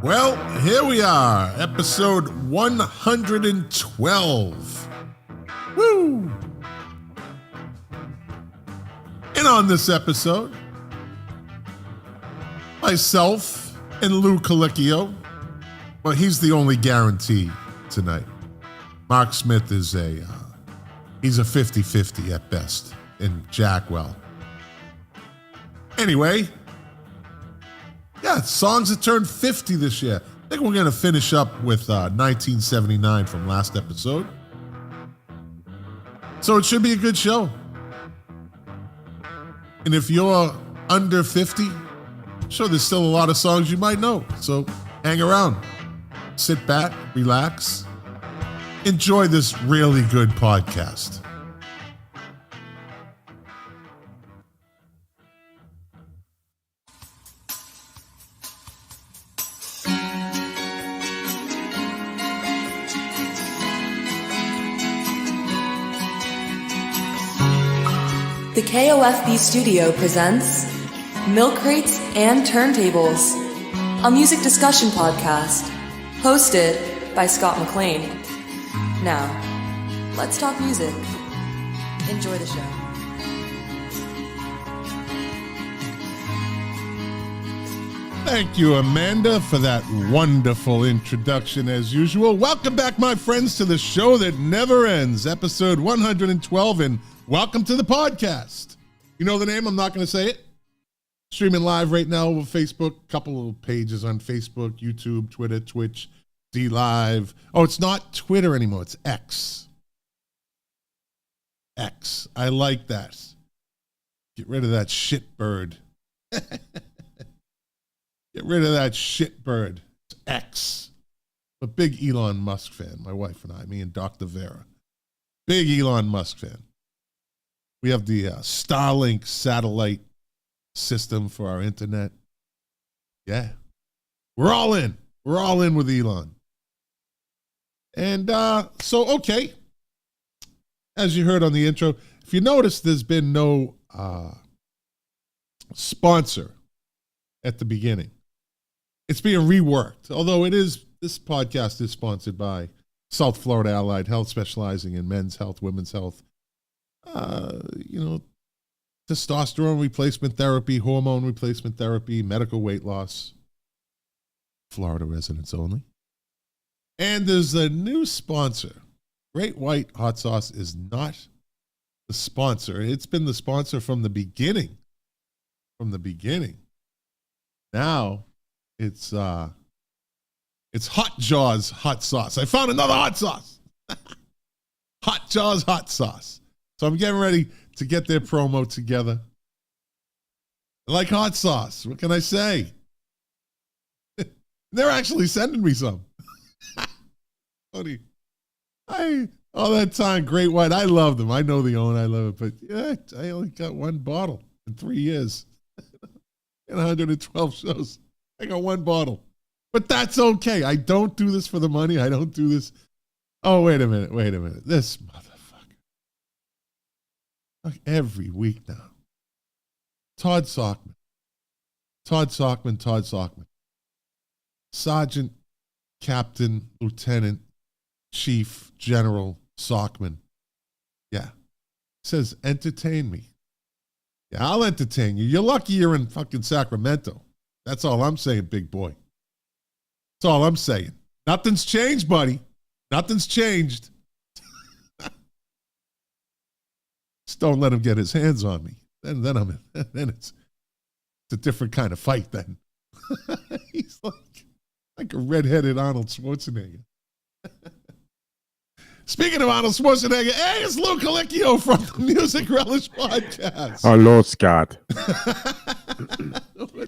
Well, here we are, episode 112. Woo! And on this episode, myself and Lou Calicchio. Well, he's the only guarantee tonight. Mark Smith is he's a 50-50 at best in Jackwell. Anyway, yeah, songs that turned 50 this year. I think we're going to finish up with 1979 from last episode. So it should be a good show. And if you're under 50, I'm sure there's still a lot of songs you might know. So hang around, sit back, relax, enjoy this really good podcast. The KOFB studio presents Milk Crates and Turntables, a music discussion podcast hosted by Scott McLean. Now, let's talk music. Enjoy the show. Thank you, Amanda, for that wonderful introduction as usual. Welcome back, my friends, to the show that never ends, episode 112, and welcome to the podcast. You know the name, I'm not going to say it. Streaming live right now over Facebook, couple of pages on Facebook, YouTube, Twitter, Twitch, D Live. Oh, it's not Twitter anymore, it's X. X, I like that. Get rid of that shit bird. Get rid of that shit bird. It's X. I'm a big Elon Musk fan, my wife and I, me and Dr. Vera. Big Elon Musk fan. We have the Starlink satellite system for our internet. Yeah. We're all in. We're all in with Elon. And okay. As you heard on the intro, if you notice, there's been no sponsor at the beginning. It's being reworked, although this podcast is sponsored by South Florida Allied Health, specializing in men's health, women's health, testosterone replacement therapy, hormone replacement therapy, medical weight loss. Florida residents only. And there's a new sponsor. Great White Hot Sauce is not the sponsor. It's been the sponsor from the beginning. From the beginning. Now it's Hot Jaws Hot Sauce. I found another hot sauce. Hot Jaws Hot Sauce. So I'm getting ready to get their promo together. I like hot sauce. What can I say? They're actually sending me some. Funny. All that time, Great White. I love them. I know the owner. I love it. But yeah, I only got one bottle in 3 years. In 112 shows. I got one bottle. But that's okay. I don't do this for the money. I don't do this. Oh, wait a minute. This motherfucker. Like every week now. Todd Sockman. Sergeant, Captain, Lieutenant, Chief, General Sockman. Yeah. Says, entertain me. Yeah, I'll entertain you. You're lucky you're in fucking Sacramento. That's all I'm saying, big boy. That's all I'm saying. Nothing's changed, buddy. Nothing's changed. Just don't let him get his hands on me. Then it's a different kind of fight then. He's like a redheaded Arnold Schwarzenegger. Speaking of Arnold Schwarzenegger, hey, it's Lou Calicchio from the Music Relish podcast. Hello, Scott.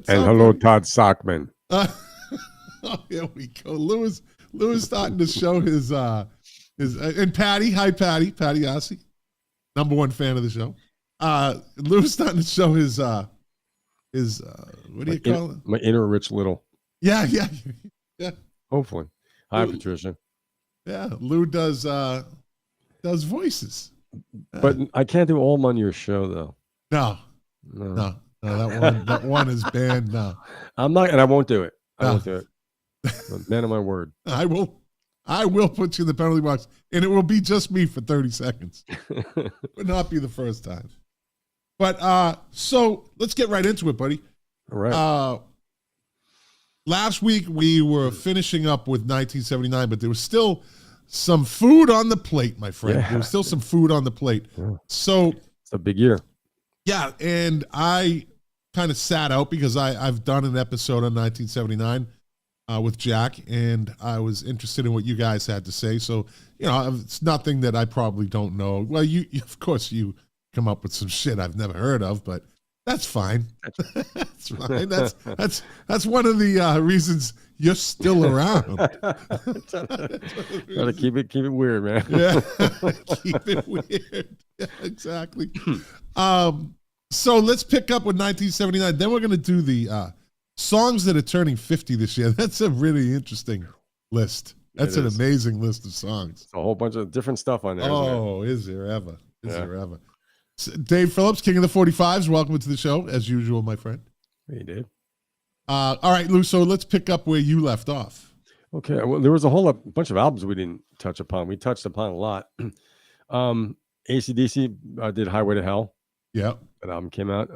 And hello, Todd Sockman. Here we go. Lou is starting to show his and Patty. Hi, Patty Ossie, number one fan of the show. Lou is starting to show his what do you call it? My inner Rich Little. Yeah. Hopefully. Hi, Lou, Patricia. Yeah, Lou does voices. But I can't do all them on your show, though. No. No. That one is banned now. I'm not, and I won't do it. I No. won't do it. Man of my word. I will put you in the penalty box, and it will be just me for 30 seconds. Would not be the first time. But so let's get right into it, buddy. All right. Last week we were finishing up with 1979, but there was still some food on the plate, my friend. Yeah. There was still some food on the plate. Yeah. So It's a big year. yeah, and I kind of sat out because I've done an episode on 1979 with Jack, and I was interested in what you guys had to say. So, it's nothing that I probably don't know. Well, you of course, you come up with some shit I've never heard of, but that's fine. That's fine. That's one of the reasons you're still around. Gotta keep it weird, man. Yeah, keep it weird. Yeah, exactly. So let's pick up with 1979. Then we're going to do the songs that are turning 50 this year. That's a really interesting list. That's an amazing list of songs. It's a whole bunch of different stuff on there. Oh, is there ever? Is there ever? So Dave Phillips, King of the 45s. Welcome to the show, as usual, my friend. Hey, Dave. All right, Lou. So let's pick up where you left off. Okay. Well, there was a bunch of albums we didn't touch upon. We touched upon a lot. ACDC did Highway to Hell. Yeah. That album came out.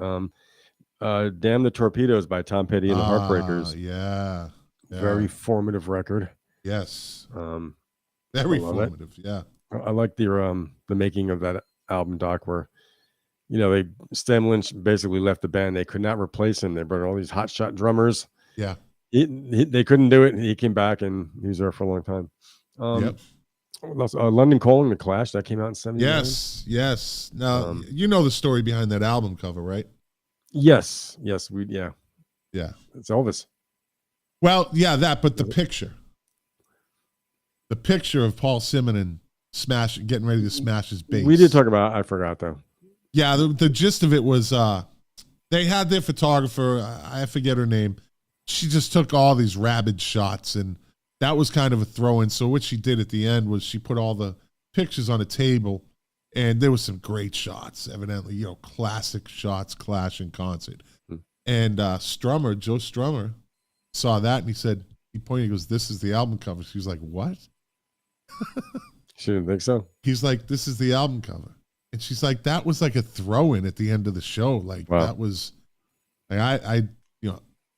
Damn the Torpedoes by Tom Petty and the Heartbreakers. Yeah. Very formative record. Yes. Very formative. Yeah. I like the making of that album, Doc, where Stan Lynch basically left the band. They could not replace him. They brought all these hotshot drummers. Yeah. They couldn't do it. He came back and he was there for a long time. Yep. London Calling, The Clash, that came out in 79. Yes. Now, you know the story behind that album cover, right? Yes. Yeah. It's Elvis. Well, yeah, but the picture of Paul Simonon getting ready to smash his bass. We did talk about it. I forgot, though. Yeah, the gist of it was they had their photographer, I forget her name. She just took all these rabid shots, and that was kind of a throw-in. So what she did at the end was she put all the pictures on a table, and there was some great shots, evidently, classic shots, Clash in concert. And Joe Strummer, saw that, and he pointed, he goes, "This is the album cover." She was like, "What?" She didn't think so. He's like, "This is the album cover." And she's like, "That was like a throw-in at the end of the show. Like, wow. That was, like,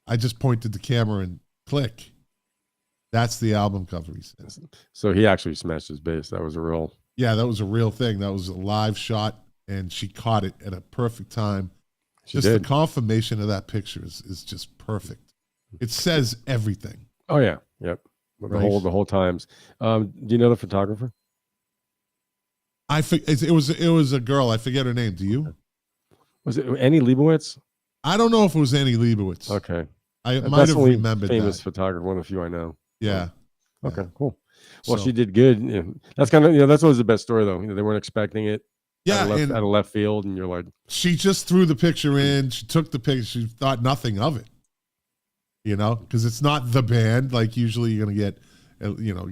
I just pointed the camera and click. That's the album cover," he says. So he actually smashed his bass. That was a real thing. That was a live shot, and she caught it at a perfect time. She did. The confirmation of that picture is just perfect. It says everything. Oh yeah. Yep. The whole times. Do you know the photographer? It was a girl. I forget her name. Do you? Was it Annie Leibovitz? I don't know if it was Annie Leibovitz. Okay. I might have remembered famous that. photographer, one of the few I know. Yeah. Okay, cool. Well, she did good. Yeah. That's kind of, that's always the best story, though. They weren't expecting it. Yeah. Out of left field, and you're like. She just threw the picture in. She took the picture. She thought nothing of it. Because it's not the band. Like, usually you're going to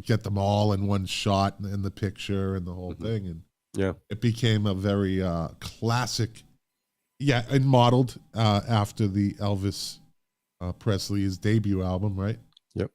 get them all in one shot and the picture and the whole thing. And yeah, it became a very classic. Yeah, and modeled after the Elvis Presley's debut album, right? Yep.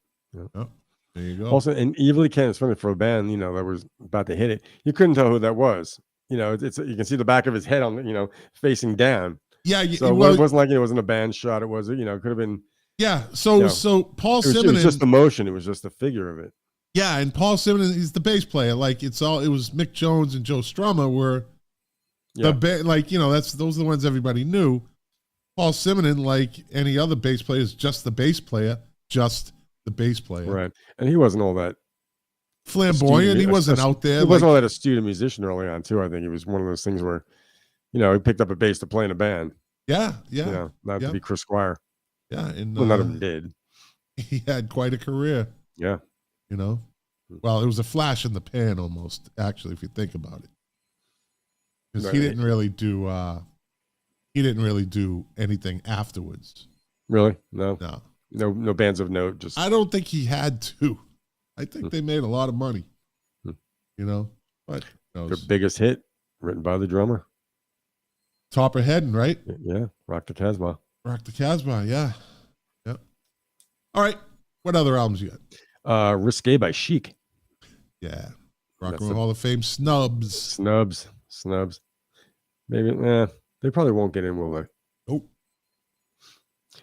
Oh, there you go. Also, and you really can't. It's funny for a band, that was about to hit it. You couldn't tell who that was. It's you can see the back of his head on, facing down. Yeah. So it wasn't like it wasn't a band shot. It was, it could have been. Yeah. So Paul Simonon. It was just the motion. It was just the figure of it. Yeah, and Paul Simonon is the bass player. Like, it was Mick Jones and Joe Strummer were the band. Like, those are the ones everybody knew. Paul Simonon, like any other bass player, is just the bass player. Right. And he wasn't all that flamboyant. He wasn't out there. He wasn't all that astute a musician early on, too. I think it was one of those things where, he picked up a bass to play in a band. Yeah. Not to be Chris Squire. Yeah. And none of them did. He had quite a career. Yeah. Well, it was a flash in the pan almost, actually, if you think about it. Because right. he didn't really do anything afterwards. Really? No. No bands of note. Just I don't think he had to. I think they made a lot of money. But their biggest hit, written by the drummer. Topper heading, right? Yeah, Rock the Casbah. Rock the Casbah, yeah. Yep. All right. What other albums you got? Risque by Chic. Yeah. Rock and Roll Hall of Fame snubs. Snubs. Maybe, they probably won't get in, will they? Nope.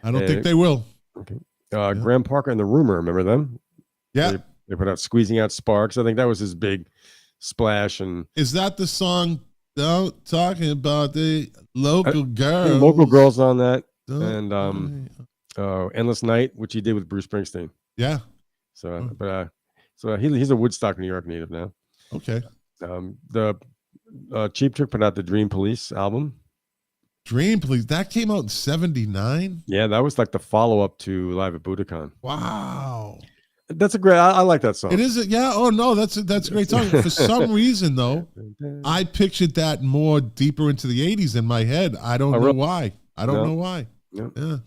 I don't think they will. Okay. Graham Parker and the Rumor, remember them? Yeah. They put out Squeezing Out Sparks. I think that was his big splash. And is that the song talking about the local girls? Local girls on that. And Endless Night, which he did with Bruce Springsteen. Yeah. So, so he's a Woodstock, New York native now. Okay. The Cheap Trick put out the Dream Police album. Dream Police, that came out in 79? Yeah, that was like the follow-up to Live at Budokan. Wow. That's a great, I like that song. It is, yeah. Oh, no, that's a great song. For some reason, though, I pictured that more deeper into the 80s in my head. I don't know why. I don't know why. Yeah.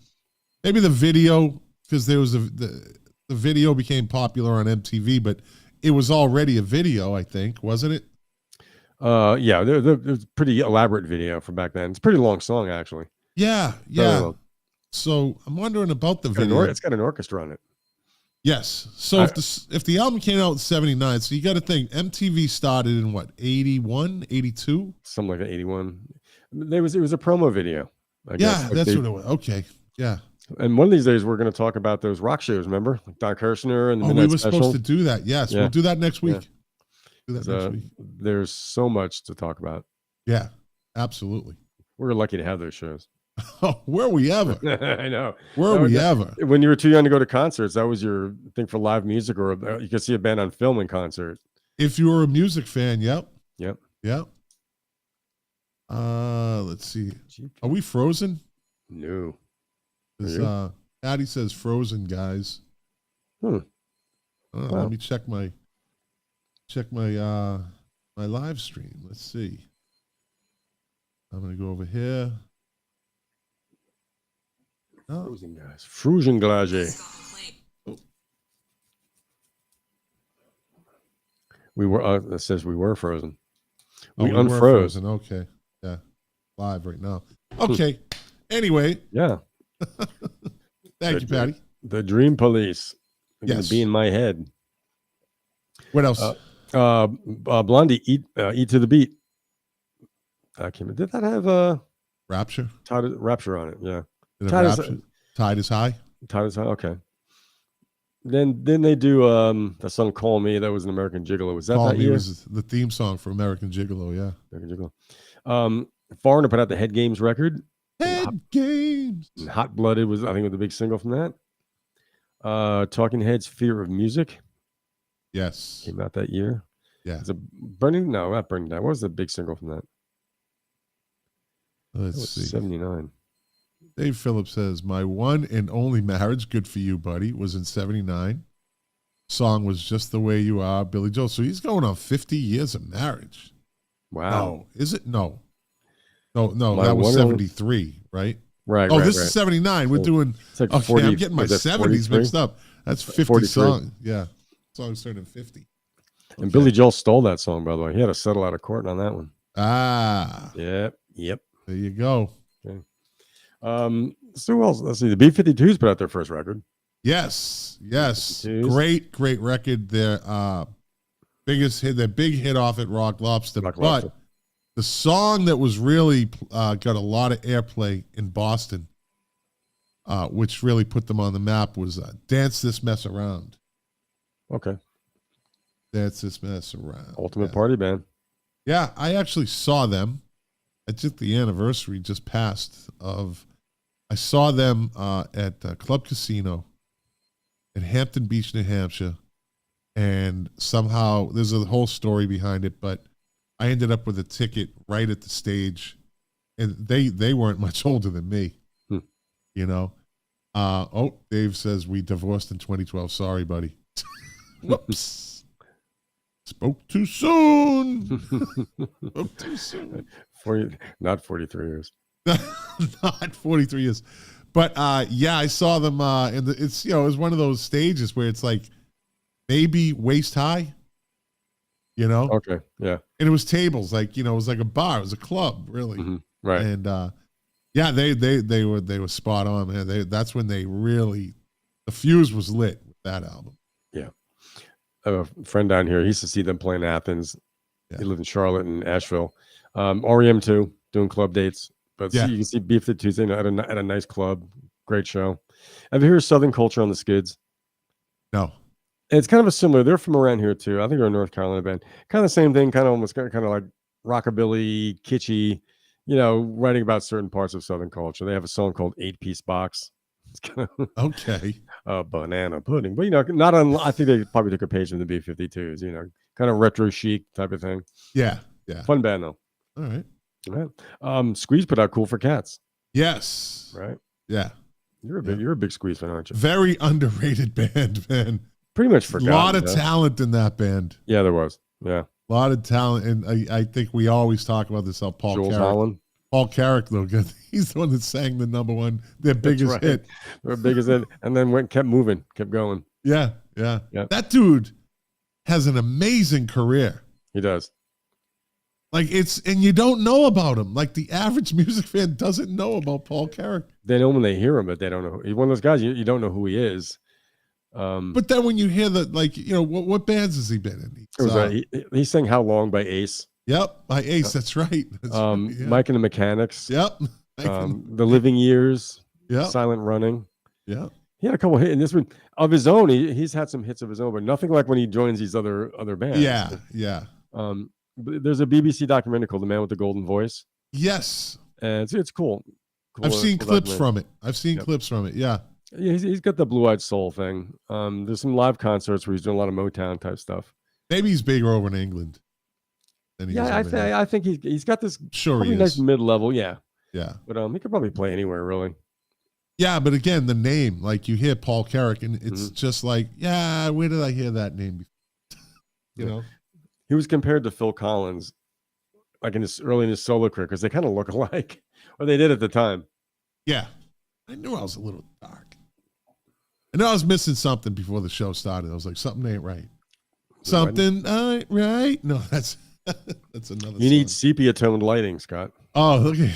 Maybe the video, because there was the video became popular on MTV, but it was already a video, I think, wasn't it? Yeah, there's a pretty elaborate video from back then. It's a pretty long song, actually. Yeah. So I'm wondering about the video. It's got an orchestra on it. Yes. So if the album came out in 79, so you got to think MTV started in what, 81, 82? Something like that, 81. It was a promo video. I guess. Yeah, that's what it was. Okay. Yeah. And one of these days we're going to talk about those rock shows, remember? Like Don Kirshner and the Midnight we were Special. supposed to do that. Yes. Yeah. We'll do that next week. Yeah. Do that next week. There's so much to talk about. Yeah, absolutely. We're lucky to have those shows. Oh, were we ever? I know. Were we ever? When you were too young to go to concerts, that was your thing for live music, or you could see a band on film in concert. If you were a music fan, yep. Yep. Let's see. Are we frozen? No. Patty says frozen, guys. Let me check my my live stream. Let's see. I'm gonna go over here. Frozen, guys. Frozen glage. We were. That says we were frozen. We unfroze. Frozen. Okay. Yeah. Live right now. Okay. Anyway. Yeah. Thank you, Patty. The Dream Police. It's gonna be in my head. What else? Blondie, Eat to the Beat. Did that have Rapture? Rapture on it? Yeah. Tide is High. Tide is High. Okay. Then they do the song "Call Me." That was an American Gigolo. Was that Call that Me year? Was the theme song for American Gigolo? Yeah. American Gigolo. Foreigner put out the Head Games record. Head Games. Hot Blooded was, I think, the big single from that. Talking Heads, Fear of Music. Yes. Came out that year. Yeah. It's not Burning Down. What was the big single from that? Let's see. 79. Dave Phillips says, my one and only marriage, good for you, buddy, was in 79. Song was Just the Way You Are, Billy Joel. So he's going on 50 years of marriage. Wow. No. Is it? No, that was 73, right? Right. Oh, this is 79. We're doing, it's like 40, I'm getting my 70s mixed up. That's 50 43. songs. Yeah. Songs turning 50. Okay. And Billy Joel stole that song, by the way. He had to settle out of court on that one. Yep. There you go. Okay. So who else? Let's see. The B-52s put out their first record. Yes. 52s. Great record. Their biggest hit, their big hit off at Rock Lobster. But the song that was really got a lot of airplay in Boston, which really put them on the map, was Dance This Mess Around. Okay. Dance This Mess Around. Ultimate Party Band. Yeah, I actually saw them. I think the anniversary just passed of. I saw them at Club Casino in Hampton Beach, New Hampshire, and somehow there's a whole story behind it. But I ended up with a ticket right at the stage, and they weren't much older than me, you know. Dave says we divorced in 2012. Sorry, buddy. Whoops. Spoke too soon. Spoke too soon. Not 43 years. Not 43 years. But yeah, I saw them it's it was one of those stages where it's like maybe waist high, you know? Okay, yeah. And it was tables, like, it was like a bar, it was a club, really. Mm-hmm. Right. And yeah, they were spot on, man. That's when they really, the fuse was lit with that album. Yeah. I have a friend down here. He used to see them playing Athens. Yeah. He lived in Charlotte and Asheville. REM too, doing club dates. But Yeah. you can see B-52 Tuesday at a nice club. Great show. Have you heard Southern Culture on the Skids? No. It's kind of a similar. They're from around here too. I think they're a North Carolina band. Kind of the same thing. Kind of almost kind of like rockabilly, kitschy. Writing about certain parts of Southern culture. They have a song called 8-Piece Box. It's kind of Okay. banana pudding, but not on. I think they probably took a page from the B-52s. Kind of retro chic type of thing. Yeah. Yeah. Fun band though. All right. Right. Squeeze put out Cool for Cats. Yes. Right. Yeah. You're a big Squeeze fan, aren't you? Very underrated band, man. Pretty much forgotten. A lot of talent in that band. Yeah, there was. Yeah. A lot of talent. And I think we always talk about this, how Paul Jules Carrick. Holland. Paul Carrick, though, he's the one that sang the number one, their biggest hit. Their biggest hit. And then kept moving, kept going. Yeah. That dude has an amazing career. He does. Like and you don't know about him. Like the average music fan doesn't know about Paul Carrick. They know when they hear him, but they don't know. He's one of those guys you don't know who he is. But then when you hear that, what bands has he been in? He sang "How Long" by Ace. Yep, by Ace. That's right. Yeah. Mike and the Mechanics. Yep. The Living Years. Yep. Silent Running. Yeah. He had a couple hits in this one of his own. He's had some hits of his own, but nothing like when he joins these other bands. Yeah. There's a BBC documentary called "The Man with the Golden Voice." Yes. And it's cool. I've seen clips from it. Clips from it. Yeah. Yeah, he's got the Blue-Eyed Soul thing. There's some live concerts where he's doing a lot of Motown type stuff. Maybe he's bigger over in England. I think he's got this nice mid-level. Yeah. But he could probably play anywhere, really. Yeah, but again, the name, like you hear Paul Carrick, and it's just like, yeah, where did I hear that name before? He was compared to Phil Collins, like in his solo career, because they kind of look alike, or they did at the time. Yeah, I knew I was a little dark. I knew I was missing something before the show started. I was like, something ain't right. Something ain't right. No, that's another. You need sepia-toned lighting, Scott. Oh, look at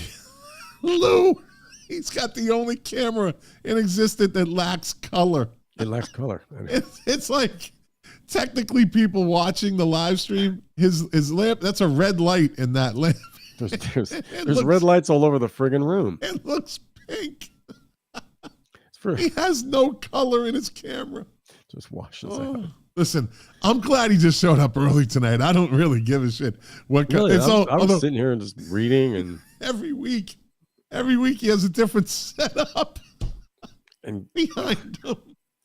Lou. He's got the only camera in existence that lacks color. It lacks color. It's like technically people watching the live stream, his lamp, that's a red light in that lamp. There's red lights all over the friggin' room. It looks pink. He has no color in his camera. Just washes out. Listen, I'm glad he just showed up early tonight. I don't really give a shit. Really, I was sitting here and just reading, and every week he has a different setup and behind him.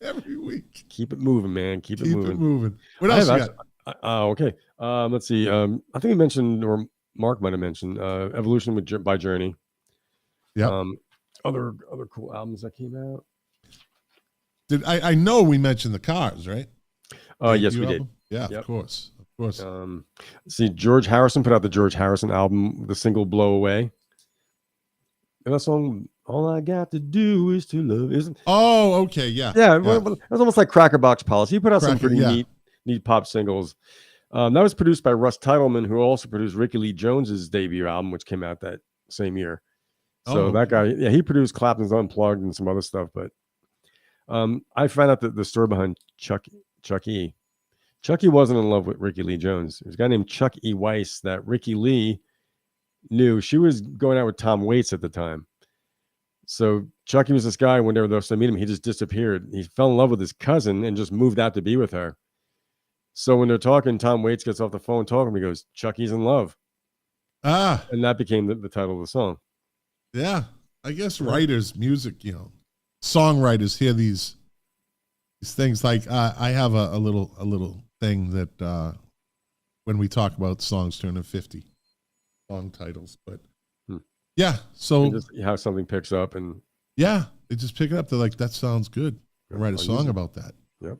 Every week. Keep it moving, man. Keep it moving. What else you got? Okay. Let's see. I think you mentioned, or Mark might have mentioned, Evolution by Journey. Yeah. Other cool albums that came out. I know we mentioned the Cars, right? Yes, we did. Yeah, yep. Of course. See, George Harrison put out the George Harrison album, the single "Blow Away," and that song, "All I Got to Do Is to Love." Isn't? Oh, okay, yeah. It was almost like Cracker Box Policy. He put out some pretty neat pop singles. That was produced by Russ Titleman, who also produced Ricky Lee Jones's debut album, which came out that same year. So that guy, he produced Clapton's Unplugged and some other stuff. But I found out that the story behind Chuck E. Chuck E. wasn't in love with Ricky Lee Jones. There's a guy named Chuck E. Weiss that Ricky Lee knew. She was going out with Tom Waits at the time. So Chucky was this guy, when they were supposed to meet him, he just disappeared. He fell in love with his cousin and just moved out to be with her. So when they're talking, Tom Waits gets off the phone talking. He goes, "Chucky's in love." And that became the title of the song. Yeah, I guess writers, music, songwriters hear these things. Like I have a little thing that when we talk about songs turning 50, song titles, but yeah, so just how something picks up, and they just pick it up. They're like, that sounds good. I'll write a song about that. Yep.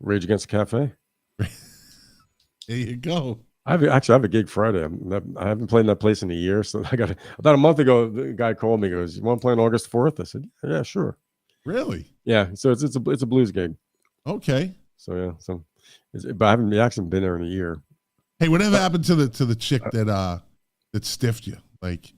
Rage Against the Cafe. There you go. I have a gig Friday. I haven't played in that place in a year. So I got about a month ago. The guy called me. Goes, "You want to play on August 4th?" I said, "Yeah, sure." Really? Yeah. So it's a blues gig. Okay. So yeah. But I haven't actually been there in a year. Hey, whatever happened to the chick that stiffed you? Like,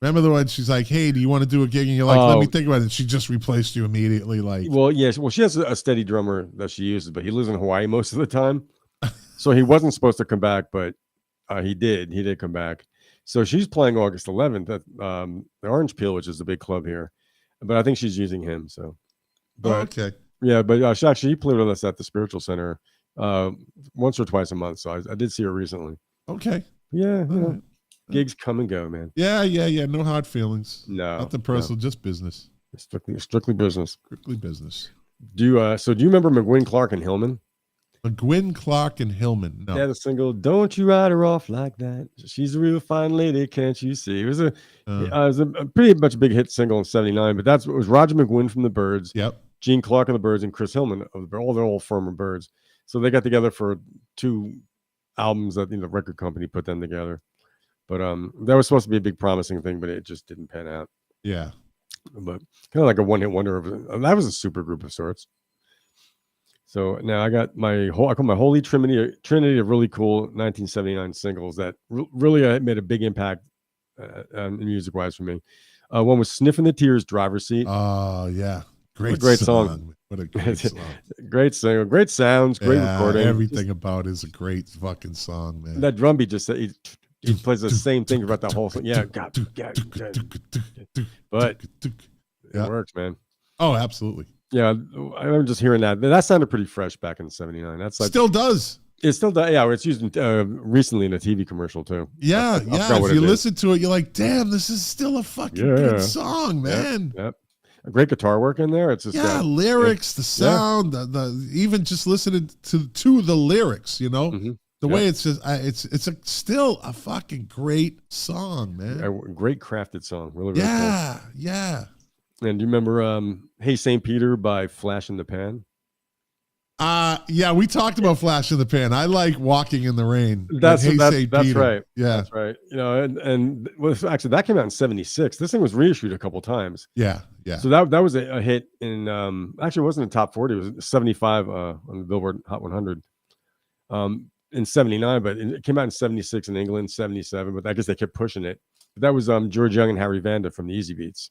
Remember the one she's like, hey, do you want to do a gig? And you're like, let me think about it. She just replaced you immediately. Like, well, yeah. Well, she has a steady drummer that she uses, but he lives in Hawaii most of the time. So he wasn't supposed to come back, but he did. He did come back. So she's playing August 11th at the Orange Peel, which is a big club here. But I think she's using him. So, but, okay. Yeah, but she played with us at the Spiritual Center once or twice a month. So I did see her recently. Okay. Yeah. Gigs come and go, man. Yeah. No hard feelings. No. Nothing personal, just business. Strictly business. Strictly business. Do you remember McGuinn, Clark, and Hillman? McGuinn, Clark, and Hillman. No. Yeah, the single "Don't You Ride Her Off Like That." She's a real fine lady, can't you see? It was a pretty much a big hit single in '79. But it was Roger McGuinn from the Byrds. Yep. Gene Clark of the Byrds and Chris Hillman of all their old former Byrds. So they got together for 2 albums that the record company put them together. But that was supposed to be a big promising thing, but it just didn't pan out. Yeah. But kind of like a one-hit wonder. That was a super group of sorts. So now I got I call my Holy Trinity of really cool 1979 singles that really made a big impact music-wise for me. One was Sniff in the Tears, Driver's Seat. Oh, yeah. Great song. What a great song. Great single, great sounds, great recording. Everything about it is a great fucking song, man. That drum beat just he plays the same thing about the whole thing. Yeah, but it works, man. Oh, absolutely. Yeah, I remember just hearing that. That sounded pretty fresh back in '79. That's like still does. It still does. Yeah, it's used recently in a TV commercial too. Yeah. If you listen to it, you're like, damn, this is still a fucking good song, man. Yep. A great guitar work in there. It's just lyrics, the sound, the even just listening to the lyrics, the way it's just it's still a fucking great song, man. A great crafted song, really. Really cool. Yeah. And do you remember "Hey St. Peter" by Flash in the Pan? Yeah, we talked about Flash in the Pan. I like "Walking in the Rain." That's right. Yeah, that's right. And actually that came out in '76. This thing was reissued a couple times. Yeah. So that was a hit in actually it wasn't in the top 40. It was 75 on the Billboard Hot 100 in '79, but it came out in '76 in England, '77. But I guess they kept pushing it. But that was George Young and Harry Vanda from the Easy Beats.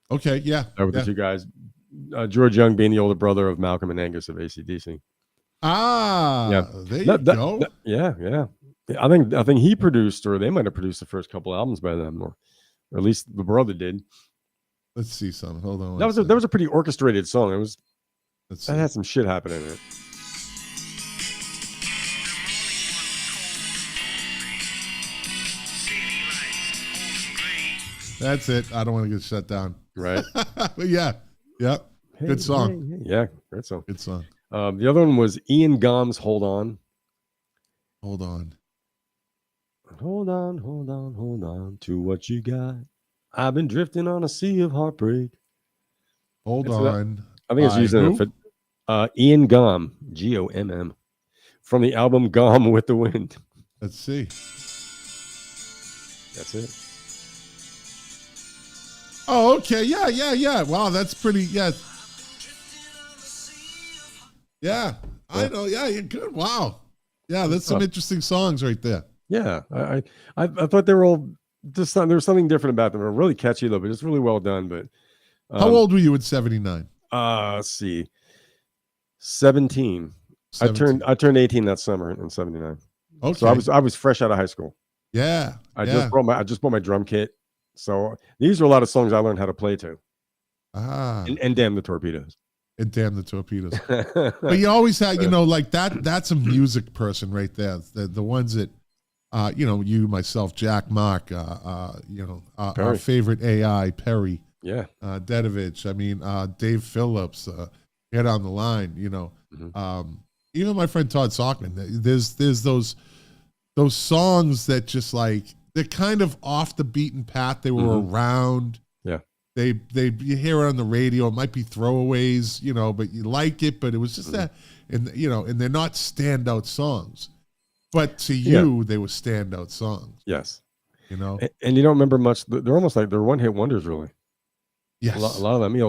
Okay, yeah. That were the two guys. George Young being the older brother of Malcolm and Angus of ACDC. There you go. Yeah. I think he produced, or they might have produced the first couple albums by them, or at least the brother did. Let's see something. Hold on. That was a pretty orchestrated song. That had some shit happening in it. That's it. I don't want to get shut down. Right. But yeah. Good song. Yeah, great song. Good song. The other one was Ian Gomm's Hold On. Hold on to what you got. I've been drifting on a sea of heartbreak. Hold on. I think it's using it for Ian Gomm, Gomm, from the album Gomm with the Wind. Let's see. That's it. Oh, okay. Yeah. Wow, that's pretty. Yeah. I know. Yeah, you're good. Wow. Yeah, that's some interesting songs right there. Yeah, I thought they were all just there was something different about them. They're really catchy though, but it's really well done. But how old were you in '79? Let's see, 17. I turned 18 that summer in '79. Okay, so I was fresh out of high school. Yeah, I just bought my drum kit. So these are a lot of songs I learned how to play to. And Damn the Torpedoes. And Damn the Torpedoes. But you always had, like that's a music person right there. The ones that, you, myself, Jack, Mark, our favorite AI, Perry. Yeah. Dedovich. I mean, Dave Phillips, Get on the Line, even my friend Todd Sockman. There's those songs that just like, they're kind of off the beaten path. They were around. Yeah. You hear it on the radio. It might be throwaways, but you like it. But it was just that, and they're not standout songs, but to you, they were standout songs. Yes. And you don't remember much. They're almost like they're one hit wonders, really. Yes. A lot of them,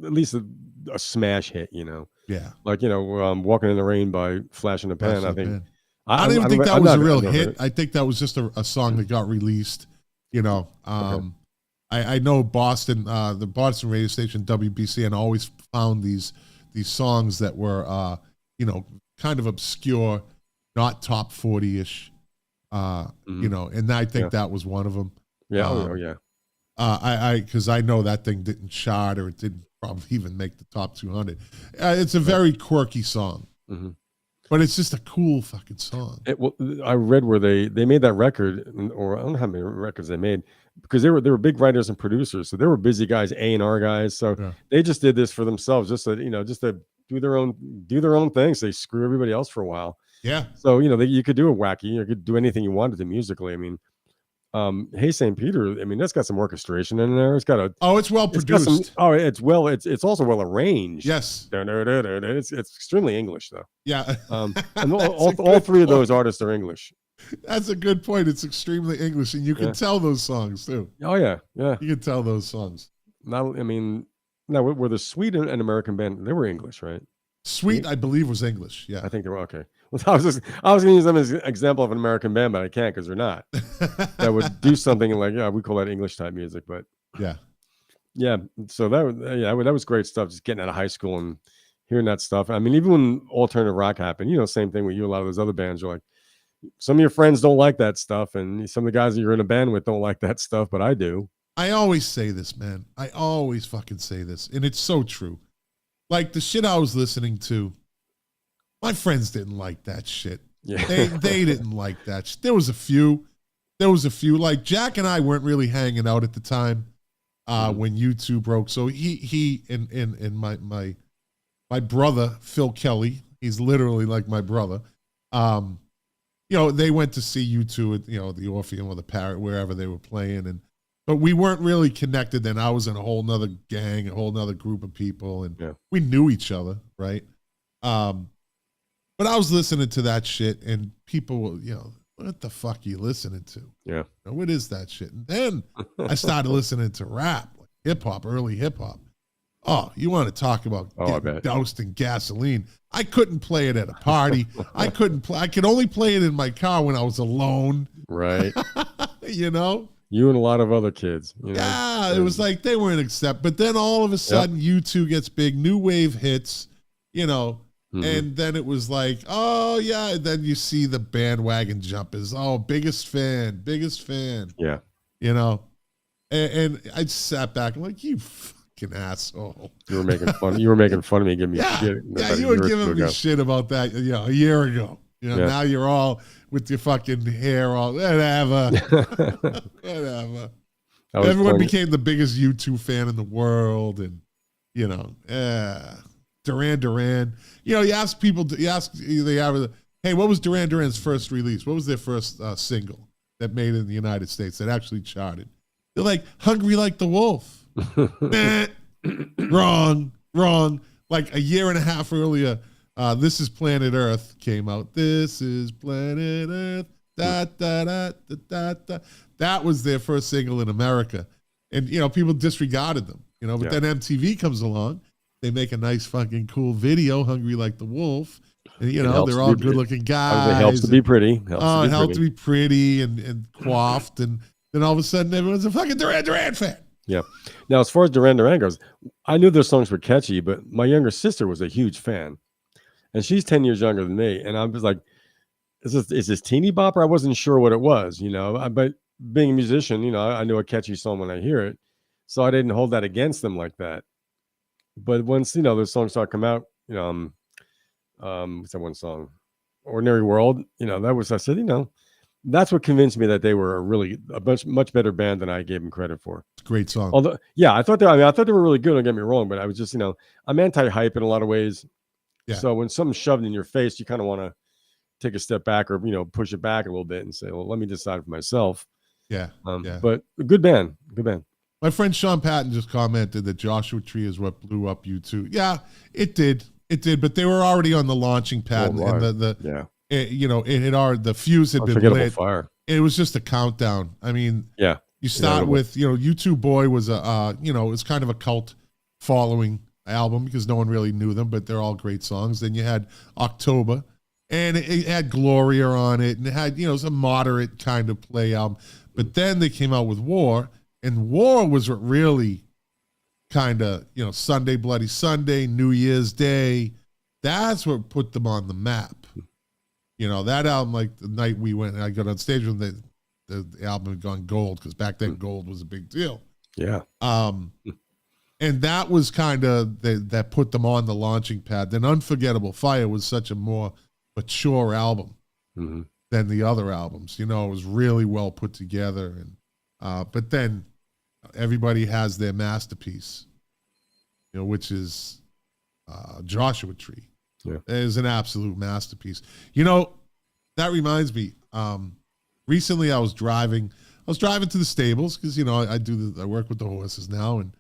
at least a smash hit, Yeah. Like Walking in the Rain by Flash in the Pan. I think. I don't even think that was a real hit. I think that was just a song that got released, I know Boston, the Boston radio station WBCN always found these songs that were, kind of obscure, not top 40-ish, and I think that was one of them. Yeah, yeah. Because I know that thing didn't chart, or it didn't probably even make the top 200. It's a very quirky song, but it's just a cool fucking song. I read where they made that record, or I don't know how many records they made, because they were big writers and producers, so they were busy guys, A&R guys. So they just did this for themselves, just to do their own things. They screw everybody else for a while. Yeah. So you could do a wacky, you could do anything you wanted to musically. I mean, Hey St. Peter, I mean, that's got some orchestration in there. It's got it's well produced. It's also well arranged. Yes. It's extremely English though. Yeah. And all three of those artists are English. That's a good point. It's extremely English, and you can tell those songs too. Oh yeah, yeah. You can tell those songs. Now, I mean, now were the Sweet an American band? They were English, right? Sweet, I believe, was English. Yeah, I think they were. Okay. Well, I was going to use them as an example of an American band, but I can't because they're not. That would do something like, we call that English type music, but yeah. So that was great stuff. Just getting out of high school and hearing that stuff. I mean, even when alternative rock happened, same thing with you. A lot of those other bands are like, some of your friends don't like that stuff, and some of the guys that you're in a band with don't like that stuff, but I do. I always say this, man. I always fucking say this, and it's so true. Like the shit I was listening to, my friends didn't like that shit. Yeah. They didn't like that shit. There was a few. Like Jack and I weren't really hanging out at the time when U2 broke. So he and my brother Phil Kelly, he's literally like my brother. They went to see U2 at the Orpheum or the Parrot, wherever they were playing, but we weren't really connected then. I was in a whole nother gang, a whole nother group of people, and we knew each other, right? But I was listening to that shit, and people were, what the fuck are you listening to? Yeah. What is that shit? And then I started listening to rap, like hip-hop, early hip-hop. Oh, you want to talk about getting doused in gasoline? I couldn't play it at a party. I could only play it in my car when I was alone. Right. You and a lot of other kids. Yeah, it was like they weren't accept. But then all of a sudden, U2 gets big, new wave hits, and then it was like, oh yeah, and then you see the bandwagon jumpers. Oh, biggest fan. Yeah. And I sat back. I'm like, you fucking asshole. You were making fun. You were making fun of me, giving me shit. Yeah, you were giving me shit about that. A year ago. Now you're all with your fucking hair all whatever. Whatever. Everyone became the biggest U2 fan in the world, and Duran. You ask people. Hey, what was Duran Duran's first release? What was their first single that made it in the United States that actually charted? They're like, "Hungry Like the Wolf." Wrong. Like a year and a half earlier, This Is Planet Earth came out. This is Planet Earth. Da, da, da, da, da, da. That was their first single in America. And, people disregarded them, but then MTV comes along. They make a nice fucking cool video, Hungry Like the Wolf. And, they're all good looking guys. It helps to be pretty. It helps to be pretty and coiffed. And then all of a sudden, everyone's a fucking Duran Duran fan. Yeah. Now, as far as Duran Duran goes, I knew their songs were catchy, but my younger sister was a huge fan. And she's 10 years younger than me. And I was like, is this teeny bopper? I wasn't sure what it was, but being a musician, I knew a catchy song when I hear it. So I didn't hold that against them like that. But once, those songs start to come out, what's that one song? Ordinary World, I said, that's what convinced me that they were a much better band than I gave them credit for. It's a great song. Although, yeah, I thought they were really good. Don't get me wrong, but I was just, I'm anti-hype in a lot of ways. Yeah. So when something's shoved in your face, you kind of want to take a step back or, push it back a little bit and say, well, let me decide for myself. Yeah. But a good band. My friend Sean Patton just commented that Joshua Tree is what blew up U2. Yeah, it did. But they were already on the launching pad, and the fuse had been lit. Fire. It was just a countdown. I mean, you start with U2 Boy was it's kind of a cult following album because no one really knew them, but they're all great songs. Then you had October, and it had Gloria on it, and it had it was a moderate kind of play album. But then they came out with War. And War was what really kind of, Sunday Bloody Sunday, New Year's Day, that's what put them on the map. That album, like the night we went, I got on stage when the album had gone gold, because back then gold was a big deal. Yeah. And that was kind of that put them on the launching pad. Then Unforgettable Fire was such a more mature album than the other albums. It was really well put together. And but then everybody has their masterpiece, which is Joshua Tree. Yeah. It is an absolute masterpiece. That reminds me, recently I was driving to the stables because, I work with the horses now, and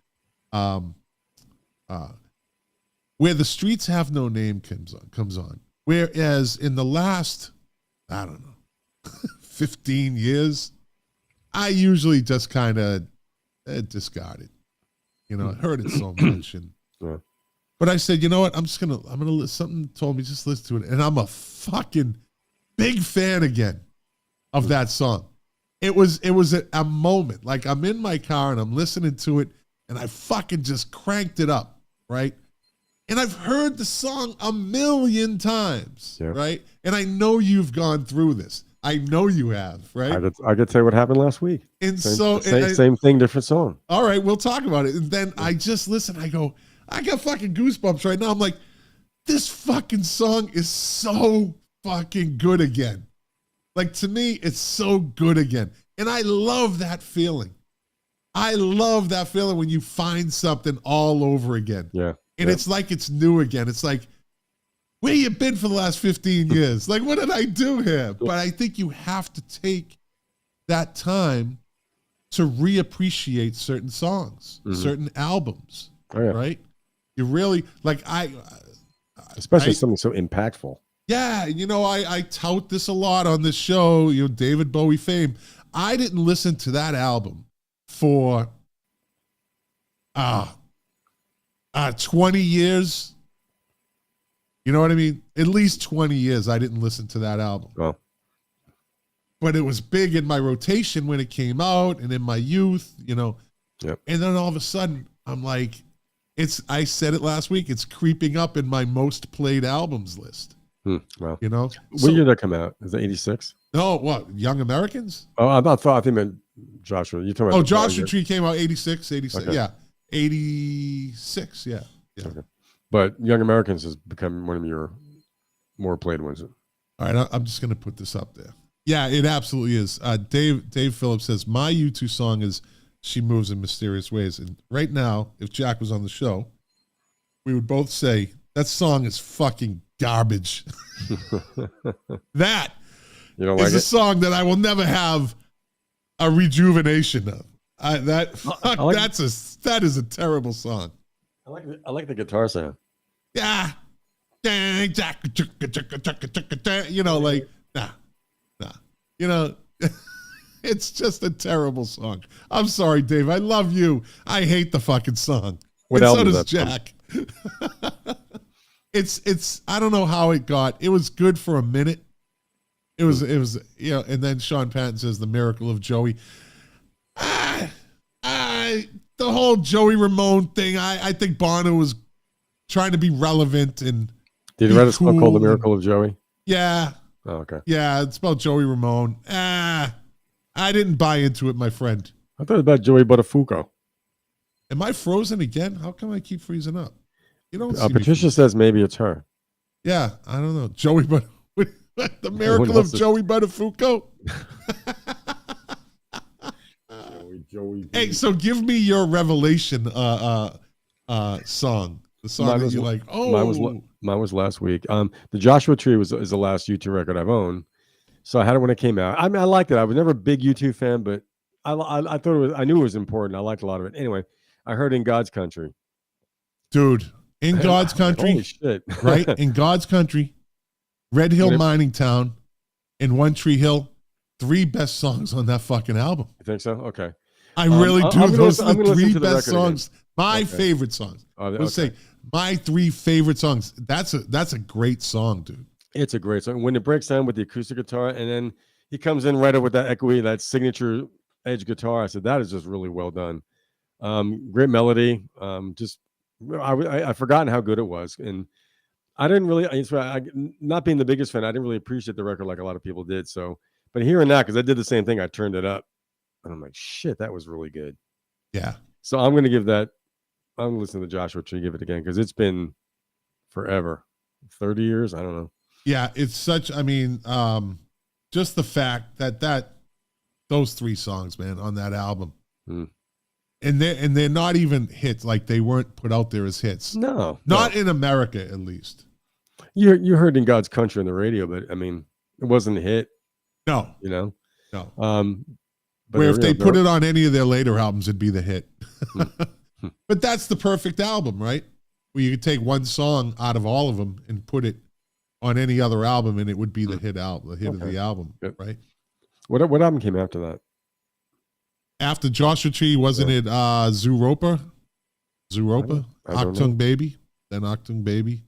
Where the Streets Have No Name comes on. Whereas in the last, I don't know, 15 years, I usually just kind of discard it. I heard it so much. And but I said, you know what? I'm gonna listen. Something told me just listen to it, and I'm a fucking big fan again of that song. It was a moment. Like, I'm in my car and I'm listening to it, and I fucking just cranked it up, right? And I've heard the song a million times, right? And I know you've gone through this. I know you have, right? I could tell you what happened last week. And same thing, different song. All right, we'll talk about it. And then I just listen. I go, I got fucking goosebumps right now. I'm like, this fucking song is so fucking good again. Like, to me, it's so good again. And I love that feeling. I love that feeling when you find something all over again. Yeah. And it's like it's new again. It's like, where you been for the last 15 years? Like, what did I do here? But I think you have to take that time to reappreciate certain songs, certain albums, right? You really, like, especially something so impactful. Yeah, I tout this a lot on this show, David Bowie fame. I didn't listen to that album for 20 years. You know what I mean? At least 20 years I didn't listen to that album. Oh. But it was big in my rotation when it came out and in my youth, Yep. And then all of a sudden, I'm like, I said it last week, it's creeping up in my most played albums list. Wow. When did that come out? Is it 86? No, what? Young Americans? Oh, I think you meant Joshua. You're talking about Joshua Tree came out 86. Okay. Yeah. 86, yeah. Okay. But Young Americans has become one of your more played ones. All right, I'm just going to put this up there. Yeah, it absolutely is. Dave Phillips says, my U2 song is She Moves in Mysterious Ways. And right now, if Jack was on the show, we would both say, that song is fucking garbage. That is a song that I will never have a rejuvenation of. That is a terrible song. I like the guitar sound. Yeah. Nah. It's just a terrible song. I'm sorry, Dave. I love you. I hate the fucking song. What and album so does is that Jack. It's I don't know how it got. It was good for a minute. It was and then Sean Patton says The Miracle of Joey. The whole Joey Ramone thing, I think Bono was trying to be relevant and did you write a song called The Miracle of Joey? Yeah. Oh, okay. Yeah, it's about Joey Ramone. I didn't buy into it, my friend. I thought it was about Joey Buttafuoco. Am I frozen again? How come I keep freezing up? You don't see Patricia says maybe it's her. Yeah, I don't know. Joey The Miracle of Joey Buttafuoco. Joey. Hey, so give me your Revelation song. The song that you like. Oh, mine was last week. The Joshua Tree is the last U2 record I've owned. So I had it when it came out. I mean, I liked it. I was never a big U2 fan, but I thought it was. I knew it was important. I liked a lot of it. Anyway, I heard In God's Country. Dude, In God's Country. Holy shit. Right? In God's Country, Red Hill Mining Town, and One Tree Hill. 3 best songs on that fucking album. You think so? Okay. I really do. Those are the 3 the best songs. Again. My favorite songs. Let's say my 3 favorite songs. That's a great song, dude. It's a great song. When it breaks down with the acoustic guitar, and then he comes in right up with that echoey, that signature edge guitar. I said, that is just really well done. Great melody. I've forgotten how good it was. And I didn't really, not being the biggest fan, I didn't really appreciate the record like a lot of people did. So, but hearing that, because I did the same thing, I turned it up and I'm like, shit, that was really good. Yeah. So I'm going to give that, I'm going to listen to Joshua Tree, give it again, because it's been forever, 30 years. I don't know. Yeah. It's such, just the fact that those 3 songs, man, on that album, and they're not even hits. Like they weren't put out there as hits. No, not in America, at least. You heard In God's Country on the radio, but I mean, it wasn't a hit. No, no. But where if they put it on any of their later albums, it'd be the hit. But that's the perfect album, right? Where you could take one song out of all of them and put it on any other album, and it would be the hit album, the hit of the album, right? What album came after that? After Joshua Tree, wasn't it Zooropa? Achtung Baby? Then Achtung Baby.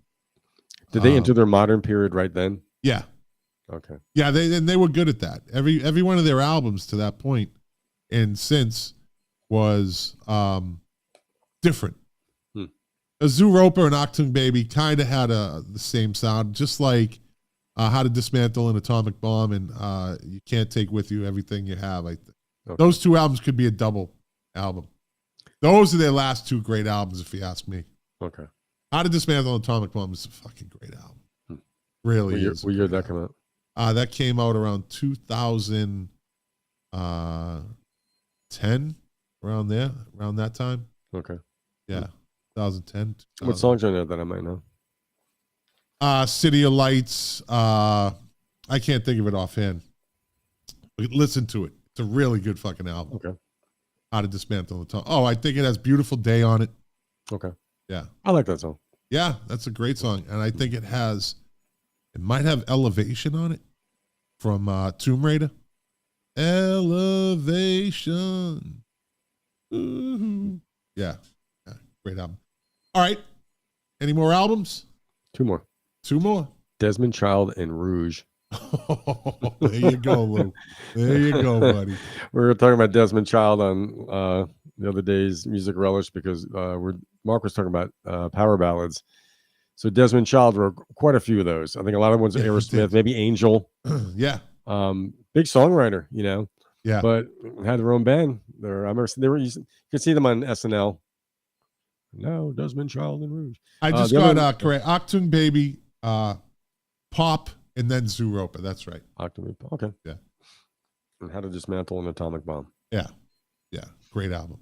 Did they enter their modern period right then? Yeah. Okay. Yeah, they were good at that. Every one of their albums to that point and since was different. Zooropa and Achtung Baby kind of had the same sound, just like How to Dismantle an Atomic Bomb and You Can't Take With You Everything You Have. I think those 2 albums could be a double album. Those are their last 2 great albums, if you ask me. Okay. How to Dismantle an Atomic Bomb is a fucking great album. Really is. What year did that come out? That came out around 2010, around that time. Okay. Yeah, 2010. What songs are there that I might know? City of Lights. I can't think of it offhand. Listen to it. It's a really good fucking album. Okay. How to Dismantle the Atomic. Oh, I think it has Beautiful Day on it. Okay. Yeah. I like that song. Yeah, that's a great song. And I think it might have Elevation on it from Tomb Raider. Elevation. Ooh. Yeah. Great album. All right. Any more albums? 2 more. 2 more. Desmond Child and Rouge. Oh, there you go, Lou. There you go, buddy. We were talking about Desmond Child on the other day's Music Relish because Mark was talking about power ballads. So Desmond Child wrote quite a few of those. I think a lot of ones are Aerosmith, maybe Angel. Yeah. Big songwriter, Yeah. But had their own band. I remember you could see them on SNL. No, Desmond Child and Rouge. I just got correct. Achtung Baby, Pop, and then Zooropa. That's right. Achtung Baby. Okay. Yeah. And How to Dismantle an Atomic Bomb. Yeah. Yeah. Great album.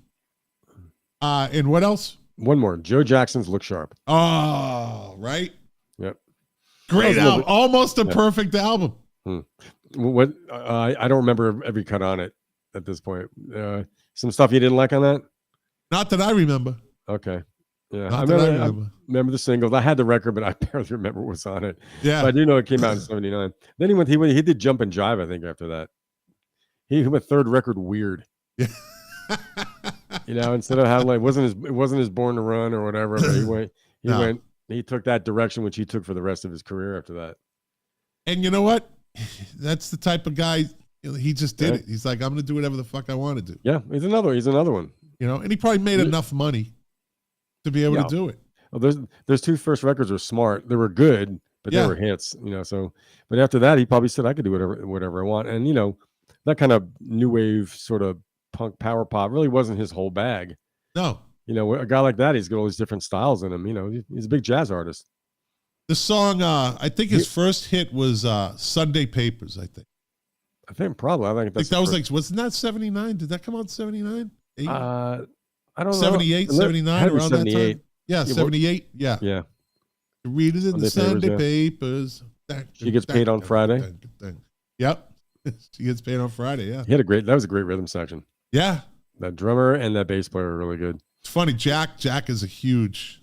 And what else? One more. Joe Jackson's Look Sharp. Oh, right. Yep. Great album. Almost a perfect album. What I don't remember every cut on it at this point. Some stuff you didn't like on that? Not that I remember. Okay. Yeah. I remember the singles. I had the record, but I barely remember what was on it. Yeah. But I do know it came out in 79. Then he did Jump and Jive, I think, after that. He went 3rd record Weird. Yeah. Instead of having it wasn't his Born to Run or whatever, but he took that direction, which he took for the rest of his career after that. And you know what? That's the type of guy, he just did it. He's like, I'm going to do whatever the fuck I want to do. Yeah, he's another one. And he probably made enough money to be able to do it. Well, those 2 first records were smart. They were good, but they were hits, so, but after that, he probably said, I could do whatever I want. And, that kind of new wave sort of punk power pop really wasn't his whole bag. No. A guy like that, he's got all these different styles in him. He's a big jazz artist. The song, I think his first hit was Sunday Papers, I think. I think probably. I think that was wasn't that 79? Did that come out in 79? I don't know. 78, 79, around 78. That time? Yeah, 78. Yeah. Yeah. Read it in the Sunday papers. She gets paid on Friday. Yep. She gets paid on Friday, yeah. That was a great rhythm section. Yeah. That drummer and that bass player are really good. It's funny, Jack is a huge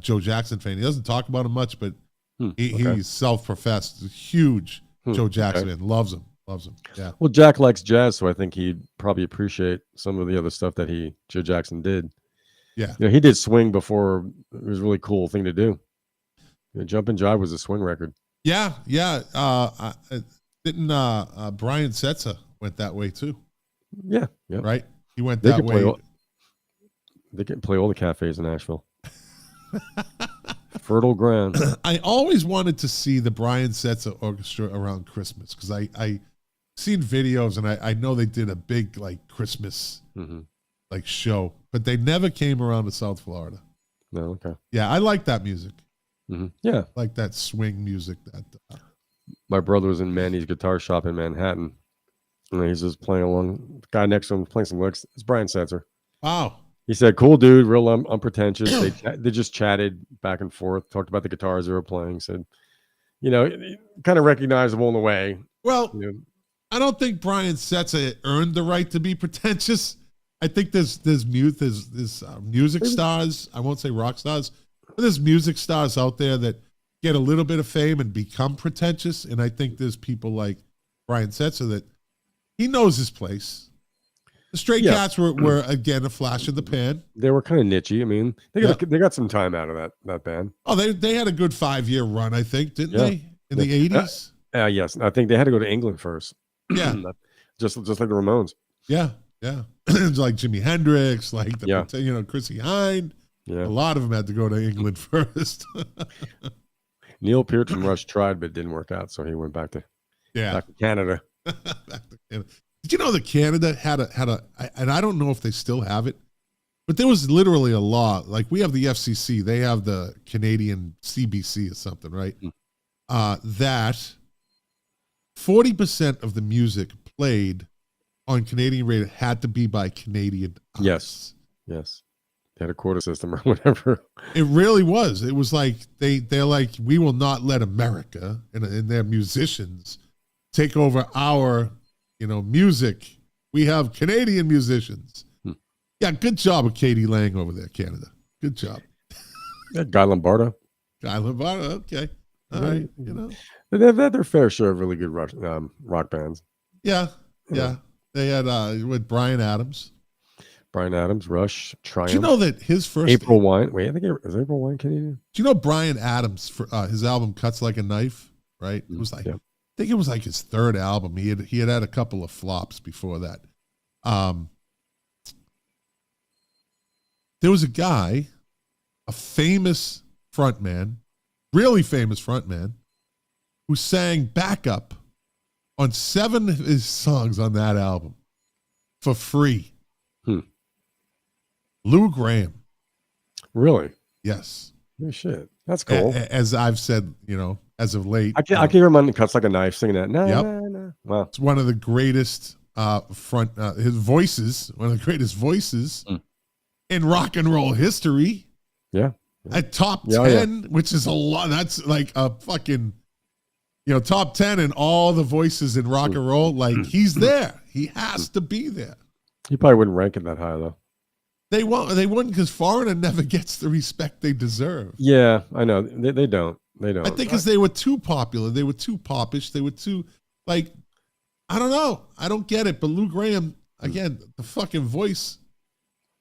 Joe Jackson fan. He doesn't talk about him much, but he's self-professed. Huge Joe Jackson fan. Loves him. Yeah. Well, Jack likes jazz, so I think he'd probably appreciate some of the other stuff that Joe Jackson did. Yeah. He did swing before. It was a really cool thing to do. Jump and Jive was a swing record. Yeah. Didn't Brian Setzer went that way too? Yeah. Right? He went They that can way. They can play all the cafes in Nashville. Fertile ground. I always wanted to see the Brian Setzer Orchestra around Christmas because I seen videos and I know they did a big like Christmas like show, but they never came around to South Florida. No, okay. Yeah, I like that music. Yeah, like that swing music. That my brother was in Manny's guitar shop in Manhattan, and he's just playing along. The guy next to him playing some licks. It's Brian Setzer. Wow. He said, "Cool dude, real unpretentious." They just chatted back and forth, talked about the guitars they were playing. Said, kind of recognizable in a way. Well, I don't think Brian Setzer earned the right to be pretentious. I think there's music stars. I won't say rock stars, but there's music stars out there that get a little bit of fame and become pretentious. And I think there's people like Brian Setzer that he knows his place. The Stray Cats were again a flash in the pan. They were kind of nichey. I mean, they got some time out of that band. Oh, they had a good 5-year run, I think, didn't they? In the 80s? Yes. I think they had to go to England first. Yeah. just like the Ramones. Yeah. Like Jimi Hendrix, like Chrissy Hynde. Yeah. A lot of them had to go to England first. Neil Peart from Rush tried, but it didn't work out, so he went back to Canada. Back to Canada. Did you know that Canada had a and I don't know if they still have it, but there was literally a law. Like we have the FCC, they have the Canadian CBC or something, right? That 40% of the music played on Canadian radio had to be by Canadian artists. Yes. They had a quota system or whatever. It really was. It was like they're like, we will not let America and their musicians take over our music. We have Canadian musicians. Yeah, good job with Katie Lang over there, Canada. Good job. Guy Lombardo. Okay. All right. They've had their fair share of really good rock bands. Yeah. They had with Bryan Adams. Rush, Triumph. Do you know that his first April Wine? Wait, I think is April Wine Canadian? Do you know Bryan Adams for his album Cuts Like a Knife? Right. It was like I think it was like his third album. He had a couple of flops before that. There was a guy, a famous frontman, really famous frontman, who sang backup on 7 of his songs on that album for free. Lou Graham. Really? Yes. Oh, shit. That's cool. As I've said, as of late. I can hear him on Cuts Like a Knife singing that. No. Wow. It's one of the greatest his voices, one of the greatest voices in rock and roll history. Yeah. At top 10, which is a lot. That's like a fucking, top 10 in all the voices in rock and roll. Like he's there. He has to be there. He probably wouldn't rank it that high though. They wouldn't because Foreigner never gets the respect they deserve. Yeah, I know. They don't. They don't. I think because they were too popular. They were too popish. They were too, like, I don't know. I don't get it. But Lou Graham, again, the fucking voice.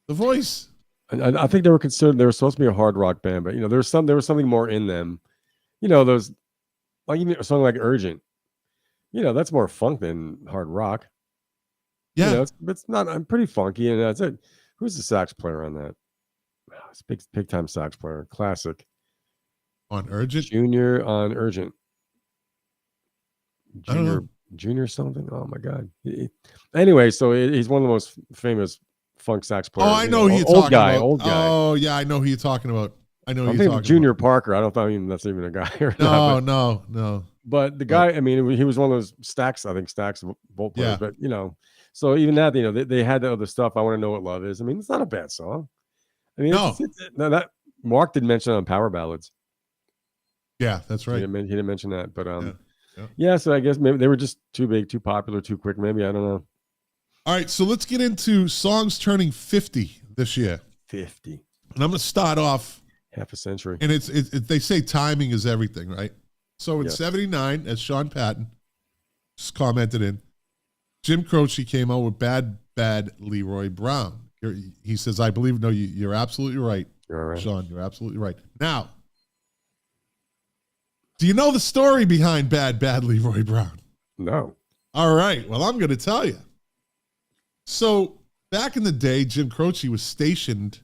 The voice. I think they were supposed to be a hard rock band, but there was something more in them. Those, like even a song like Urgent, that's more funk than hard rock. Yeah. It's not, I'm pretty funky, and that's it. Who's the sax player on that? Oh, it's big time sax player. Classic. On Urgent? Junior on Urgent. Junior something? Oh my God. Anyway, so he's one of the most famous funk sax players. Oh, I know who you're talking about. Old guy. Oh, yeah, I know who you're talking about. I know who you're talking Junior about. Parker. I don't know that's even a guy or not. No. But the guy, I mean, he was one of those Stax Volt players, but so even that, they had the other stuff. I Want to Know What Love Is. I mean, it's not a bad song. I mean, no, that Mark didn't mention it on Power Ballads. Yeah, that's right. He didn't mention that, but so I guess maybe they were just too big, too popular, too quick. Maybe, I don't know. All right, so let's get into songs turning 50 this year. 50, and I'm going to start off half a century. And they say timing is everything, right? So in 79, as Sean Patton just commented in, Jim Croce came out with Bad Leroy Brown. He says, I believe, no, you're absolutely right. You're all right. Sean, you're absolutely right. Now, do you know the story behind Bad Leroy Brown? No. All right. Well, I'm going to tell you. So back in the day, Jim Croce was stationed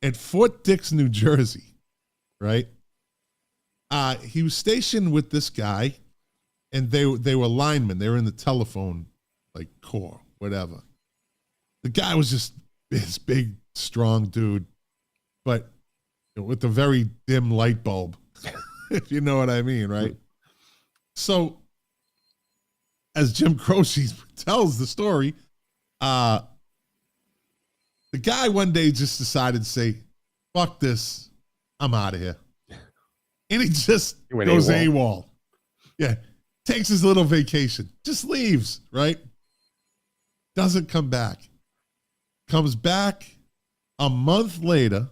at Fort Dix, New Jersey, right? He was stationed with this guy, and they were linemen. They were in the telephone, like, corps, whatever. The guy was just this big, strong dude, but with a very dim light bulb, if you know what I mean, right? So, as Jim Croce tells the story, the guy one day just decided to say, fuck this, I'm out of here. And he just goes AWOL. Yeah, takes his little vacation, just leaves, right? Doesn't come back. Comes back a month later,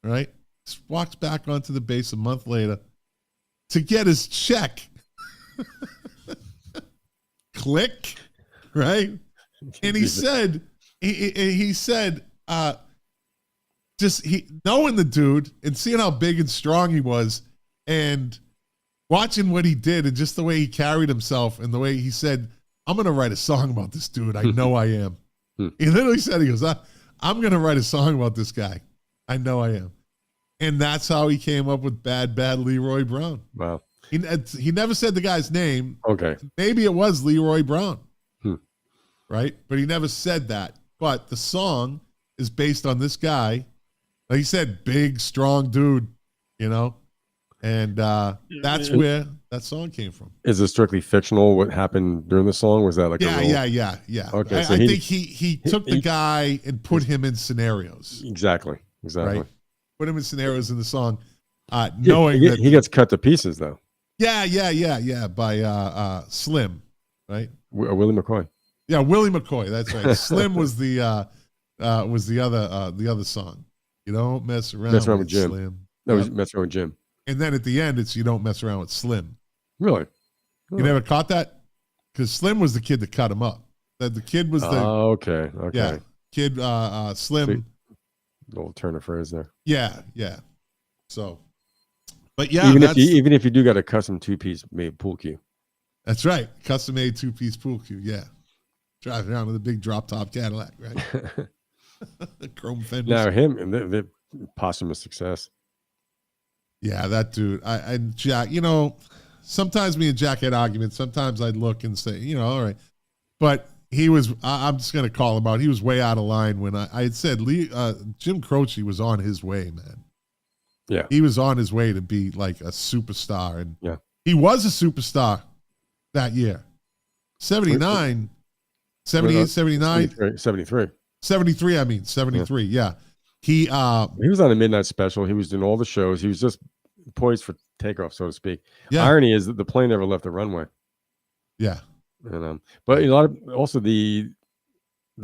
right? Walks back onto the base a month later to get his check. Click, right? And he said, knowing the dude and seeing how big and strong he was and watching what he did and just the way he carried himself and the way he said, I'm going to write a song about this dude. I know I am. He literally said, he goes, I'm going to write a song about this guy. I know I am. And that's how he came up with Bad Leroy Brown. Wow. He never said the guy's name. Okay. Maybe it was Leroy Brown. Right? But he never said that. But the song is based on this guy. Like he said, big, strong dude, you know? And that's where that song came from. Is it strictly fictional what happened during the song? Was that like yeah. Okay, I think he took the guy and put him in scenarios. Exactly. Right? Put him in scenarios in the song, knowing that he gets cut to pieces though. Yeah, by Slim, right? Willie McCoy. Yeah, Willie McCoy. That's right. Slim was the other song. You don't mess around with Jim. Slim. That was mess around with Jim. And then at the end, it's you don't mess around with Slim. Really? You never caught that? Because Slim was the kid that cut him up. That the kid was the okay. Yeah, kid Slim. See, little turn of phrase there. Yeah. So, but yeah, even if you do got a custom 2-piece made pool cue. That's right, custom made 2-piece pool cue. Yeah, driving around with a big drop top Cadillac, right? Chrome fenders. Now him and the posthumous success. Yeah, that dude. And Jack, you know, sometimes me and Jack had arguments. Sometimes I'd look and say, you know, all right. But he was, I'm just going to call him out. He was way out of line when I had said Jim Croce was on his way, man. Yeah. He was on his way to be like a superstar. And yeah, he was a superstar that year. 79, 78, 79. 73. 73, I mean. 73, yeah. He was on a midnight special. He was doing all the shows. He was just poised for takeoff, so to speak. Yeah. Irony is that the plane never left the runway. Yeah. And but a lot of also the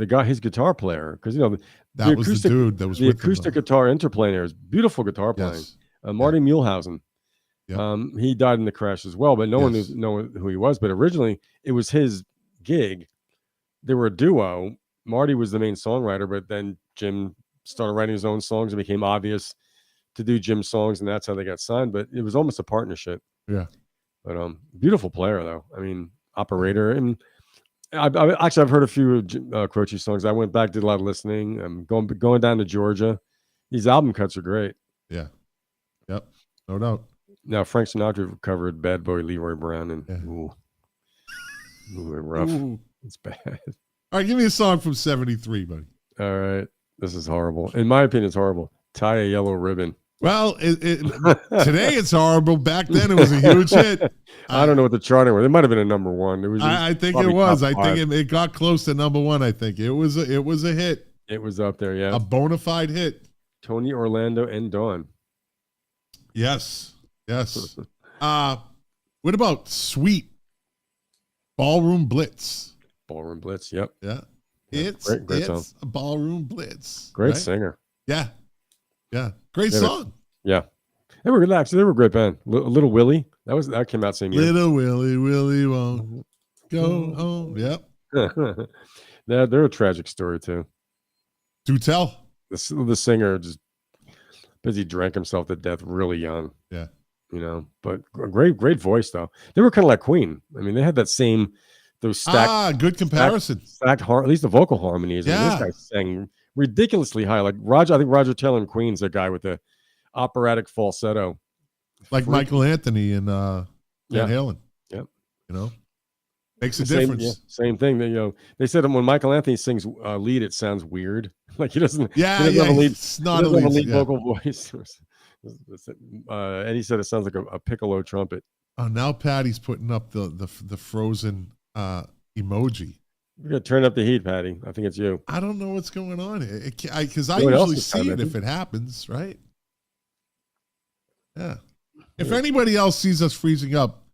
guy, his guitar player, because you know that was the dude that was the with acoustic guitar interplanar is beautiful guitar playing. Yes. Marty Muehlhausen. Yeah. He died in the crash as well, but no one knew who he was. But originally, it was his gig. They were a duo. Marty was the main songwriter, but then Jim started writing his own songs. It became obvious to do Jim's songs, and that's how they got signed. But it was almost a partnership. Yeah. But beautiful player though. I mean, operator. And I've heard a few Croce songs. I went back, did a lot of listening. I'm going down to Georgia. These album cuts are great. Yeah. Yep. No doubt. Now Frank Sinatra covered Bad Boy Leroy Brown, and ooh, rough. Ooh. It's bad. All right, give me a song from 73, buddy. All right. This is horrible. In my opinion, it's horrible. Tie a Yellow Ribbon. Well, today it's horrible. Back then it was a huge hit. I don't know what the charting was. It might have been a number one. It was. I think it was. I think it got close to number one. I think it was a hit. It was up there. Yeah. A bona fide hit. Tony Orlando and Dawn. Yes. What about Sweet Ballroom Blitz? Ballroom Blitz. Yep. Yeah. It's song. A Ballroom Blitz. Great singer. Yeah. Great song. Yeah. They were good. Actually, they were a great band. Little Willie. That came out same year. Little Willie won't go home. Yep. They're a tragic story too. Do tell. The singer just because he drank himself to death really young. Yeah. You know, but great voice though. They were kind of like Queen. I mean, they had that same those stacked. Good comparison. At least the vocal harmonies. Yeah. And this guy sang ridiculously high. Like I think Roger Taylor and Queen's the guy with the operatic falsetto. Like Michael Anthony and Van Halen. Yep. You know, makes a difference. Yeah, same thing. That they said when Michael Anthony sings lead, it sounds weird. Like he doesn't. Yeah, he doesn't it's not a lead vocal voice. Eddie said it sounds like a piccolo trumpet. Oh, now Patty's putting up the frozen emoji. We're gonna turn up the heat, Patty. I think it's you. I don't know what's going on here. Because I usually see it if it happens, right? Yeah. If anybody else sees us freezing up,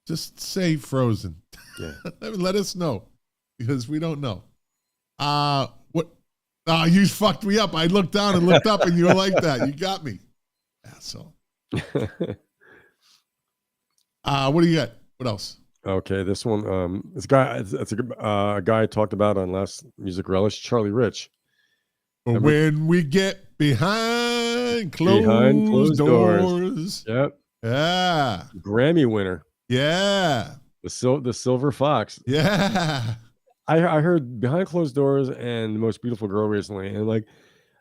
just say frozen. Yeah. Let us know, because we don't know. What? You fucked me up. I looked down and looked up, and you were like that. You got me, asshole. What do you got? What else? Okay, this one. This guy. It's a guy I talked about on last Music Relish. Charlie Rich. When we get behind closed doors. Yep. Yeah. Grammy winner. Yeah. The Silver Fox. Yeah. I heard Behind Closed Doors and The Most Beautiful Girl recently, and like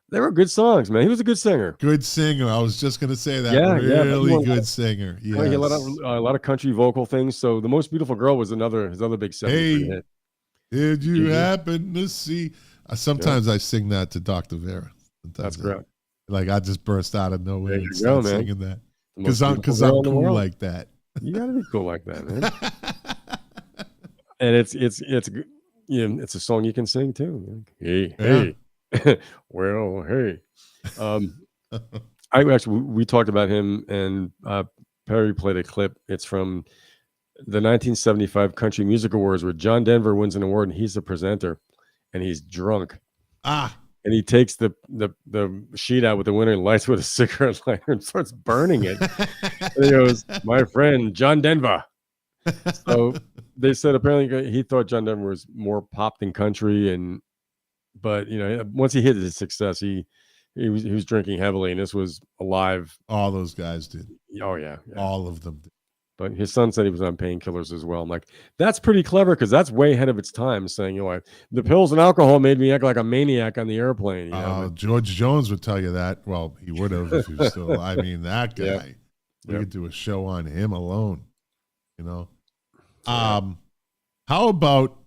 they were good songs, man. He was a good singer. Good singer. I was just gonna say that. Yeah, really good singer. Yeah, he let out a lot of country vocal things. So The Most Beautiful Girl was his other big 70s hit. Did you happen to see? Sometimes I sing that to Dr. Vera. That's great. Like I just burst out of nowhere and go, start man. singing that because I'm cool like that. You gotta be cool like that, man. And it's a song you can sing too. Hey. Well, hey. We talked about him, and Perry played a clip. It's from the 1975 Country Music Awards, where John Denver wins an award and he's the presenter, and he's drunk. And he takes the sheet out with the winner and lights with a cigarette lighter and starts burning it. And he goes, "My friend John Denver." So they said apparently he thought John Denver was more pop than country, but once he hit his success, he was drinking heavily, and this was alive. All those guys did. Oh yeah. All of them did. But his son said he was on painkillers as well. I'm like, that's pretty clever, because that's way ahead of its time, saying, the pills and alcohol made me act like a maniac on the airplane. George Jones would tell you that. Well, he would have if he was still. I mean, that guy. We could do a show on him alone. How about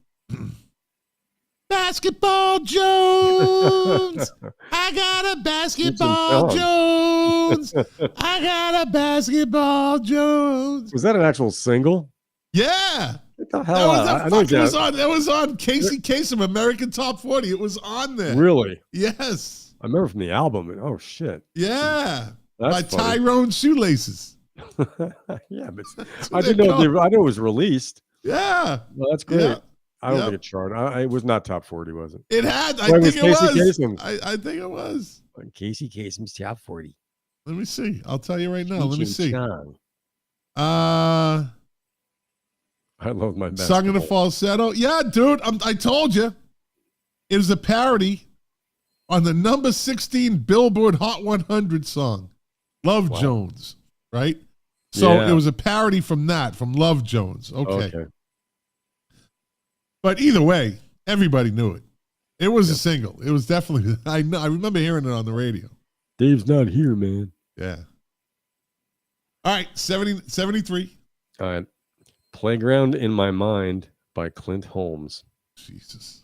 Basketball Jones? I got a Basketball Jones. I got a Basketball Jones. Was that an actual single? Yeah. What the hell? That was on Casey Kasem American Top 40. It was on there. Really? Yes. I remember from the album. Oh shit. Yeah. That's by funny. Tyrone Shoelaces. Yeah, but I didn't know. I know it was released. Yeah. Well, that's great. Yeah. I don't think it charted. It was not top 40, was it? It had. I think it was. I think it was. Casey Kasem's top 40. Let me see. I'll tell you right now. Let me see. I love my best. Sung in a falsetto. Yeah, dude. I told you. It was a parody on the number 16 Billboard Hot 100 song, Love Jones. Right? So it was a parody from Love Jones. Okay. But either way, everybody knew it. It was a single. It was definitely. I remember hearing it on the radio. Dave's not here, man. Yeah. All right, 73. All right. Playground in My Mind by Clint Holmes. Jesus.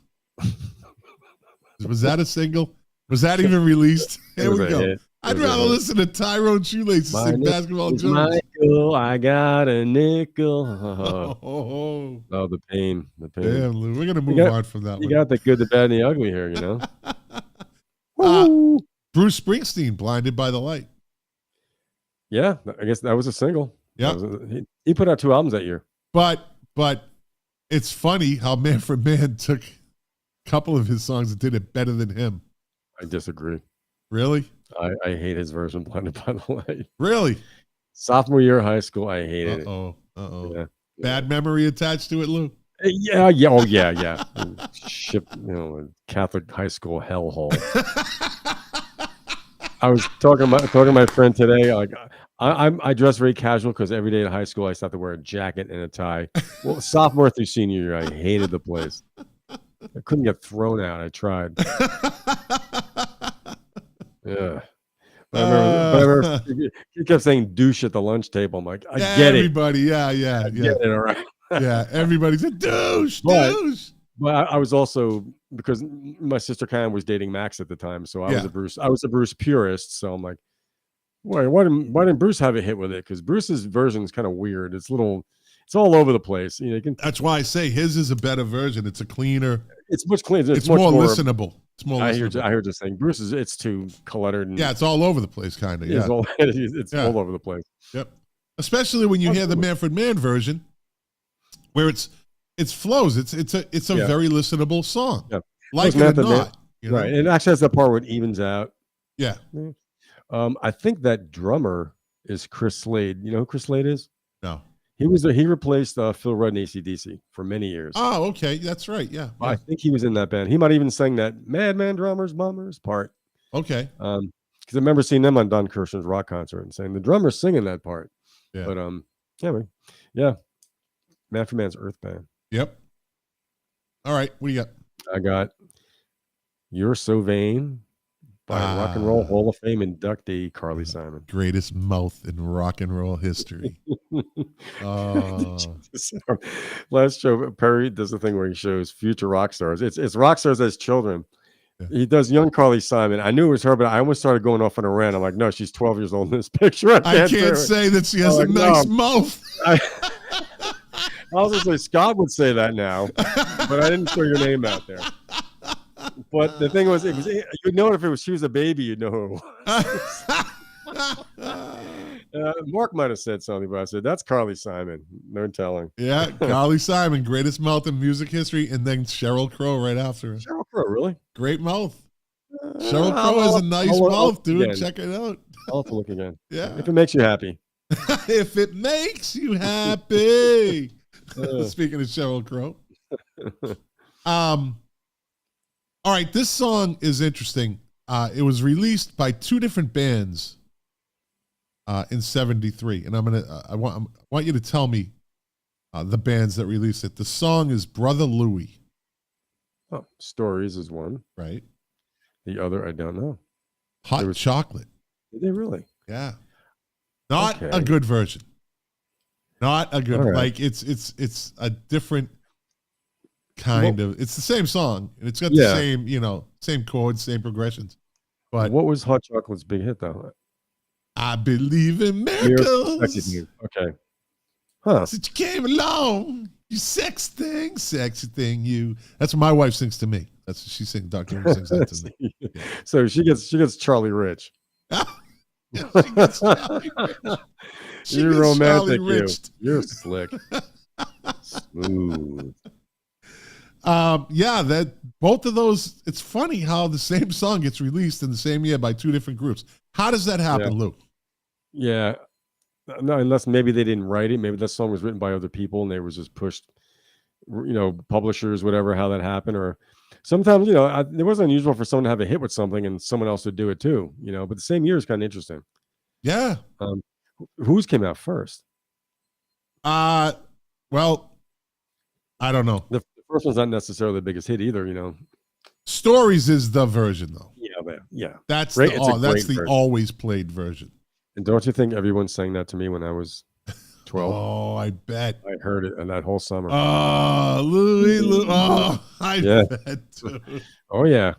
Was that a single? Was that even released? Here we go. I'd rather listen to Tyrone Shoelaces sing Basketball Jones. Michael, I got a nickel. Oh, the pain. Damn, Lou. We're going to move on from that one. You got the good, the bad, and the ugly here, Bruce Springsteen, Blinded by the Light. Yeah, I guess that was a single. Yeah. He put out 2 albums that year. But it's funny how Man for Man took a couple of his songs and did it better than him. I disagree. Really? I hate his version, Blinded by the Light. Really? Sophomore year of high school, I hated it. Yeah. Bad memory attached to it, Lou? Yeah. Oh, yeah. Ship, a Catholic high school hellhole. I was talking to my friend today. Like, I dress very casual because every day in high school I used to have to wear a jacket and a tie. Well, sophomore through senior year, I hated the place. I couldn't get thrown out. I tried. Yeah. But I remember he kept saying douche at the lunch table. I'm like, I get everybody, it. I get it, all right. Yeah, everybody's a douche. But I was also, because my sister kind of was dating Max at the time, so I was a Bruce purist. So I'm like, why didn't Bruce have a hit with it? Because Bruce's version is kind of weird. It's all over the place. You know, that's why I say his is a better version. It's a cleaner. It's much cleaner. It's much more listenable. It's more. I heard you saying Bruce's. It's too cluttered. And, it's all over the place, kind of. Yeah, it's all over the place. Yep. Especially when you hear the Manfred Mann version, where it's flows. It's a very listenable song. Yeah. Like it or not. You know? Right. It actually has that part where it evens out. Yeah. I think that drummer is Chris Slade. You know who Chris Slade is? No. He replaced Phil Rudd in ACDC for many years. Oh, okay. That's right. Yeah. I think he was in that band. He might even sang that Madman Drummers Bummers part. Okay. Because I remember seeing them on Don Kirshner's rock concert and saying the drummer's singing that part. Yeah. But anyway, yeah. Manfred Mann's Earth Band. Yep. All right. What do you got? I got You're So Vain by Rock and Roll Hall of Fame inductee Carly Simon. Greatest mouth in rock and roll history. Last show, Perry does the thing where he shows future rock stars. It's rock stars as children. Yeah. He does young Carly Simon. I knew it was her, but I almost started going off on a rant. I'm like, no, she's 12 years old in this picture. I can't say that she has a nice mouth. I was going to say Scott would say that now, but I didn't throw your name out there. But the thing was, you'd know if she was a baby, you'd know who it was. Mark might have said something, but I said, that's Carly Simon. No telling. Yeah, Carly Simon, greatest mouth in music history, and then Sheryl Crow right after her. Sheryl Crow, really? Great mouth. Sheryl Crow has a nice mouth, dude. Again. Check it out. I'll have to look again. Yeah. If it makes you happy. If it makes you happy. Speaking of Sheryl Crow. All right, this song is interesting. It was released by two different bands in '73, and I want you to tell me the bands that released it. The song is Brother Louie. Oh, Stories is one, right? The other, I don't know. Hot Chocolate. Did they really? Yeah. Not a good version. Not a good. Right. Like it's a different kind of. It's the same song, and it's got the same, same chords, same progressions. But what was Hot Chocolate's big hit though? I believe in miracles. Okay. Huh. Since you came along, you sexy thing, you. That's what my wife sings to me. That's what she sings. Dr. Who sings that to me. Yeah. So she gets Charlie Rich. Yeah, she gets Charlie Rich. You're romantic. You're slick. Smooth. That both of those. It's funny how the same song gets released in the same year by two different groups. How does that happen, Lou? Yeah, no, unless maybe they didn't write it. Maybe that song was written by other people and they was just pushed, publishers, whatever. How that happened, or sometimes it wasn't unusual for someone to have a hit with something and someone else would do it too. But the same year is kind of interesting. Yeah. Whose came out first? Well, I don't know. The first one's not necessarily the biggest hit either. Stories is the version though. Yeah. That's the always played version. And don't you think everyone sang that to me when I was 12? Oh, I bet. I heard it that whole summer. Oh, Louie. Oh, I bet too. Oh yeah.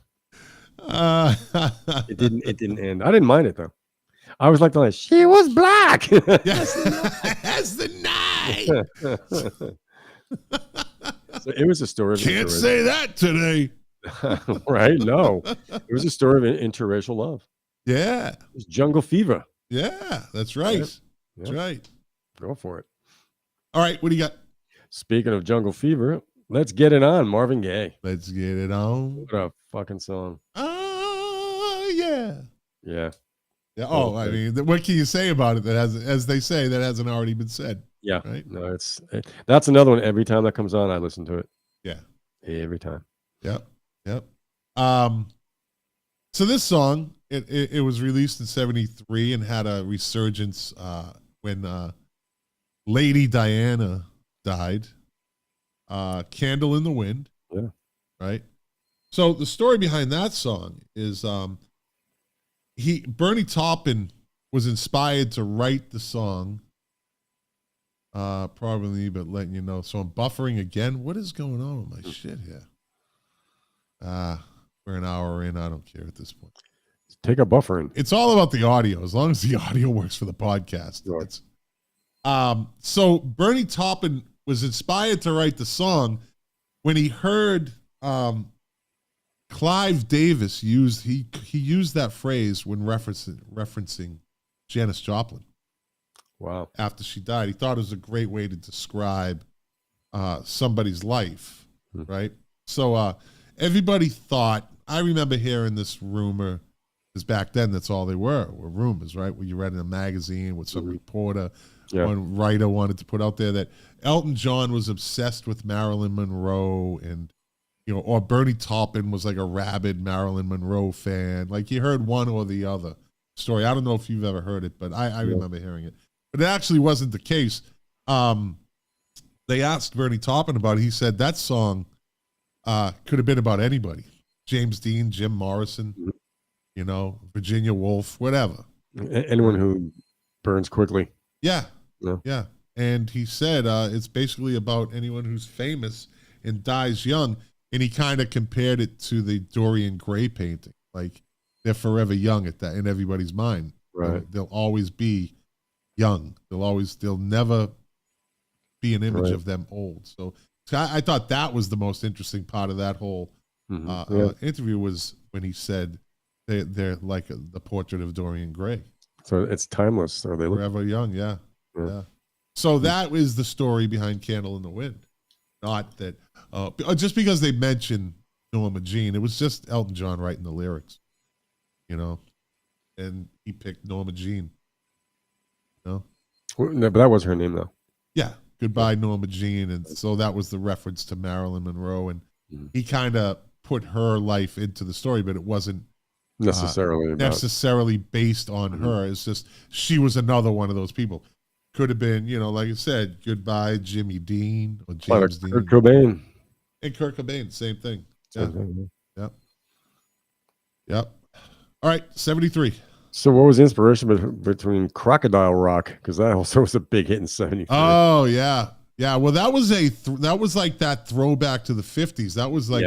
It didn't end. I didn't mind it though. I was like the last. She was black. Yes, as the night. So it was a story. Can't say that today. Right? No. It was a story of interracial love. Yeah. It was Jungle Fever. Yeah, that's right. Yep. That's right. Go for it. All right, what do you got? Speaking of Jungle Fever, let's get it on, Marvin Gaye. Let's get it on. What a fucking song. Yeah. Yeah. Yeah. Oh, I mean, what can you say about it that hasn't, as they say, that hasn't already been said? Yeah. Right. No, that's another one. Every time that comes on, I listen to it. Yeah. Every time. Yep. So this song, it was released in 73 and had a resurgence when Lady Diana died. Candle in the Wind. Yeah. Right. So the story behind that song is Bernie Taupin was inspired to write the song. Probably, but letting you know. So I'm buffering again. What is going on with my shit here? We're an hour in. I don't care at this point. Take a buffer in. It's all about the audio, as long as the audio works for the podcast. Right. So Bernie Taupin was inspired to write the song when he heard Clive Davis used that phrase when referencing Janis Joplin. Wow. After she died, he thought it was a great way to describe somebody's life, right? So everybody thought. I remember hearing this rumor. Because back then, that's all they were rumors, right? Where you read in a magazine with some reporter, one writer wanted to put out there that Elton John was obsessed with Marilyn Monroe, and or Bernie Taupin was like a rabid Marilyn Monroe fan. Like you heard one or the other story. I don't know if you've ever heard it, but I remember hearing it. But it actually wasn't the case. They asked Bernie Taupin about it. He said that song could have been about anybody: James Dean, Jim Morrison. Virginia Woolf, whatever. Anyone who burns quickly. Yeah. And he said it's basically about anyone who's famous and dies young. And he kind of compared it to the Dorian Gray painting. Like they're forever young in everybody's mind. Right. They'll always be young. They'll never be an image of them old. So I thought that was the most interesting part of that whole interview was when he said, they're like the portrait of Dorian Gray. So it's timeless. Are they forever young? Yeah. So that is the story behind Candle in the Wind. Not that just because they mentioned Norma Jean, it was just Elton John writing the lyrics, and he picked Norma Jean. No, but that was her name though. Yeah. Goodbye, Norma Jean. And so that was the reference to Marilyn Monroe, and he kind of put her life into the story, but it wasn't necessarily based on her. It's just she was another one of those people. Could have been, like I said, Goodbye Jimmy Dean or James Dean. Kurt Cobain. And Kurt Cobain, same thing. Yep. All right, 73. So what was the inspiration between Crocodile Rock? Because that also was a big hit in 73. Oh, yeah. Yeah, well, that was like that throwback to the 50s. That was like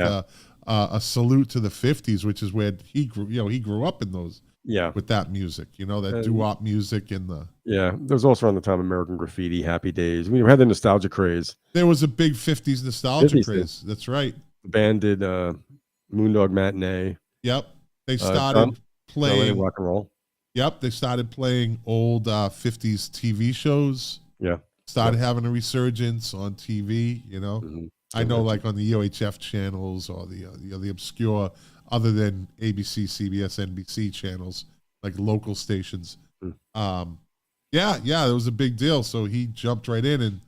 a salute to the 50s, which is where he grew. He grew up in those. Yeah, with that music, that doo-wop music and the. Yeah, there was also around the time American Graffiti, Happy Days. We had the nostalgia craze. There was a big 50s nostalgia craze. That's right. The band did Moondog Matinee. Yep, they started playing rock and roll. Yep, they started playing old 50s TV shows. Yeah, started having a resurgence on TV. I know, like on the UHF channels or the obscure, other than ABC, CBS, NBC channels, like local stations. Yeah, it was a big deal. So he jumped right in and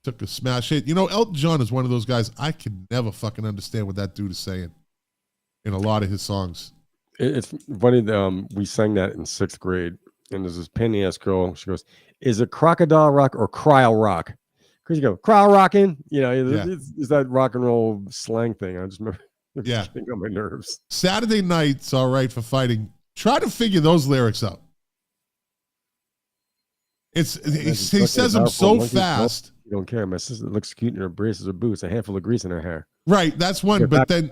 took a smash hit. Elton John is one of those guys I can never fucking understand what that dude is saying in a lot of his songs. It's funny. We sang that in 6th grade, and there's this penny-ass girl. She goes, "Is it crocodile rock or cryo rock?" Because you go, cryo rocking. It's that rock and roll slang thing. I just remember. Yeah, getting on my nerves. Saturday night's all right for fighting. Try to figure those lyrics out. He says them so fast. You don't care. My sister looks cute in her braces or boots. A handful of grease in her hair. Right, that's one. But then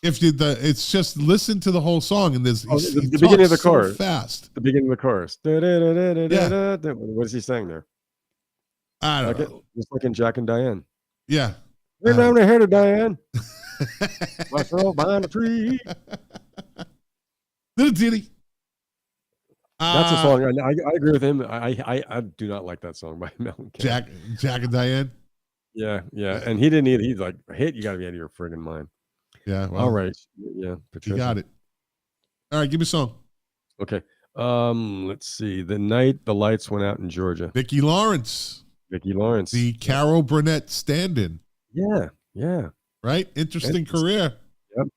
if it's just listen to the whole song, and there's the beginning of the chorus fast. The beginning of the chorus. Yeah. What is he saying there? I don't know. Just like in Jack and Diane. Yeah. We're down the hair to Diane. Myself behind a tree. Little ditty. That's a song. I agree with him. I do not like that song by Melon. Jack and Diane. Yeah. And he didn't either. He's like, hit, you got to be out of your friggin' mind. Yeah. Well, all right. Yeah. Patricia. You got it. All right. Give me a song. Okay. Let's see. The night the lights went out in Georgia. Vicki Lawrence. The Carol Burnett stand-in. Yeah. Right? Interesting career. Yep.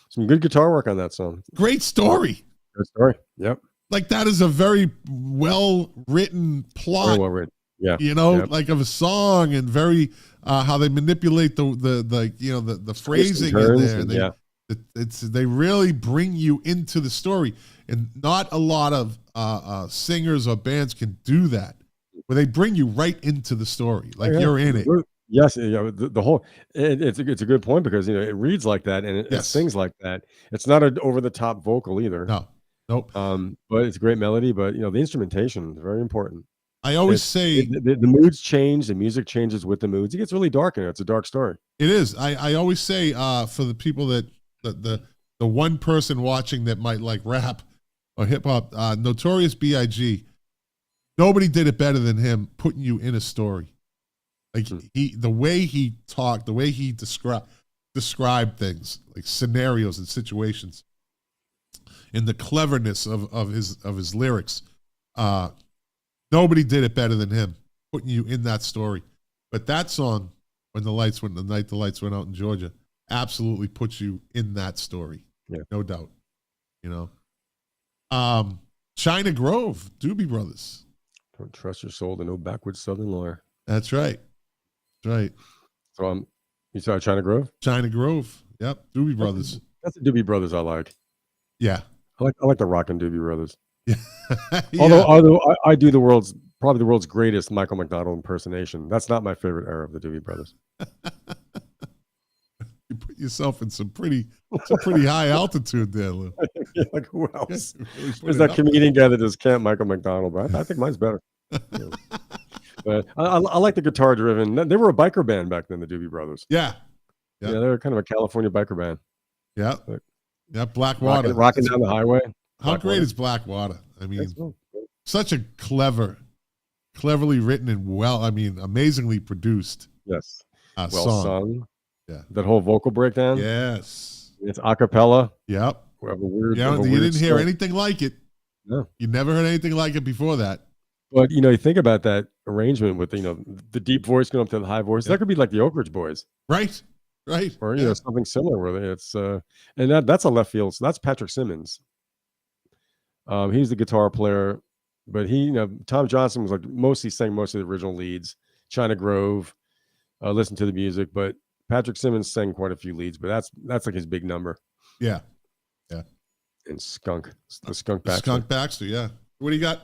Some good guitar work on that song. Great story. Good story. Yep. Like that is a very well written plot. Very well written. Yeah. Like of a song, and very how they manipulate the phrasing in there. They really bring you into the story, and not a lot of singers or bands can do that, where they bring you right into the story, like you're in it. Yes, the whole it's a good point, because it reads like that, and it sings like that. It's not an over the top vocal either. No, nope. But it's a great melody. But the instrumentation is very important. I always say the moods change, the music changes with the moods. It gets really dark in it. It's a dark story. It is. I always say for the people that the one person watching that might like rap or hip hop, Notorious B.I.G. Nobody did it better than him, putting you in a story. Like the way he talked, the way he described things, like scenarios and situations, and the cleverness of his lyrics. Nobody did it better than him, putting you in that story. But that song, the night the lights went out in Georgia, absolutely puts you in that story. Yeah, no doubt. China Grove, Doobie Brothers. Don't trust your soul to no backwoods Southern lawyer. That's right. That's right. So you saw China Grove? China Grove. Yep. Doobie Brothers. That's the Doobie Brothers I like. Yeah. I like the rockin' Doobie Brothers. Yeah. Although I do probably the world's greatest Michael McDonald impersonation. That's not my favorite era of the Doobie Brothers. You put yourself in some pretty high altitude there, Lou. Yeah, like who else? There's that comedian guy that does Camp Michael McDonald, but I think mine's better. But I like the guitar driven. They were a biker band back then, the Doobie Brothers. Yeah. Yeah, they were kind of a California biker band. Yeah. Yeah, Blackwater. Rocking down the highway. How great is Blackwater? I mean, such a cleverly written and amazingly produced. Yes. Well sung. Yeah. That whole vocal breakdown. Yes. It's a cappella. Yep. You didn't hear anything like it. No. You never heard anything like it before that. But you think about that arrangement with the deep voice going up to the high voice. That could be like the Oak Ridge Boys. Right. Or something similar where it's and that's a left field. So that's Patrick Simmons. He's the guitar player, but Tom Johnson was mostly sang most of the original leads. China Grove, listened to the music, but Patrick Simmons sang quite a few leads, but that's like his big number. Yeah. Yeah. And Skunk Baxter. Skunk Baxter, yeah. What do you got?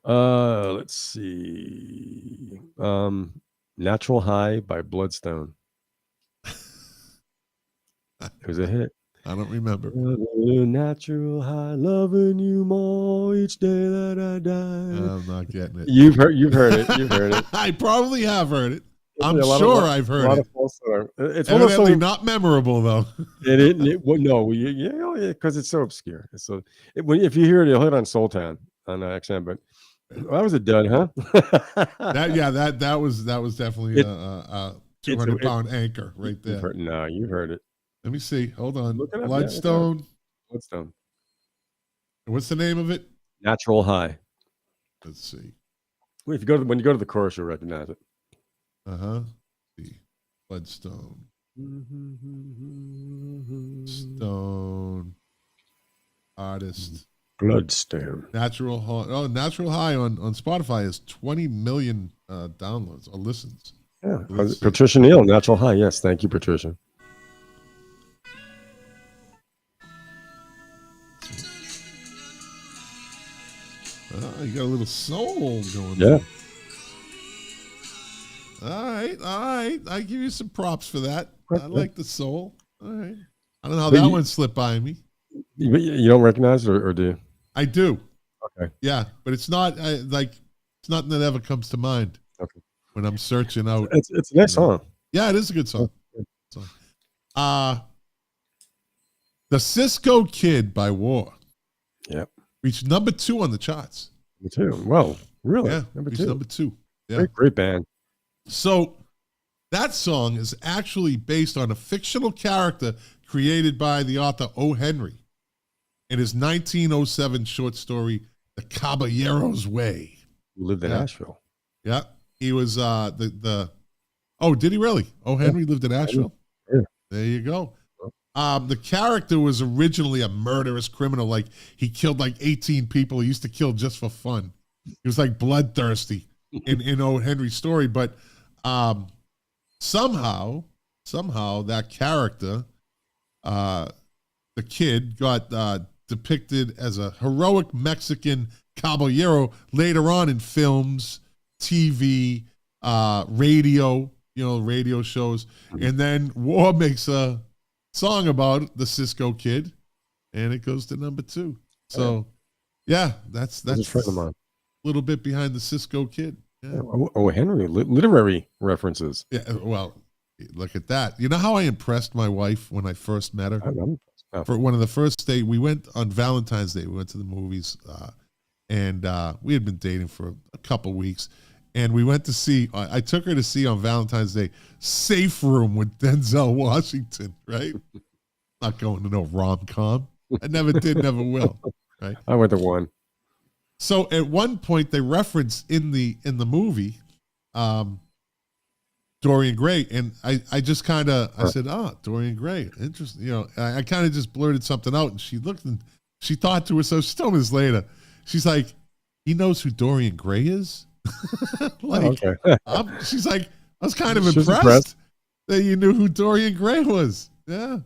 Let's see. Natural High by Bloodstone. It was a hit. I don't remember. Natural high, loving you more each day that I die. I'm not getting it. You've heard it. You've heard it. I probably have heard it. I'm sure I've heard it. It's evidently not memorable though. No, because it's so obscure. If you hear it, you'll hit on Soul Town on XM, but that was a dud, huh? that was definitely a 200-pound anchor right there. You've heard it. Let me see. Hold on. Bloodstone. Bloodstone. What's the name of it? Natural High. Let's see. When you go to the chorus, you'll recognize it. See. Bloodstone. Stone. Artist. Bloodstone. Natural High. Oh, Natural High on Spotify has 20 million downloads or listens. Yeah. Patricia Neal, Natural High. Yes. Thank you, Patricia. You got a little soul going. Yeah. All right. I give you some props for that. I like the soul. All right. I don't know how that one slipped by me. You don't recognize it, or do you? I do. Okay. Yeah, but it's not it's nothing that ever comes to mind. Okay. When I'm searching out. It's a nice song. Yeah, it is a good song. The Cisco Kid by War. Yep. Reached number 2 on the charts. Number 2. Well, really? Yeah, number 2. Yeah. Great band. So that song is actually based on a fictional character created by the author O. Henry in his 1907 short story, The Caballero's Way. Who lived in Asheville. Yeah. He was Oh, did he really? O. Henry lived in Asheville? Yeah. There you go. The character was originally a murderous criminal. Like, he killed like 18 people. He used to kill just for fun. He was like bloodthirsty in O. Henry's story. But somehow that character, the kid, got depicted as a heroic Mexican caballero later on in films, TV, radio, radio shows. And then War makes a song about the Cisco Kid, and it goes to number 2. So, yeah, that's a friend of mine. A little bit behind the Cisco Kid. Yeah. Oh, Henry, literary references. Yeah, well, look at that. You know how I impressed my wife when I first met her? For one of the first days, we went on Valentine's Day. We went to the movies, and we had been dating for a couple weeks. And we went to see, I took her to see on Valentine's Day, Safe Room with Denzel Washington, right? Not going to no rom-com. I never did, never will, right? I went to one. So at one point they reference in the movie Dorian Gray, and I just kind of, I said, Dorian Gray, interesting. I kind of just blurted something out, and she looked and she thought to herself, she told me this later, she's like, he knows who Dorian Gray is? Okay. She's like, I was kind of impressed that you knew who Dorian Gray was. Yeah.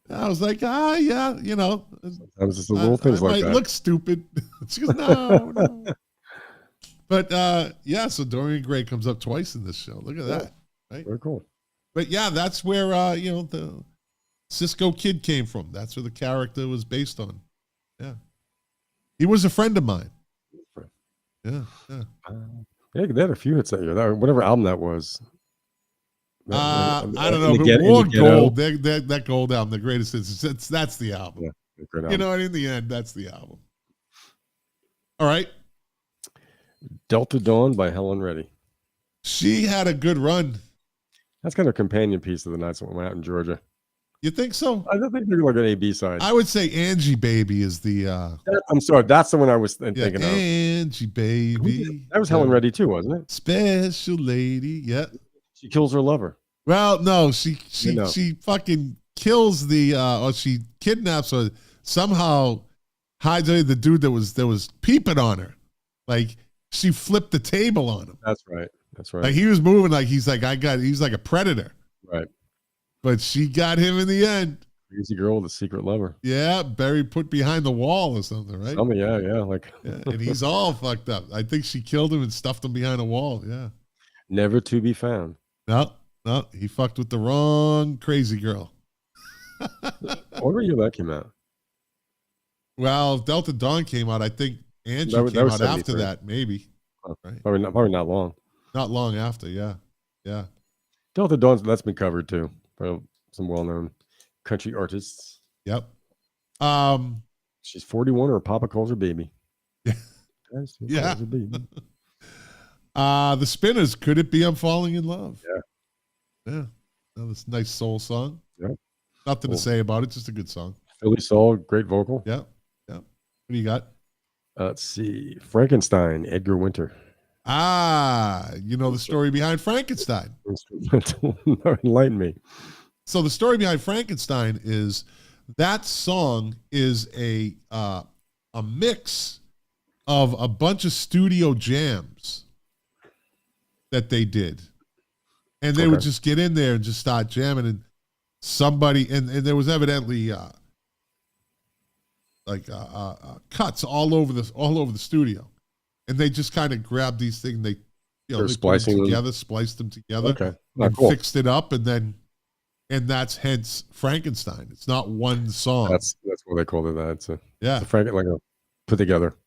I was like, yeah, That was just the little things like that. Might look stupid. She goes, no. But so Dorian Gray comes up twice in this show. Look at that. Right? Very cool. But yeah, that's where the Cisco Kid came from. That's where the character was based on. Yeah. He was a friend of mine. Yeah. They had a few hits that year. Whatever album that was. I don't know. But War Gold, that Gold album, the greatest hits. That's the album. Yeah, great album. And in the end, that's the album. All right. Delta Dawn by Helen Reddy. She had a good run. That's kind of a companion piece to the nights when we went out in Georgia. You think so? I don't think they're like an A-B side. I would say Angie Baby is the... I'm sorry, that's the one I was thinking of. Angie Baby. That was Helen Reddy too, wasn't it? Special lady, yeah. She kills her lover. Well, no, she fucking kills or she kidnaps or somehow hides away the dude that was peeping on her. Like, she flipped the table on him. That's right. Like, he was moving like he's like a predator. Right. But she got him in the end. Crazy girl with a secret lover. Yeah, put behind the wall or something, right? Yeah. And he's all fucked up. I think she killed him and stuffed him behind a wall. Yeah. Never to be found. No, he fucked with the wrong crazy girl. What year that came out? Well, Delta Dawn came out. I think Angie came out after that, maybe. Right? Probably not long. Not long after, yeah. Delta Dawn, that's been covered too by some well-known country artists. Yep. She's 41, or Papa calls her baby. Yeah. The Spinners, Could It Be I'm Falling in Love? Yeah. This nice soul song. Yeah. Nothing to say about it, just a good song. Philly soul, great vocal. Yeah. What do you got? Let's see. Frankenstein, Edgar Winter. The story behind Frankenstein. Enlighten me. So the story behind Frankenstein is that song is a mix of a bunch of studio jams that they did. And they would just get in there and just start jamming, and somebody, and there was evidently cuts all over the studio. And they just kind of grabbed these things, they put them together, spliced them together, and fixed it up, and that's hence Frankenstein. It's not one song. That's what they called it. It's a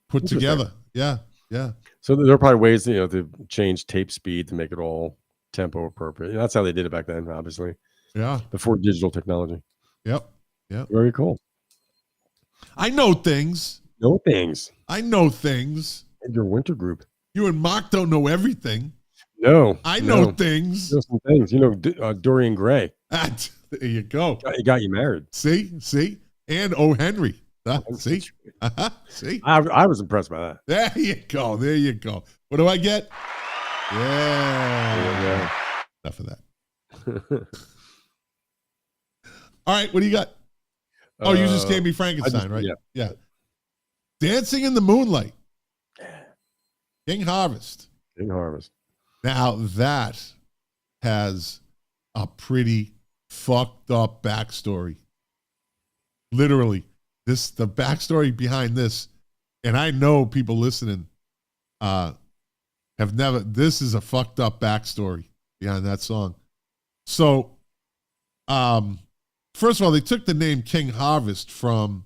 put together. Yeah. So there are probably ways to change tape speed to make it all tempo appropriate. That's how they did it back then, obviously. Yeah. Before digital technology. Yep. Very cool. I know things. I know things. Your winter group. You and Mark don't know everything. No. I know things. There's some things. Dorian Gray. There you go. He got you married. See? And O. Henry. See? See? I was impressed by that. There you go. What do I get? Yeah. Enough of that. All right, what do you got? Oh, you just gave me Frankenstein, right? Yeah. Dancing in the Moonlight. King Harvest. Now that has a pretty fucked up backstory. Literally, the backstory behind this, and I know people listening have never. This is a fucked up backstory behind that song. So, first of all, they took the name King Harvest from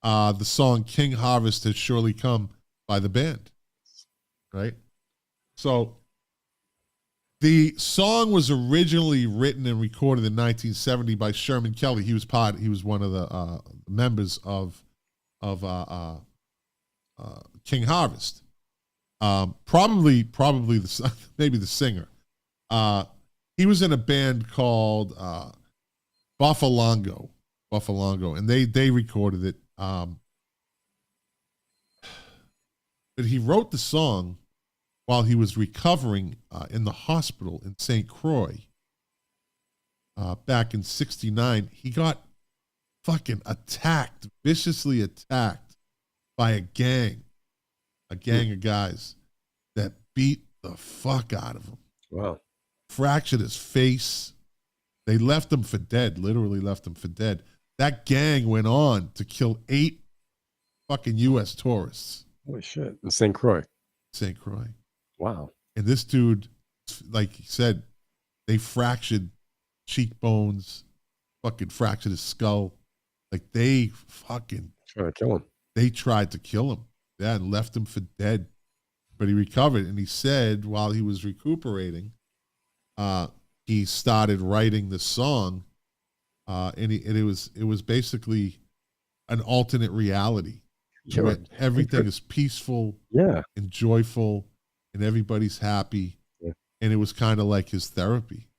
the song "King Harvest Has Surely Come" by the band, right? So, the song was originally written and recorded in 1970 by Sherman Kelly. He was one of the members of King Harvest. Probably maybe the singer. He was in a band called Buffalongo, and they recorded it. But he wrote the song while he was recovering in the hospital in St. Croix back in '69. He got fucking viciously attacked by a gang of guys that beat the fuck out of him. Wow. Fractured his face. They left him for dead, literally left him for dead. That gang went on to kill 8 fucking U.S. tourists. Holy shit. In St. Croix. St. Croix. Wow. And this dude, like he said, they fractured cheekbones, fucking fractured his skull. Like they fucking trying to kill him. They tried to kill him. Yeah, and left him for dead. But he recovered. And he said while he was recuperating, he started writing the song. And it was basically an alternate reality. Sure. Everything is peaceful, and joyful, and everybody's happy. Yeah. And it was kind of like his therapy.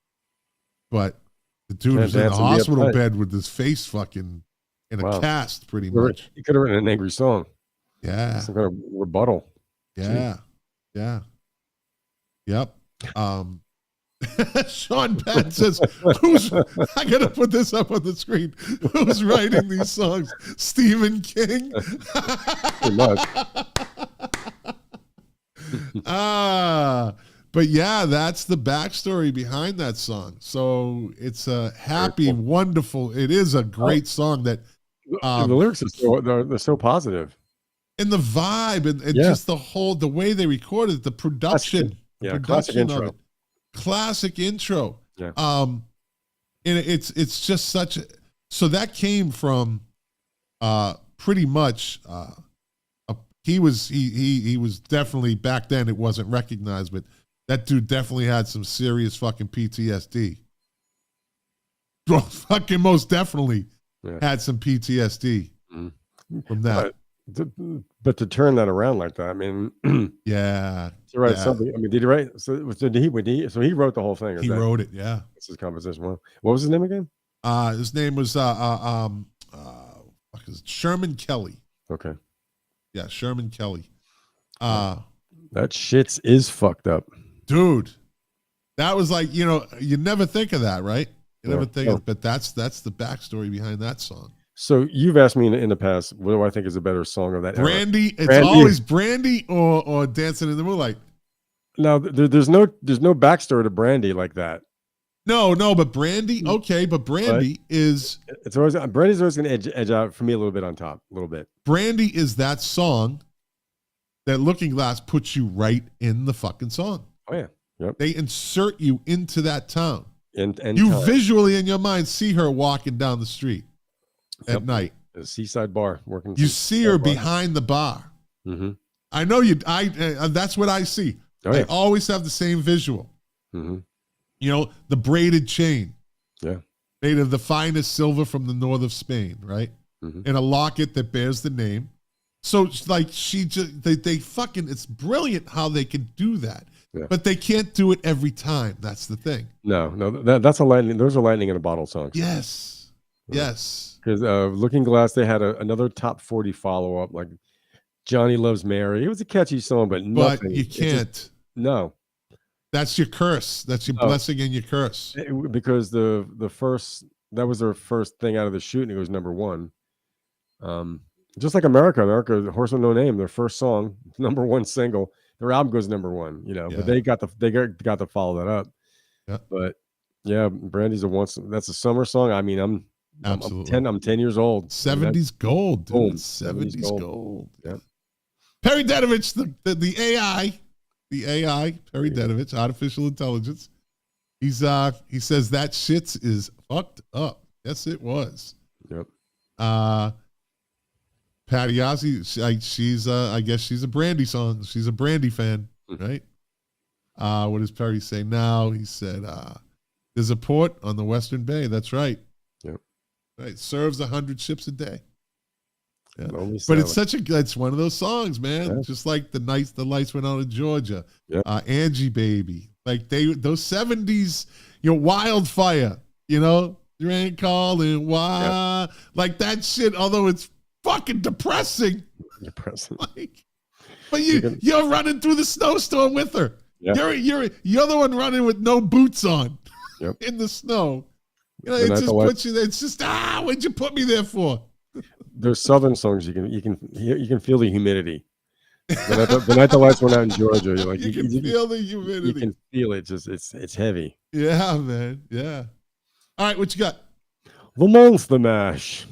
But the dude was in the hospital bed with his face fucking in a cast, pretty much. He could have written an angry song. Yeah. Some kind of rebuttal. Yeah. Gee. Yeah. Yep. Sean Penn says, I gotta put this up on the screen. Who's writing these songs? Stephen King? Pretty much. But yeah, that's the backstory behind that song. So it's a happy, wonderful. It is a great song that the lyrics are they're so positive. And the vibe and just the way they recorded it, the production. Classic intro. Of it. Classic intro. Yeah. And it's just such a, so that came from pretty much he was definitely, back then it wasn't recognized, but that dude definitely had some serious fucking PTSD. Well, fucking most definitely had some PTSD from that. But to turn that around like that, I mean, to write something. I mean, did he write? So he wrote the whole thing. He wrote it. Yeah, it's his composition. Well, what was his name again? His name was Sherman Kelly. Okay. Yeah, Sherman Kelly. That shit is fucked up, dude. That was like, you never think of that, right? You never think of it, but that's the backstory behind that song. So you've asked me in the past, what do I think is a better song of that era? Brandy. It's always Brandy or Dancing in the Moonlight. Now there's no backstory to Brandy like that. No, but Brandy, okay, but Brandy is Brandy's always going to edge out for me a little bit on top, a little bit. Brandy is that song that Looking Glass puts you right in the fucking song. Oh yeah, yep. They insert you into that town, and you visually in your mind see her walking down the street at night, a seaside bar working. You see her behind the bar. Mm-hmm. I know you. That's what I see. Oh, yeah. I always have the same visual. Mm-hmm. The braided chain, made of the finest silver from the north of Spain, right? Mm-hmm. And a locket that bears the name. So like they fucking, it's brilliant how they can do that, but they can't do it every time. That's the thing. No, that's a lightning. Those are lightning in a bottle songs. Yes. Because Looking Glass, they had another top 40 follow up like Johnny Loves Mary. It was a catchy song, but nothing. You can't. No. That's your curse. That's your blessing and your curse. Because the first that was their first thing out of the chute, and it goes number one. Just like America, Horse with No Name, their first song, number one single. Their album goes number one, but they got to follow that up. Yeah. But yeah, Brandy's that's a summer song. I mean, I'm 10 years old. 70s gold, dude. Boom. 70s gold. Yeah. Perry Denovich, the AI, Perry Denovich, artificial intelligence. He says that shits is fucked up. Yes, it was. Yep. Patty Ozzie, she's I guess she's a Brandy song. She's a Brandy fan, right? What does Perry say now? He said, there's a port on the Western Bay. That's right. Yep. Right. Serves 100 ships a day. Yeah. But it's one of those songs, man. Yeah. Just like the lights went out in Georgia. Yep. Angie Baby. Like those 70s, Wildfire, Duran calling, why? Yep. Like that shit, although it's fucking depressing. But you're running through the snowstorm with her. Yep. You're the one running with no boots on. Yep. In the snow. It just puts you there. It's just what'd you put me there for? There's southern songs you can feel the humidity. The night the lights went out in Georgia, you're like you can feel the humidity. You can feel it. Just it's heavy. Yeah, man. Yeah. All right, what you got? The Monster Mash.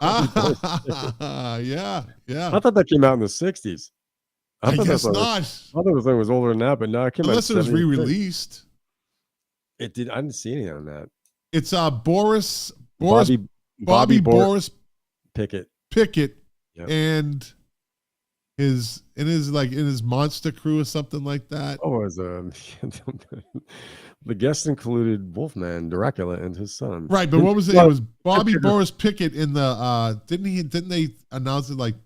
Yeah. I thought that came out in the 60s. I guess not. I thought the thing was older than that, but no, it came unless out. Unless it was re-released. It did. I didn't see anything on that. It's Bobby Boris Pickett, yep. and his monster crew or something like that. Oh, it was the guests included Wolfman, Dracula, and his son. Right, but what was it? It was Bobby Boris Pickett in the didn't they announce it like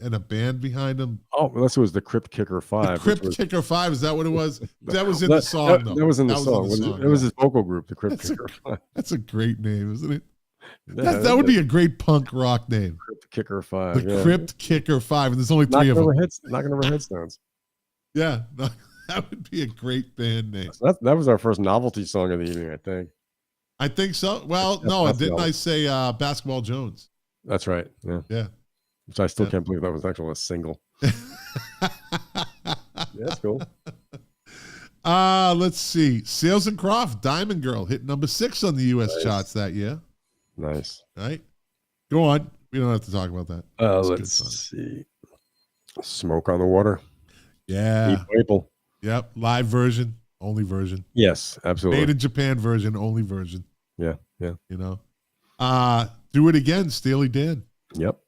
in a band behind him? Oh, unless it was the Crypt Kicker 5. The Crypt Kicker 5, is that what it was? That was in the song, though. That was in the song. It was his vocal group, the Crypt Kicker 5. That's a great name, isn't it? That would be a great punk rock name. Crypt Kicker 5. The Crypt Kicker 5, and there's only 3 of them. Knocking over headstones. Yeah, that would be a great band name. That was our first novelty song of the evening, I think. I think so. Well, no, didn't I say Basketball Jones? That's right. Yeah. Yeah. Which I still can't believe that was actually a single. Yeah, that's cool. Let's see. Sales and Croft, Diamond Girl, hit number 6 on the U.S. charts that year. Nice. Right? Go on. We don't have to talk about that. Let's see. Smoke on the Water. Yeah. Deep Maple. Yep. Live version. Only version. Yes, absolutely. Made in Japan version. Only version. Yeah. Do It Again. Steely Dan. Yep.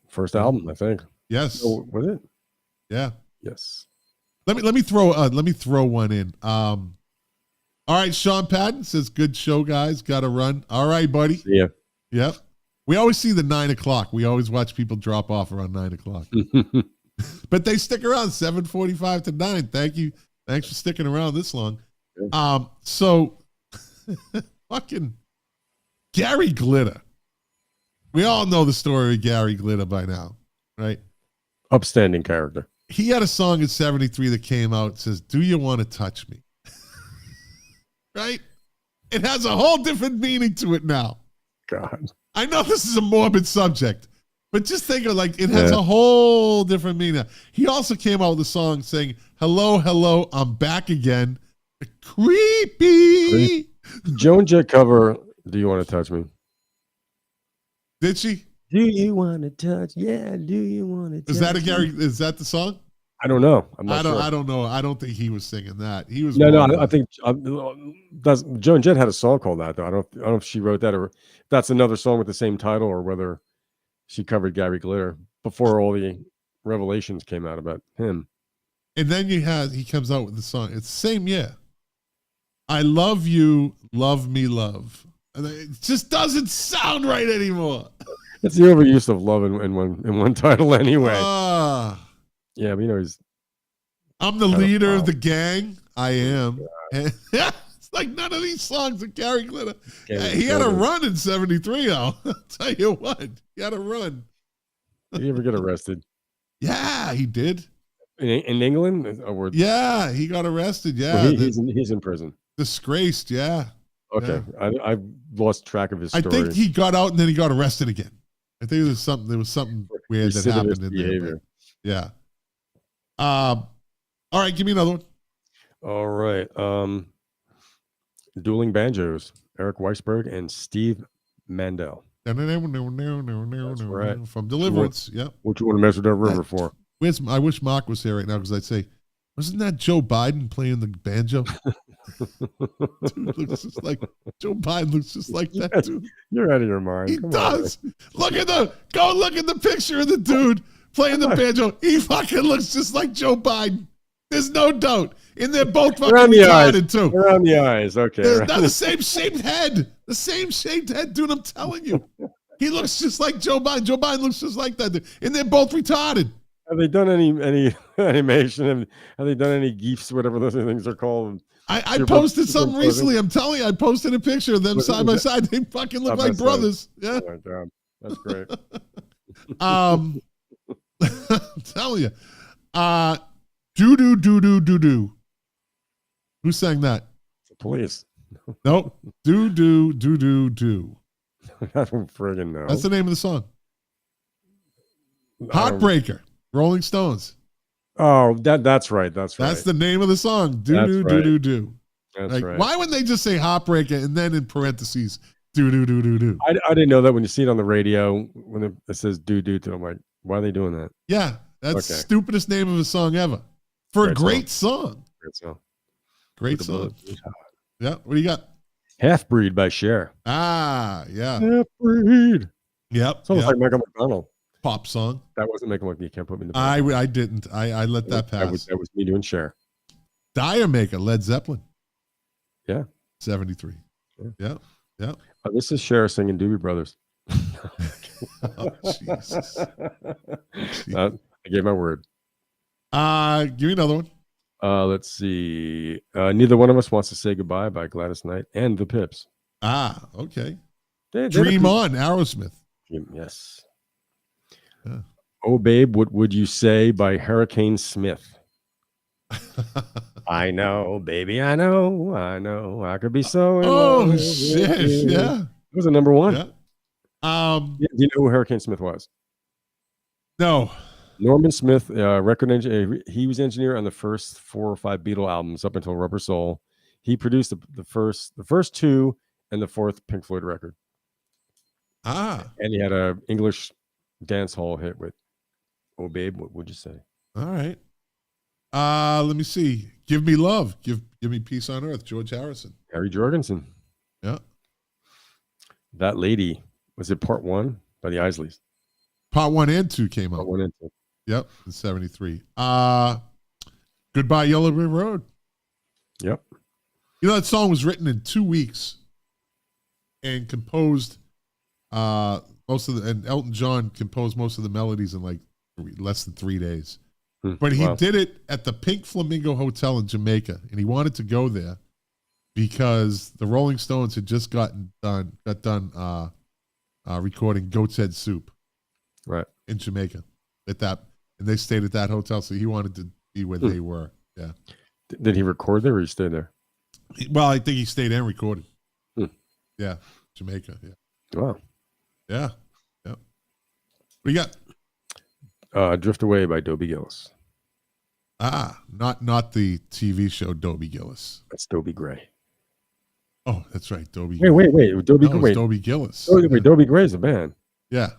First album, I think. Yes. Oh, was it? Yeah. Yes. Let me throw one in. All right, Sean Patton says, "Good show, guys. Got to run." All right, buddy. Yeah. Yep. We always see the 9 o'clock. We always watch people drop off around 9 o'clock, but they stick around 7:45 to 9. Thank you. Thanks for sticking around this long. Yeah. So fucking Gary Glitter. We all know the story of Gary Glitter by now, right? Upstanding character. He had a song in 73 that came out. It says, "Do you want to touch me?" Right? It has a whole different meaning to it now. God. I know this is a morbid subject, but just think of it has a whole different meaning. He also came out with a song saying, "Hello, hello, I'm back again." Creepy. Joan Jett cover, "Do You Want to Touch Me?" Did she? Do you want to touch? Yeah, do you want to touch? Is that the song? I don't know. I don't know. I don't think he was singing that. He was. No. I think Joan Jett had a song called that, though. I don't know if she wrote that or if that's another song with the same title or whether she covered Gary Glitter before all the revelations came out about him. And then he comes out with the song. It's the same year. "I Love You, Love Me, Love." And it just doesn't sound right anymore. It's the overuse of love in one title anyway. Yeah, but he's. I'm the leader of the gang. I am. It's like none of these songs are Gary Glitter. He had a run in 73, though. I'll tell you what. He had a run. Did he ever get arrested? Yeah, he did. In England? Yeah, he got arrested. Yeah. Well, he's in prison. Disgraced, yeah. Okay, yeah. I lost track of his story. I think he got out and then he got arrested again. I think there was something weird that happened in there. Yeah. All right, give me another one. All right. Dueling Banjos, Eric Weisberg and Steve Mandel. That's right. From Deliverance. Yep. What you want to mess with that river for? I wish Mark was here right now because I'd say, wasn't that Joe Biden playing the banjo? Dude looks just like Joe Biden looks just like that dude. You're out of your mind. He does. Look at the picture of the dude playing the banjo. He fucking looks just like Joe Biden. There's no doubt. And they're both fucking retarded too. Around the eyes, okay. They're not the same shaped head. The same shaped head, dude. I'm telling you. He looks just like Joe Biden. Joe Biden looks just like that dude. And they're both retarded. Have they done any animation? Have they done any GIFs, whatever those things are called? I posted something recently. I'm telling you, I posted a picture of them side by side. They fucking look like brothers. Yeah. Oh my God. That's great. I'm telling you. Do. Who sang that? The Police. Nope. Do. I don't friggin' know. That's the name of the song. Heartbreaker. Rolling Stones. Oh, that's right. That's the name of the song. Do. That's like, right. Why wouldn't they just say Heartbreaker and then in parentheses do? I didn't know that when you see it on the radio when it says do. I'm like, why are they doing that? Yeah, that's the stupidest name of a song ever for a great song. Great song. Yeah. What do you got? Half Breed by Cher. Ah, yeah. Half Breed. Yep. It's almost like Michael McDonald. Pop song. That wasn't Michael McDonald. You can't put me in the I didn't. I let that pass. That was me doing Cher. Dire Maker, Led Zeppelin. Yeah. 73. Yeah. This is Cher singing Doobie Brothers. Oh, Jesus. I gave my word. Give me another one. Let's see. Neither one of us wants to say goodbye by Gladys Knight and the Pips. Okay. Dream On, Aerosmith. Yes. Yeah. Oh, Babe, what would you say by Hurricane Smith? I know, baby, I know. I could be so in love. Shit, yeah. It was a number one. Yeah. Do you know who Hurricane Smith was? No. Norman Smith, record engineer. He was engineer on the first 4 or 5 Beatle albums up until Rubber Soul. He produced the first 2 and the 4th Pink Floyd record. And he had a English dance hall hit with "Oh Babe, what would you say?" All right. Let me see. Give Me Love. Give Me Peace on Earth. George Harrison. Harry Jorgensen. Yeah. That Lady. Was it part 1 by the Isleys? Part 1 and 2 came out. Part 1 and 2. Yep, in 73. Goodbye Yellow Brick Road. Yep. You know, that song was written in 2 weeks and composed and Elton John composed most of the melodies in like less than 3 days. But he did it at the Pink Flamingo Hotel in Jamaica, and he wanted to go there because the Rolling Stones had just got done recording Goat's Head Soup, right, in Jamaica, and they stayed at that hotel, so he wanted to be where they were. Yeah. Did he record there, or he stayed there? Well, I think he stayed and recorded. Yeah, Jamaica. Yeah. Wow. Yeah. What do you got? Drift Away by Dobie Gillis. Not the TV show Dobie Gillis. That's Dobie Gray. Oh, that's right, Dobie. Wait, Dobie Gray. Dobie Gillis. Wait, Dobie Gray's a band. Yeah.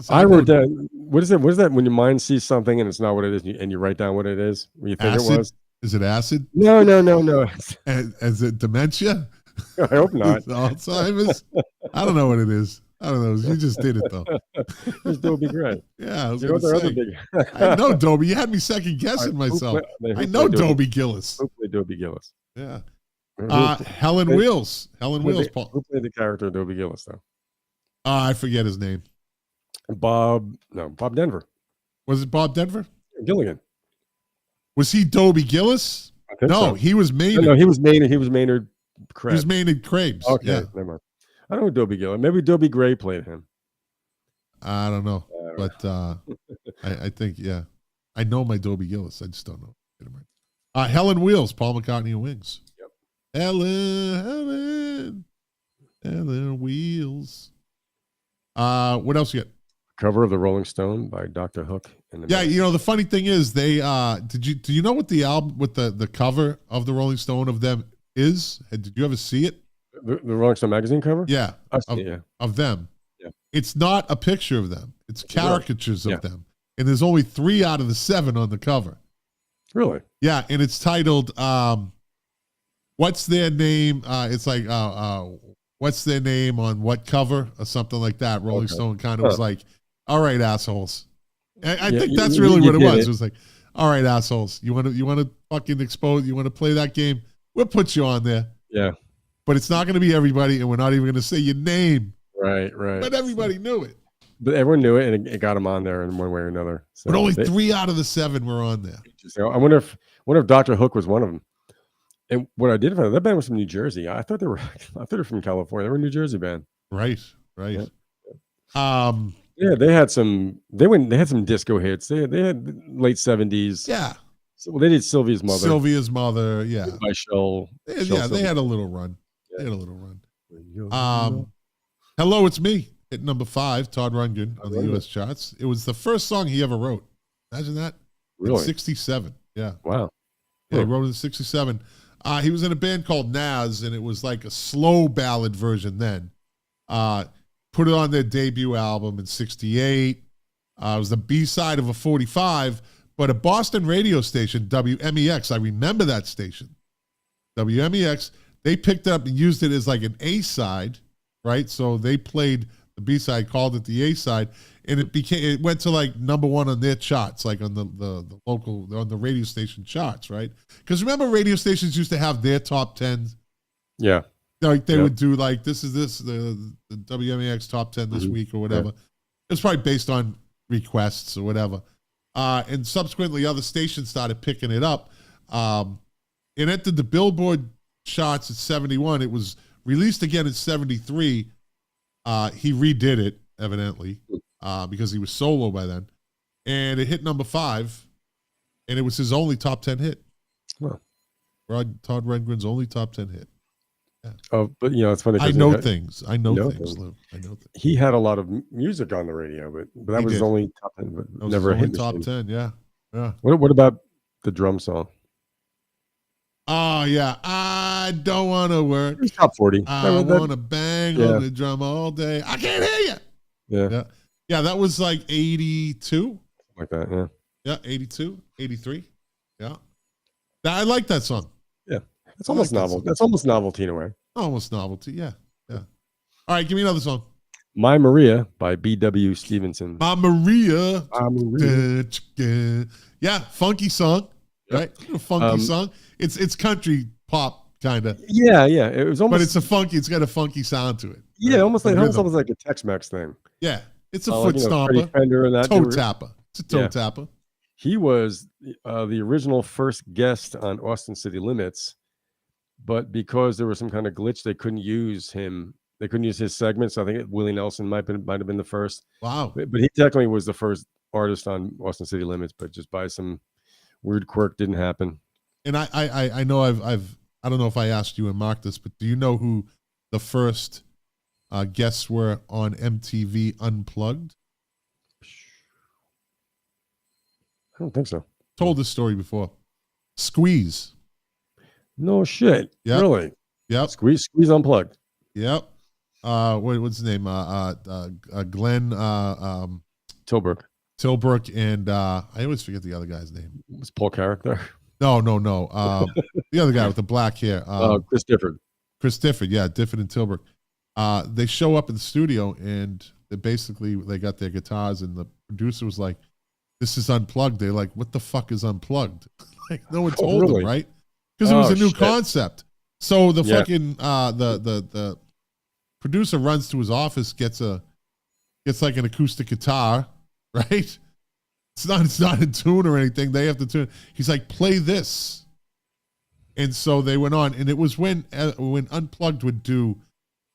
I wrote that. What is it? What is that when your mind sees something and it's not what it is, and you write down what it is? When you think acid? It was? Is it acid? No. Is it dementia? I hope not. Alzheimer's? I don't know what it is. I don't know. You just did it though. It's Dobie Gray. Yeah, I was going to say. I know Dobie. You had me second guessing myself. I know Dobie Gillis. Hopefully Dobie Gillis. Yeah. Helen Wheels. Helen Wheels. Paul. Who played the character of Dobie Gillis though? I forget his name. Bob Denver. Was it Bob Denver? Gilligan. Was he Dobie Gillis? No, he was Maynard. No, he was Maynard. He was Maynard Krebs. He was Maynard Krebs. Okay, yeah. Never mind. I don't know Dobie Gillis. Maybe Dobie Gray played him. I don't know. But I think, yeah. I know my Dobie Gillis. I just don't know. Helen Wheels, Paul McCartney and Wings. Yep. Helen Wheels. What else you got? Cover of the Rolling Stone by Dr. Hook. Yeah, the funny thing is they do you know what the album with the cover of the Rolling Stone of them is? Did you ever see it? The Rolling Stone magazine cover? Yeah. Of them. Yeah. It's not a picture of them. It's caricatures of them. And there's only 3 out of the 7 on the cover. Really? Yeah, and it's titled What's Their Name? It's like what's their name on what cover or something like that. Rolling Stone kind of was like, all right, assholes. I think that's really what it was. It was like, all right, assholes. You want to fucking expose? You want to play that game? We'll put you on there. Yeah. But it's not going to be everybody, and we're not even going to say your name. Right. But everybody knew it. But everyone knew it, and it got them on there in one way or another. So but only 3 out of the 7 were on there. I wonder if Dr. Hook was one of them. And what I did find out, that band was from New Jersey. I thought they were from California. They were a New Jersey band. Right. Yeah. Yeah, they had some disco hits. They had late 70s. Yeah. So, they did Sylvia's Mother. Yeah. By Shell. They had a little run. Hello, It's Me. Hit number 5, Todd Rundgren on the U.S. charts. It was the first song he ever wrote. Imagine that. Really? In 67. Yeah. Wow. Yeah, he wrote it in 67. He was in a band called Naz, and it was like a slow ballad version then. Put it on their debut album in 68. It was the B-side of a 45, but a Boston radio station, WMEX, I remember that station. WMEX, they picked it up and used it as like an A-side, right? So they played the B-side, called it the A-side, and it went to like number 1 on their charts, like on the local, on the radio station charts, right? Because remember, radio stations used to have their top 10s. Yeah. Like they would do like the WMEX top 10 this week or whatever. Yeah. It's probably based on requests or whatever. And subsequently, other stations started picking it up. It entered the Billboard charts at 71. It was released again in 73. He redid it, evidently, because he was solo by then. And it hit number 5. And it was his only top 10 hit. Wow. Todd Rundgren's only top 10 hit. Yeah. Oh, but it's funny. I know things, Lou. I know things. He had a lot of music on the radio, but that was his only top 10. But never hit top 10. Yeah. What about the drum song? Oh yeah, I don't want to work. It's top 40. I want to bang on the drum all day. I can't hear you. Yeah. That was like 82. Like that. Yeah. Yeah, 82, 83. Yeah. I like that song. Yeah. It's almost novel. That's almost novelty in a way. Almost novelty, yeah. All right, give me another song. My Maria by B.W. Stevenson. My Maria. Yeah, funky song, right? A funky song. It's country pop kind of. Yeah. It was almost. But it's got a funky sound to it. Yeah, right? almost like a Tex-Mex thing. Yeah, it's a foot stomper. Toe tapper. It's a toe tapper. He was the original first guest on Austin City Limits. But because there was some kind of glitch, they couldn't use him. They couldn't use his segments. I think Willie Nelson might have been the first. Wow! But he technically was the first artist on Austin City Limits, but just by some weird quirk, didn't happen. And I know I don't know if I asked you and Mark this, but do you know who the first guests were on MTV Unplugged? I don't think so. Told this story before. Squeeze. No shit. Yep. Really? Yep. Squeeze Unplugged. Yep. What's his name? Glenn Tilbrook, and I always forget the other guy's name. Was Paul Carrick there? No. The other guy with the black hair. Chris Difford. Chris Difford, yeah, Difford and Tilbrook. They show up in the studio and they got their guitars, and the producer was like, "This is unplugged." They're like, "What the fuck is unplugged?" Like no one told them, right? Because it was a new concept. So the fucking the producer runs to his office, gets like an acoustic guitar, right? It's not in tune or anything. They have to tune. He's like, play this. And so they went on, and it was when Unplugged would do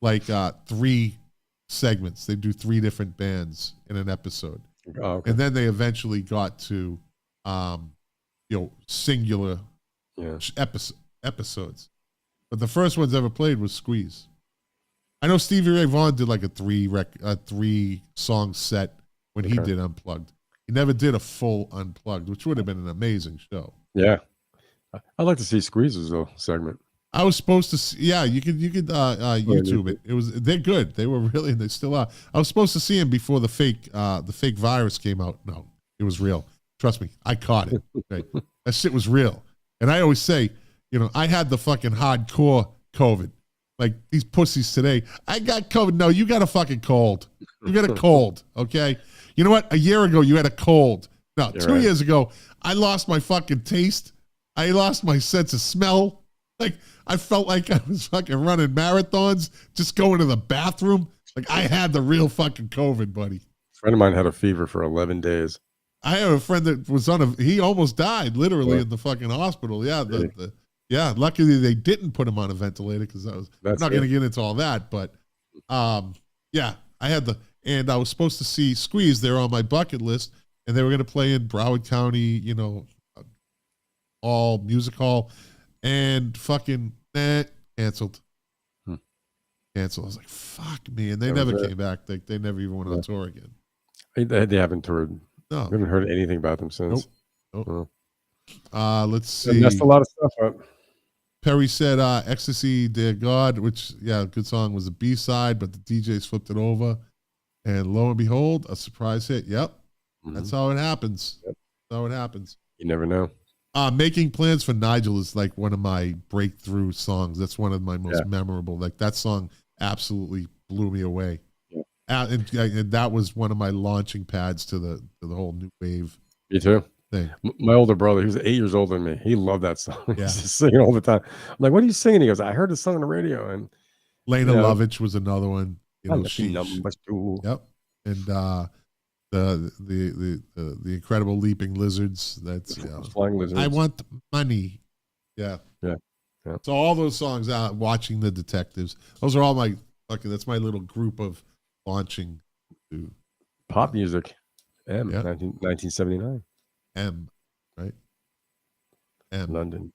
like 3 segments. They'd do 3 different bands in an episode. Oh, okay. And then they eventually got to singular episodes. But But the first ones ever played was Squeeze. I know Stevie Ray Vaughan did like a 3-song set when he did Unplugged. He never did a full Unplugged, which would have been an amazing show. Yeah. I'd like to see Squeeze's little segment. I was supposed to see, you could YouTube it. They're good. They were really, and they still are. I was supposed to see him before the fake virus came out. No, it was real. Trust me, I caught it. Okay? That shit was real. And I always say, I had the fucking hardcore COVID. Like these pussies today, I got COVID. No, you got a fucking cold. You got a cold, okay? You know what? A year ago, you had a cold. No, You're 2 right. years ago, I lost my fucking taste. I lost my sense of smell. Like, I felt like I was fucking running marathons, just going to the bathroom. Like, I had the real fucking COVID, buddy. A friend of mine had a fever for 11 days. I have a friend that was he almost died, literally, in the fucking hospital. Yeah, luckily they didn't put him on a ventilator because I'm not going to get into all that. But, yeah, I had and I was supposed to see Squeeze. They're on my bucket list, and they were going to play in Broward County, all music hall. And fucking canceled. Canceled. I was like, fuck me. And they never came back. They never even went on tour again. They haven't toured. No. We haven't heard anything about them since. Nope. Let's see. That's a lot of stuff up. Perry said Ecstasy, Dear God, which, good song, was a B-side, but the DJs flipped it over. And lo and behold, a surprise hit. Yep. That's how it happens. Yep. That's how it happens. You never know. Making Plans for Nigel is like one of my breakthrough songs. That's one of my most memorable. Like that song absolutely blew me away. Yeah. And that was one of my launching pads to the whole new wave. Me too. Thing. My older brother, he was 8 years older than me. He loved that song. He Yeah. was just singing all the time. I'm like, what are you singing? He goes, I heard the song on the radio. And Lena Lovitch was another one. Yep. And the Incredible Leaping Lizards. That's Flying Lizards. I Want Money. Yeah. So all those songs out, Watching the Detectives. Those are all that's my little group of launching to pop music. 1979. Right? London.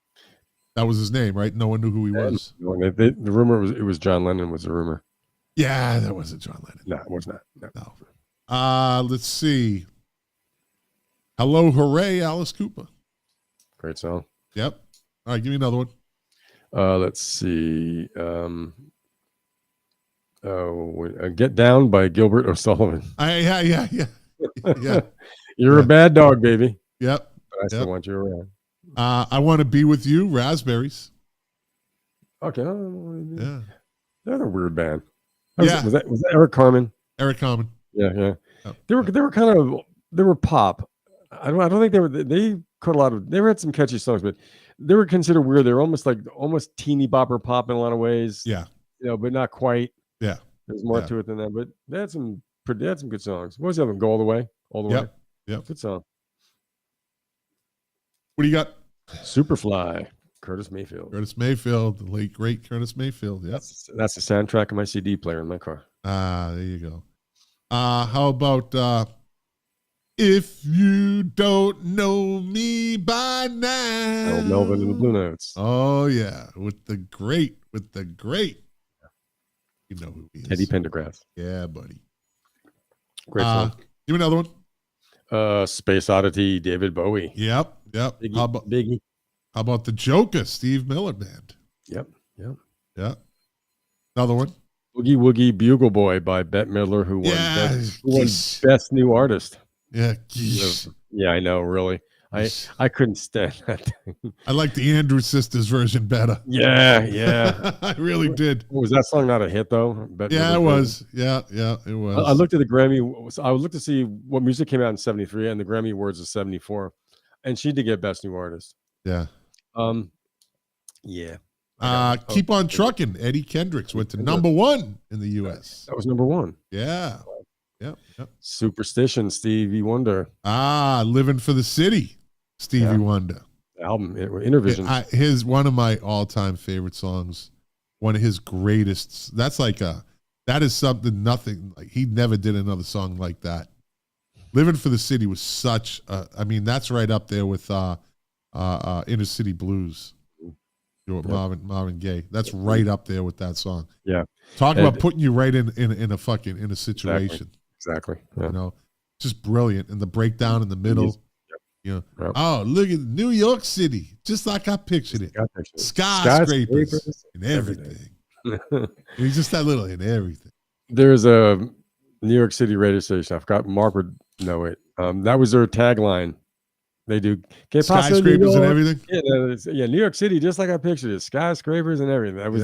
That was his name, right? No one knew who he was. The rumor was it was John Lennon was the rumor. Yeah, that wasn't John Lennon. No, it was not. No. Let's see. Hello, Hooray, Alice Cooper. Great song. Yep. All right, give me another one. Let's see. Get Down by Gilbert O'Sullivan. Yeah. You're a bad dog, baby. Yep. But I still want you around. I Want to Be With You, Raspberries. Okay. Yeah. They're a weird band. Was that Eric Carmen? Eric Carmen. Yeah. Oh. They were pop. I don't think they caught a lot of. They had some catchy songs, but they were considered weird. They were almost teeny bopper pop in a lot of ways. Yeah. But not quite. Yeah. There's more to it than that. But they had some good songs. What was the other one? Go All the Way. All the Way. Yep. Good song. What do you got? Superfly. Curtis Mayfield. The late great Curtis Mayfield. Yep. That's the soundtrack of my CD player in my car. There you go. How about If You Don't Know Me by Now? Old Melvin and the Blue Notes. Oh yeah, with the great. You know who he is. Teddy Pendergrass. Yeah, buddy. Great song. Give me another one. Space Oddity, David Bowie. Yep. Biggie. How about the Joker, Steve Miller Band? Yep. Another one. Boogie Woogie Bugle Boy by Bette Midler, who won Best New Artist. Yeah. Yeah, I know, really. I couldn't stand that thing. I like the Andrews Sisters version better. Yeah. I really did. Was that song not a hit, though? It was. Yeah, it was. I looked at the Grammy. I looked to see what music came out in 73, and the Grammy Awards is 74. And she did get Best New Artist. Yeah. Yeah. Keep on Trucking. Eddie Kendricks went to #1 in the U.S. That was #1. Yeah. Yep. Superstition, Stevie Wonder. Living for the City, Stevie Wonder. Album, Intervision. One of my all-time favorite songs. One of his greatest. That is something nothing, like he never did another song like that. Living for the City was such that's right up there with Inner City Blues. Marvin Gaye. That's right up there with that song. Yeah. Talk about putting you right in a situation. Exactly. Yeah. You know, just brilliant. And the breakdown in the middle. You know, oh, look at New York City, just like I pictured it. Skyscrapers and everything. He's just that little in everything. There's a New York City radio station. I forgot. Mark would know it. That was their tagline. They do skyscrapers and everything. Yeah, New York City, just like I pictured it. Skyscrapers and everything. That was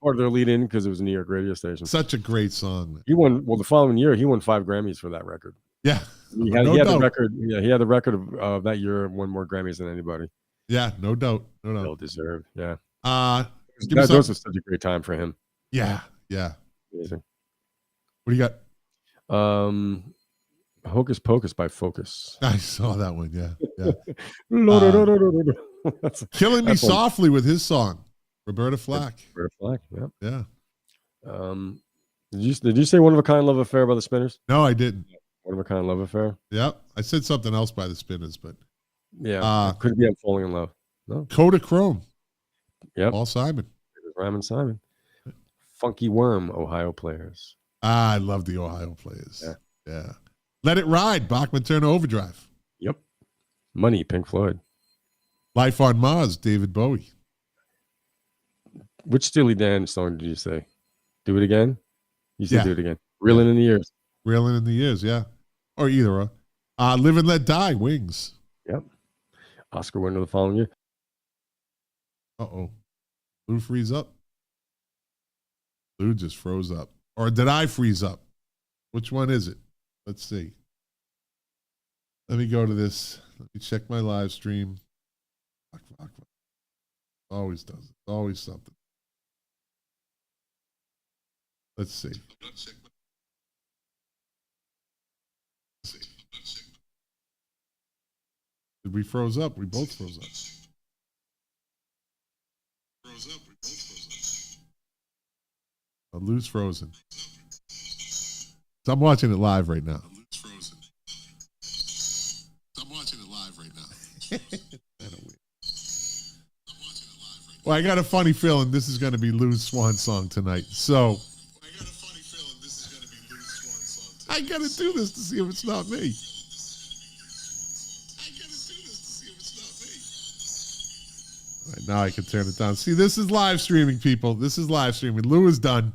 part of their lead in because it was a New York radio station. Such a great song. He won. Well, the following year, he won 5 Grammys for that record. Yeah. He had the record. Yeah, he had the record of that year. Won more Grammys than anybody. Yeah, no doubt. Well deserved. Yeah. That was such a great time for him. Yeah. Amazing. What do you got? Hocus Pocus by Focus. I saw that one. Yeah. Killing Me Softly with his song, Roberta Flack. Yeah. Did you say One of a Kind Love Affair by the Spinners? No, I didn't. One of a Kind Love Affair. Yep. I said something else by the Spinners, but could be I'm Falling in Love. No. Kodachrome. Yep. Paul Simon. Ryman Simon. Funky Worm, Ohio Players. I love the Ohio Players. Yeah. Let It Ride, Bachman Turner Overdrive. Yep. Money, Pink Floyd. Life on Mars, David Bowie. Which Steely Dan song did you say? Do It Again? You said Do It Again. Reeling in the Years. Reeling in the Years, yeah. Or either. Live and Let Die, Wings. Yep. Oscar winner the following year. Uh-oh. Lou freeze up? Lou just froze up. Or did I freeze up? Which one is it? Let's see. Let me go to this. Let me check my live stream. Fuck. Always does it. Always something. Let's see. Did we froze up? We both froze up. Lou's frozen. So I'm watching it live right now. Well, I got a funny feeling this is going to be Lou's swan song tonight. So I got to do this to see if it's not me. All right, now I can turn it down. See, this is live streaming, people. This is live streaming. Lou is done.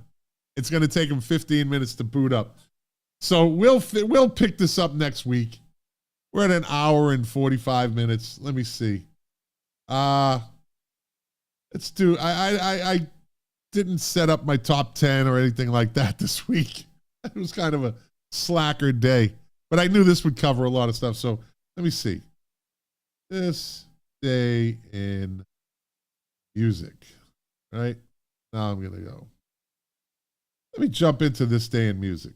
It's going to take him 15 minutes to boot up. So we'll pick this up next week. We're at an hour and 45 minutes. Let me see. Let's do. I didn't set up my top 10 or anything like that this week. It was kind of a slacker day, but I knew this would cover a lot of stuff. So let me see. This day in music, right? Now I'm gonna go. Let me jump into this day in music.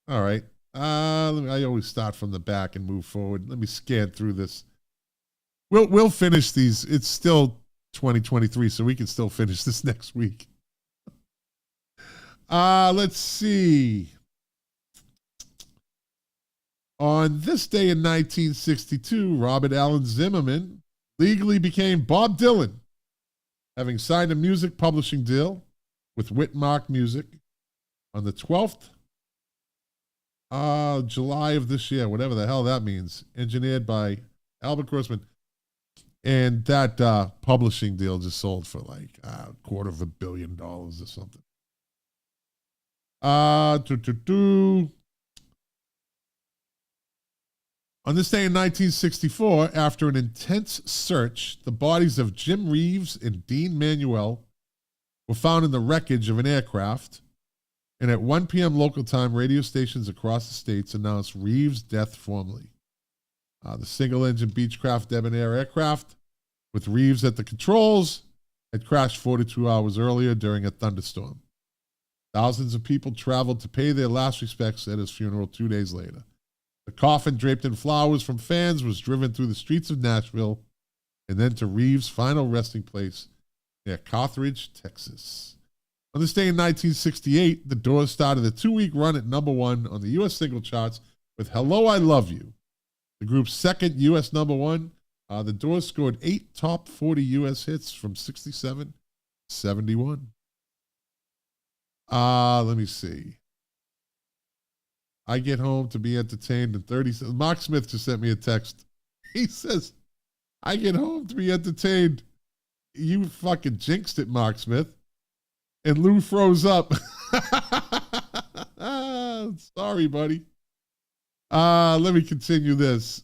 All right. I always start from the back and move forward. Let me scan through this. We'll finish these. It's still 2023, so we can still finish this next week. Let's see. On this day in 1962, Robert Allen Zimmerman legally became Bob Dylan, having signed a music publishing deal with Whitmark Music on the 12th July of this year, whatever the hell that means, engineered by Albert Grossman. And that publishing deal just sold for like $250 million or something. On this day in 1964, after an intense search, the bodies of Jim Reeves and Dean Manuel were found in the wreckage of an aircraft. And at 1 p.m. local time, radio stations across the states announced Reeves' death formally. The single-engine Beechcraft Debonair aircraft, with Reeves at the controls, had crashed 42 hours earlier during a thunderstorm. Thousands of people traveled to pay their last respects at his funeral 2 days later. The coffin, draped in flowers from fans, was driven through the streets of Nashville and then to Reeves' final resting place near Carthage, Texas. On this day in 1968, the Doors started a 2-week run at #1 on the U.S. single charts with Hello, I Love You, the group's second U.S. #1 The Doors scored 8 top 40 U.S. hits from 67 to 71. Let me see. I get home to be entertained in 30 seconds. Mark Smith just sent me a text. He says, I get home to be entertained. You fucking jinxed it, Mark Smith. And Lou froze up. Sorry, buddy. Let me continue this.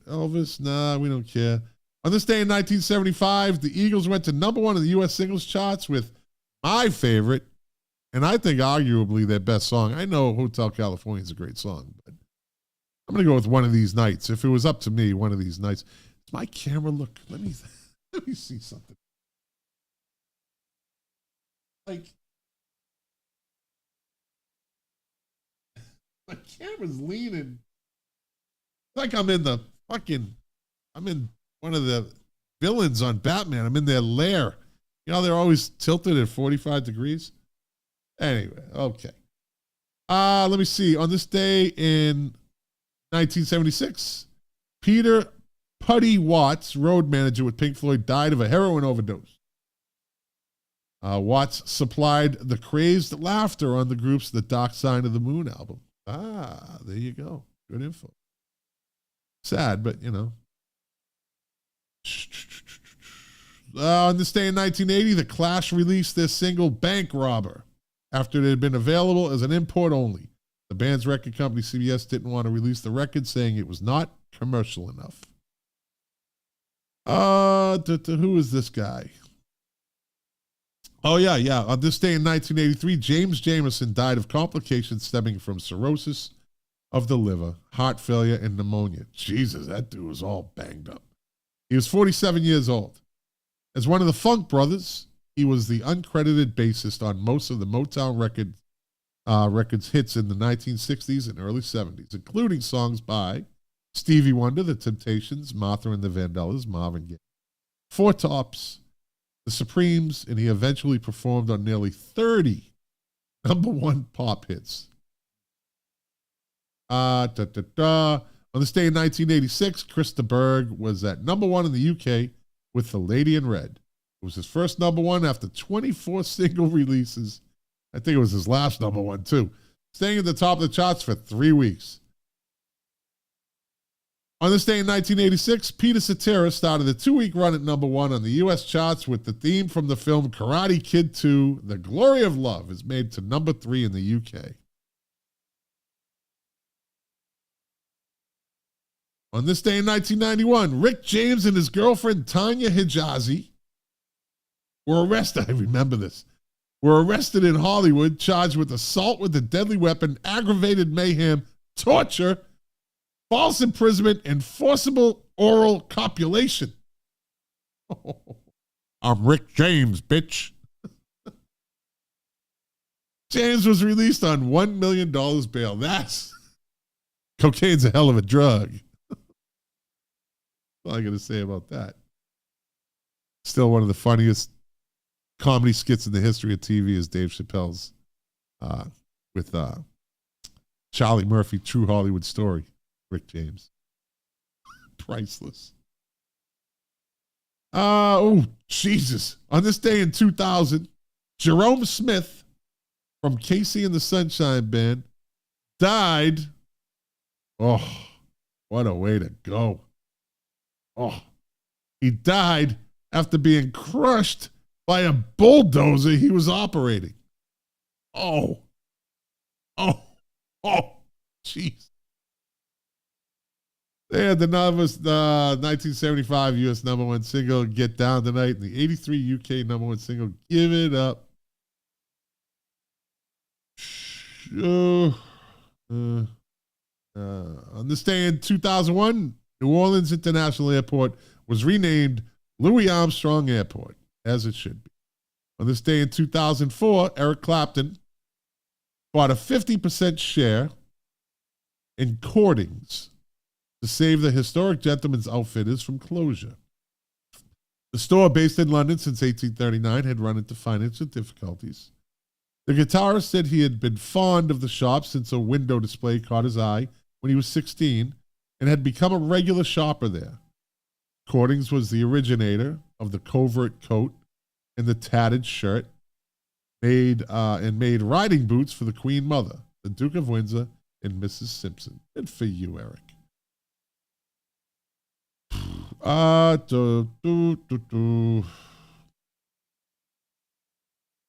Elvis, nah, we don't care. On this day in 1975, the Eagles went to number 1 in the U.S. singles charts with my favorite, and I think arguably their best song. I know Hotel California is a great song, but I'm going to go with One of These Nights. If it was up to me, One of These Nights. Does my camera look? Let me see something. Like, my camera's leaning. Like I'm in one of the villains on Batman. I'm in their lair. You know, they're always tilted at 45 degrees. Anyway, okay. Let me see. On this day in 1976, Peter Puddy Watts, road manager with Pink Floyd, died of a heroin overdose. Watts supplied the crazed laughter on the group's The Dark Side of the Moon album. There you go. Good info. Sad, but you know. On this day in 1980, The Clash released their single Bank Robber after it had been available as an import only. The band's record company, CBS, didn't want to release the record, saying it was not commercial enough. Who is this guy? Oh, yeah. On this day in 1983, James Jamerson died of complications stemming from cirrhosis of the liver, heart failure, and pneumonia. Jesus, that dude was all banged up. He was 47 years old. As one of the Funk Brothers, he was the uncredited bassist on most of the Motown records hits in the 1960s and early 70s, including songs by Stevie Wonder, The Temptations, Martha and the Vandellas, Marvin Gaye, Four Tops, The Supremes, and he eventually performed on nearly 30 number 1 pop hits. On this day in 1986, Krista Berg was at number 1 in the UK with The Lady in Red. It was his first number 1 after 24 single releases. I think it was his last number 1 too, staying at the top of the charts for 3 weeks. On this day in 1986, Peter Cetera started a 2-week run at number 1 on the U.S. charts with the theme from the film Karate Kid 2, The Glory of Love, is made to number 3 in the UK. On this day in 1991, Rick James and his girlfriend Tanya Hijazi were arrested. I remember this. Were arrested in Hollywood, charged with assault with a deadly weapon, aggravated mayhem, torture, false imprisonment, and forcible oral copulation. I'm Rick James, bitch. James was released on $1 million bail. Cocaine's a hell of a drug. All I got to say about that. Still one of the funniest comedy skits in the history of TV is Dave Chappelle's with Charlie Murphy, True Hollywood Story. Rick James. Priceless. Oh, Jesus. On this day in 2000, Jerome Smith from Casey and the Sunshine Band died. Oh, what a way to go. Oh, he died after being crushed by a bulldozer he was operating. Oh, jeez. They had the novice 1975 U.S. number 1 single, Get Down Tonight, and the 83 UK number 1 single, Give It Up. On this day in 2001, New Orleans International Airport was renamed Louis Armstrong Airport, as it should be. On this day in 2004, Eric Clapton bought a 50% share in Cordings to save the historic Gentleman's Outfitters from closure. The store, based in London since 1839, had run into financial difficulties. The guitarist said he had been fond of the shop since a window display caught his eye when he was 16, and had become a regular shopper there. Recordings was the originator of the covert coat and the tattered shirt, made riding boots for the Queen Mother, the Duke of Windsor, and Mrs. Simpson. Good for you, Eric.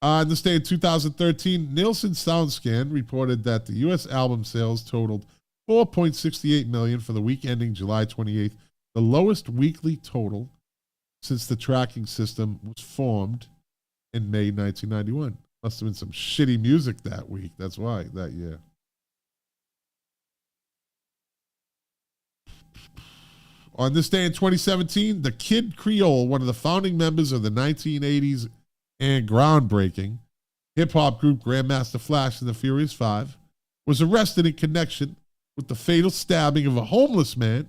In this day in 2013, Nielsen SoundScan reported that the U.S. album sales totaled 4.68 million for the week ending July 28th, the lowest weekly total since the tracking system was formed in May 1991. Must have been some shitty music that week. That's why, that year. On this day in 2017, the Kid Creole, one of the founding members of the 1980s and groundbreaking hip-hop group Grandmaster Flash and the Furious Five, was arrested in connection with the fatal stabbing of a homeless man.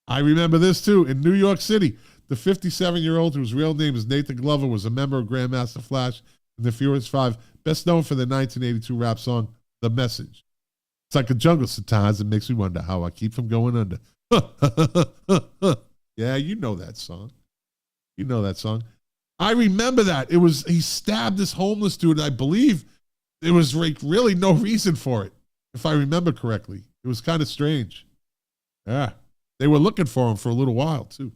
I remember this too, in New York City. The 57-year-old, whose real name is Nathan Glover, was a member of Grandmaster Flash and the Furious Five, best known for the 1982 rap song, The Message. It's like a jungle sometimes. It makes me wonder how I keep from going under. Yeah, you know that song. You know that song. I remember that. He stabbed this homeless dude. I believe there was like really no reason for it, if I remember correctly. It was kind of strange. Yeah. They were looking for him for a little while, too.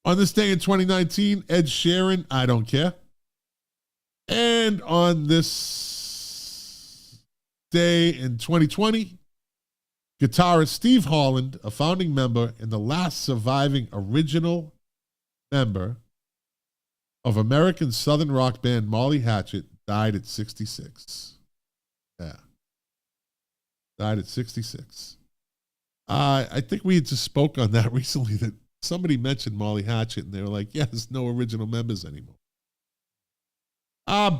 On this day in 2019, Ed Sheeran, I Don't Care. And on this day in 2020, guitarist Steve Holland, a founding member and the last surviving original member of American Southern rock band Molly Hatchet, died at 66. Yeah. Died at 66. I think we had just spoke on that recently, that somebody mentioned Molly Hatchet and they were like, yeah, there's no original members anymore.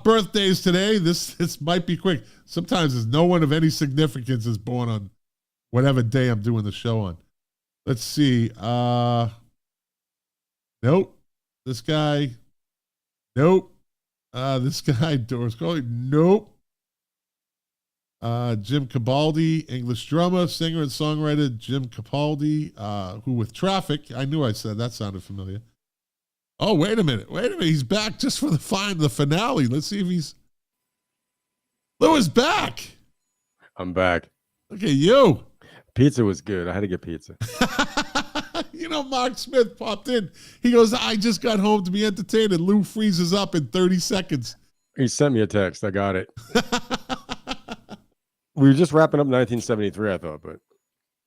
Birthdays today. This might be quick. Sometimes there's no one of any significance is born on whatever day I'm doing the show on. Let's see. Nope. This guy. Nope. This guy, Doris Coley. Nope. Jim Capaldi, English drummer, singer, and songwriter Jim Capaldi, who with Traffic, I knew I said that sounded familiar. Oh, wait a minute. He's back just for the finale. Let's see if he's... Lou is back. I'm back. Look at you. Pizza was good. I had to get pizza. You know, Mark Smith popped in. He goes, I just got home to be entertained, and Lou freezes up in 30 seconds. He sent me a text. I got it. We were just wrapping up 1973, I thought, but...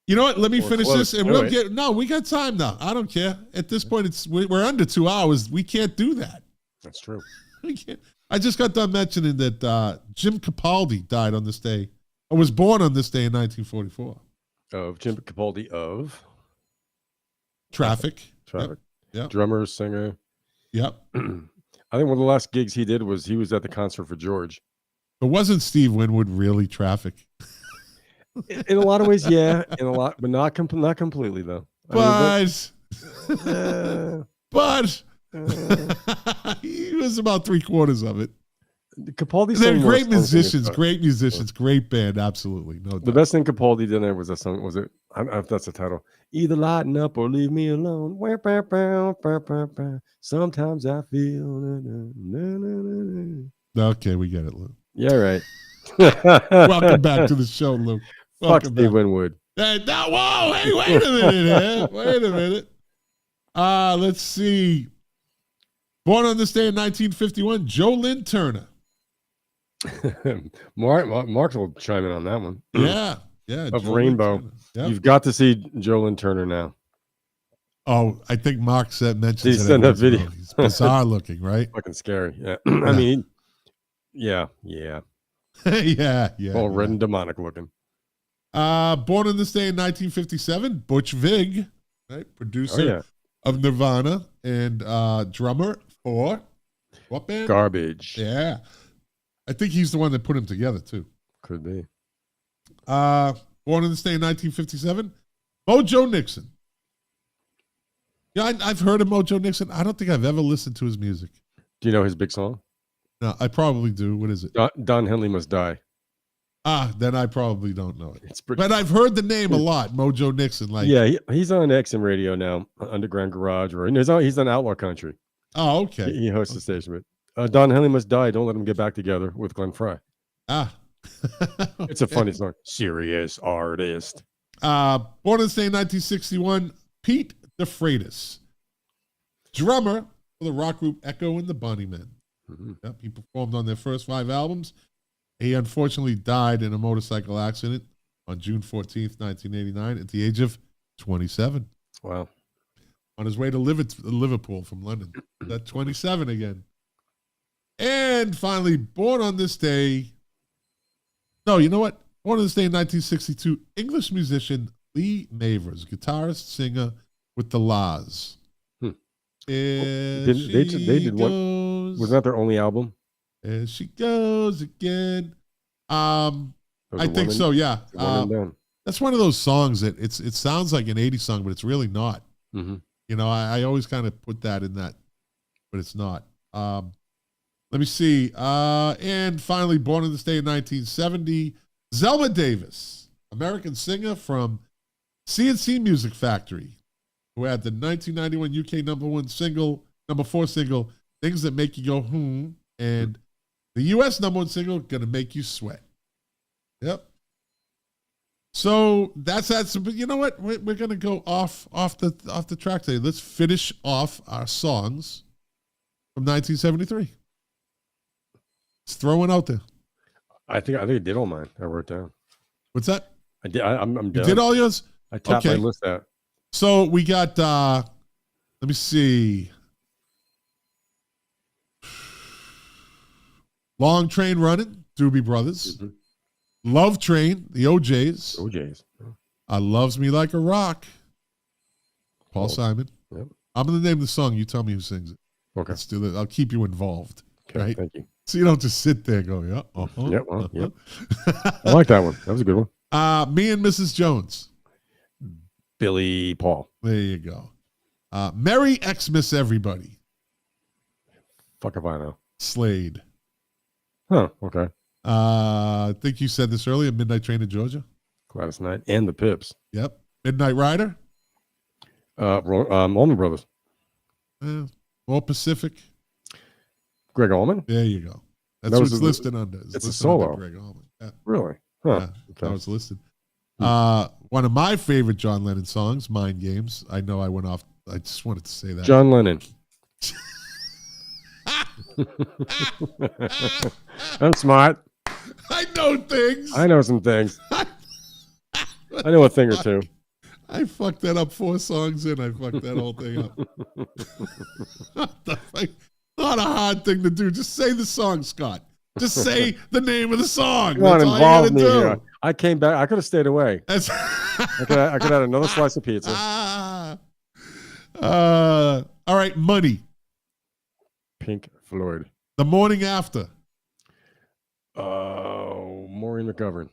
You know what? Let me finish this, and we'll it. get... No, we got time now. I don't care. At this point, we're under 2 hours. We can't do that. That's true. We can't. I just got done mentioning that Jim Capaldi died on this day, or was born on this day in 1944. Of Jim Capaldi of... Traffic. Yep. Drummer, singer. Yep. I think one of the last gigs he did was he was at the concert for George. But wasn't Steve Winwood really Traffic? In a lot of ways, yeah. In a lot, but not completely though. But he was about 3/4 of it. Capaldi. They're great musicians, great band, absolutely. No doubt. The best thing Capaldi did there was a song. Was it? I don't know if that's the title. Either lighten up or leave me alone. Sometimes I feel. Okay, we get it, Lou. Yeah, right. Welcome back to the show, Lou. Fuck Steve Winwood. Hey, whoa, hey, wait a minute. Wait a minute. Let's see. Born on this day in 1951, Joe Lynn Turner. Mark will chime in on that one. Yeah. Of Joe Rainbow. Yep. You've got to see Joe Lynn Turner now. Oh, I think Mark mentioned he sent that video. He's bizarre looking, right? Fucking scary. Yeah. I mean, yeah. yeah. All red and demonic looking. Born on this day in 1957, Butch Vig, right? Producer of Nirvana and drummer for what band? Garbage. Yeah. I think he's the one that put him together, too. Could be. Born on this day in 1957, Mojo Nixon. Yeah, I've heard of Mojo Nixon. I don't think I've ever listened to his music. Do you know his big song? No, I probably do. What is it? Don Henley Must Die. Then I probably don't know it. It's pretty, but I've heard the name a lot. Mojo Nixon. Like, yeah, he's on XM radio now, Underground Garage, or he's on Outlaw Country. Oh, okay. He hosts the station. But Don Henley Must Die. Don't let him get back together with Glenn Frey. It's a funny song. Serious artist. Born in State 1961, Pete DeFreitas, drummer for the rock group Echo and the Bunnymen. Mm-hmm. Yep, he performed on their first 5 albums. He unfortunately died in a motorcycle accident on June 14th, 1989, at the age of 27. Wow. On his way to Liverpool from London. That 27 again. And finally, born on this day. No, you know what? Born on this day in 1962, English musician Lee Mavers, guitarist, singer with the La's. They did one. Was that their only album? As she goes again. I think so, yeah. That's one of those songs that it sounds like an 80s song, but it's really not. Mm-hmm. You know, I always kind of put that in that, but it's not. Let me see. And finally, born in the state in 1970, Zelma Davis, American singer from C&C Music Factory, who had the 1991 UK number 4 single, Things That Make You Go Hmm, and the US number 1 single, Gonna Make You Sweat. Yep. So that's that. But you know what? We're gonna go off the track today. Let's finish off our songs from 1973. Let's throw one out there. I think I did all mine. I wrote down. What's that? I did. I'm You done. did all yours? I tapped my list out. So we got. Let me see. Long Train Running, Doobie Brothers. Mm-hmm. Love Train, the OJs. OJs. Loves Me Like a Rock, Paul Simon. Yep. I'm going to name the song. You tell me who sings it. Okay. Let's do that. I'll keep you involved. Okay, right? thank you. So you don't just sit there and go, yeah. Uh-huh, yep. Well, yep. I like that one. That was a good one. Me and Mrs. Jones. Billy Paul. There you go. Merry Xmas Everybody. Fuck if I know. Slade. Huh. Okay. I think you said this earlier. Midnight Train to Georgia. Gladys Knight and the Pips. Yep. Midnight Rider. Allman Brothers. More Pacific. Greg Allman. There you go. That's what's listed under. It's a solo. Greg Allman. Yeah. Really? Huh. Yeah, that was listed. One of my favorite John Lennon songs, Mind Games. I know I went off. I just wanted to say that. John Lennon. I'm smart. I know things. I know some things. I know a thing or two. I fucked that up 4 songs in. I fucked that whole thing up. Not a hard thing to do. Just say the song, Scott. Just say the name of the song. Come on, involve me do. here. I came back. I could have stayed away. I could have had another slice of pizza. All right, Money. Pink Floyd. The Morning After. Oh, Maureen McGovern.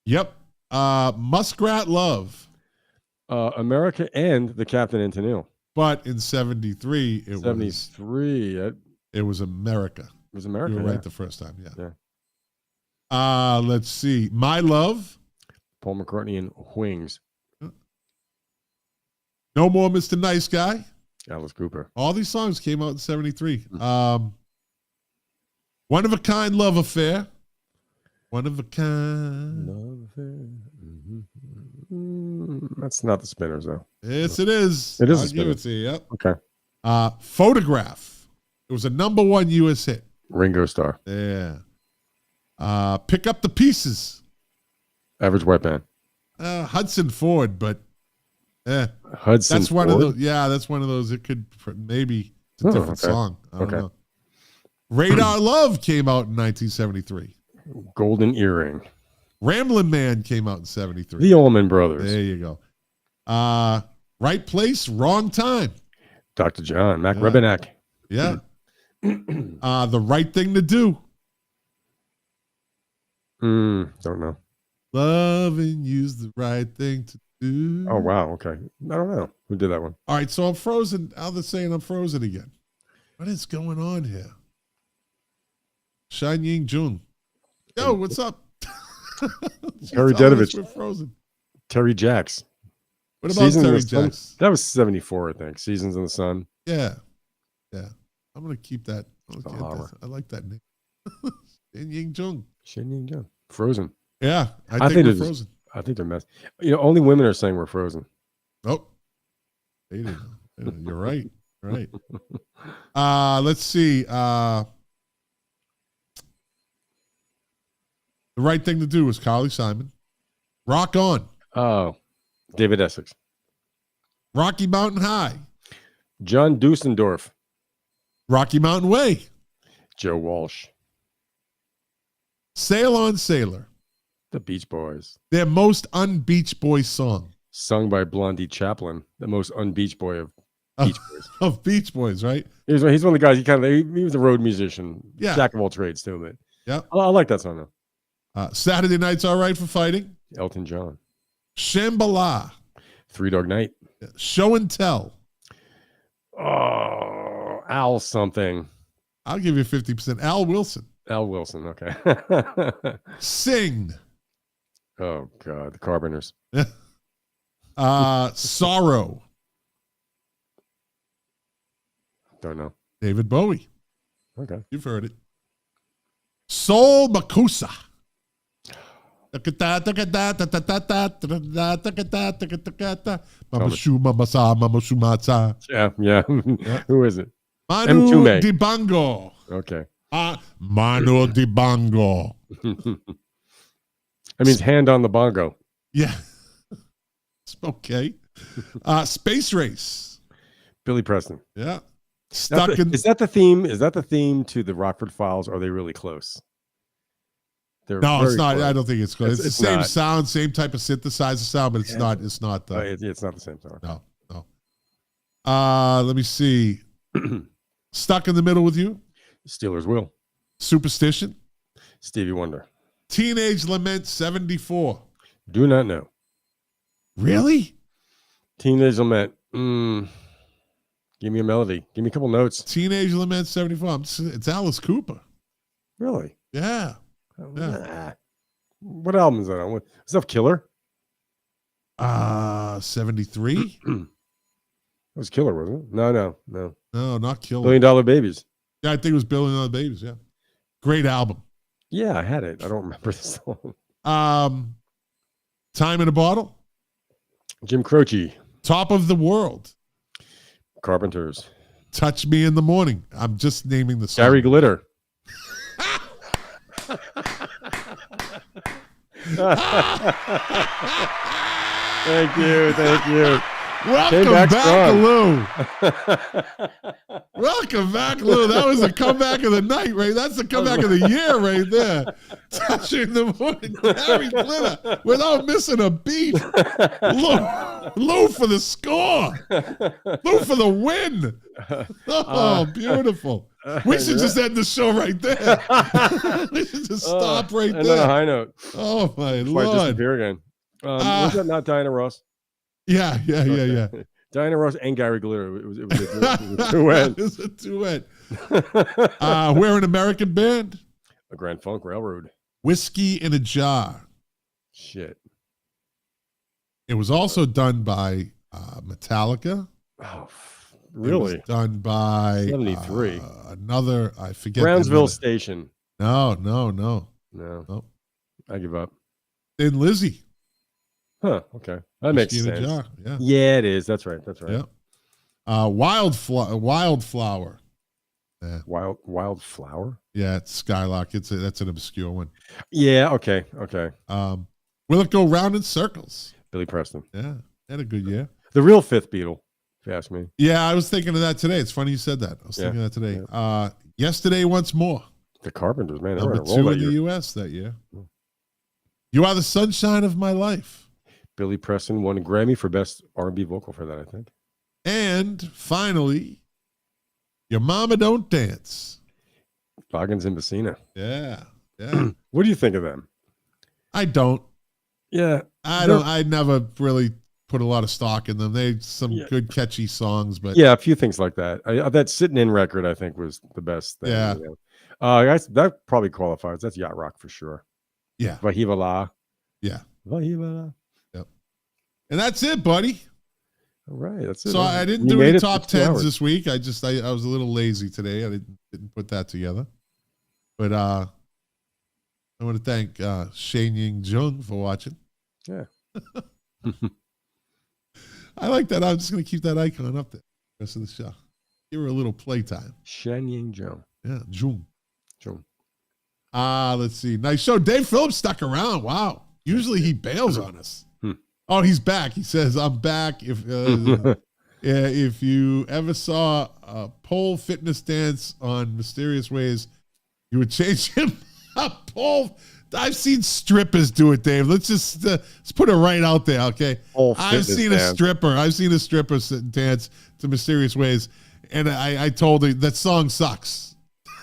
Yep. Muskrat Love. America and the Captain and Tennille. But in 73, it 73. It was America. It was America. You were right the first time, yeah. Let's see. My Love. Paul McCartney and Wings. No More Mr. Nice Guy. Alice Cooper. All these songs came out in 73. One of a Kind Love Affair. One of a Kind Love Affair. Mm-hmm. That's not the Spinners, though. Yes, it is. It is. I'll give it to you. Yep. Okay. Photograph. It was a number 1 U.S. hit. Ringo Starr. Yeah. Pick Up the Pieces. Average White Band. Hudson Ford, but Hudson. That's one of those. Yeah, that's one of those. It could maybe it's a different song. I don't know. Radar Love came out in 1973. Golden Earring. Ramblin' Man came out in 73. The Allman Brothers. There you go. Right Place, Wrong Time. Dr. John. Mac Rebenak. Yeah. The Right Thing to Do. Don't know. Loving you's the right thing to do. Oh, wow. Okay. I don't know. Who did that one? All right, so I'm frozen. Now they're saying I'm frozen again. What is going on here? Shan Ying Jun. Yo, what's up? Terry Dedovich. We're frozen. Terry Jacks. What about Terry Jacks? That was 74, I think. Seasons in the Sun. Yeah. Yeah. I'm going to keep that. I like that name. Shin Ying Jung. Shin Ying Jung. Frozen. Yeah. I think we're frozen. I think they're messed. Only women are saying we're frozen. Oh. They didn't. You're right. Right. Let's see. The right thing to do was Carly Simon. Rock On. Oh. David Essex. Rocky Mountain High. John Dusendorf. Rocky Mountain Way. Joe Walsh. Sail On Sailor. The Beach Boys. Their most un-Beach Boys song. Sung by Blondie Chaplin, the most un-Beach Boy of Beach Boys. Of Beach Boys, right? He's one of the guys, he was a road musician. Yeah. Jack of all trades, too. But yeah. I like that song, though. Saturday Night's All Right for Fighting. Elton John. Shambhala. Three Dog Night. Show and Tell. Oh, Al something. I'll give you 50%. Al Wilson. Al Wilson, okay. Sing. Oh, God. The Carpenters. Sorrow. Don't know. David Bowie. Okay. You've heard it. Soul Makusa. Yeah. Who is it? Manu Dibango. Okay. Manu Dibango. I mean, hand on the bongo. Yeah. Okay. Space Race. Billy Preston. Yeah. Is that the theme? Is that the theme to the Rockford Files? Are they really close? No, it's not. Close. I don't think it's close. It's the same not. sound, same type of synthesizer sound, but it's not. It's not. It's not the same sound. No. Let me see. Stuck in the Middle with You. Steelers Will. Superstition. Stevie Wonder. Teenage Lament 74. Do not know. Really? Teenage Lament. Give me a melody. Give me a couple notes. Teenage Lament 74. It's Alice Cooper. Really? Yeah. Nah. What album is that on? Is that Killer? 73. It was Killer, wasn't it? No. No, not Killer. $1 Billion Babies. Yeah, I think it was $1 Billion Babies. Yeah. Great album. Yeah, I had it. I don't remember the song. Time in a Bottle. Jim Croce. Top of the World. Carpenters. Touch Me in the Morning. I'm just naming the song. Gary Glitter. Thank you. Welcome back, Lou. Welcome back, Lou. That was the comeback of the night, right? That's the comeback of the year right there. Touching the morning, Gary Glitter, without missing a beat. Lou for the score. Lou for the win. Oh, beautiful. We should just end the show right there. We should just stop right there. And on a high note. Oh, my Before I Lord. disappear again. Was that not Diana Ross? Yeah. Diana Ross and Gary Glitter. It was a duet. It was a duet. We're an American band. A Grand Funk Railroad. Whiskey in a Jar. Shit. It was also done by Metallica. Oh, really? It was done by 73. Another, I forget. Brownsville Station. No. I give up. Thin Lizzy. Huh. Okay. That makes Whiskey in sense. a Jar. Yeah. Yeah, it is. That's right. Yeah. Wildflower. Yeah. Wildflower? Yeah, it's Skylark. That's an obscure one. Yeah, okay. Will It Go Round in Circles? Billy Preston. Yeah, had a good year. The real fifth Beatle, if you ask me. Yeah, I was thinking of that today. It's funny you said that. I was thinking of that today. Yeah. Yesterday Once More. The Carpenters, man. Number 2 in the U.S. that year. You Are the Sunshine of My Life. Billy Preston won a Grammy for Best R&B Vocal for that, I think. And finally, Your Mama Don't Dance. Boggins and Messina. Yeah. What do you think of them? I don't. Yeah. I never really put a lot of stock in them. They some good catchy songs, but yeah, a few things like that. That Sitting In record, I think, was the best thing. Yeah. That probably qualifies. That's yacht rock for sure. Yeah. Vahivala. Yeah. Vahivala. Yep. And that's it, buddy. All right. That's it. So I didn't do any top 10s this week. I was a little lazy today. I didn't put that together. But I want to thank Shane Ying Jung for watching. Yeah. I like that. I'm just going to keep that icon up there the rest of the show. Give her a little playtime. Shen Ying Jung. Yeah, Jung. Jung. Let's see. Nice show. Dave Phillips stuck around. Wow. Usually he bails on us. Oh, he's back. He says, I'm back. If you ever saw a pole fitness dance on Mysterious Ways, you would change him a pole. I've seen strippers do it, Dave. Let's put it right out there, okay? I've seen a stripper dance to Mysterious Ways, and I told her that song sucks.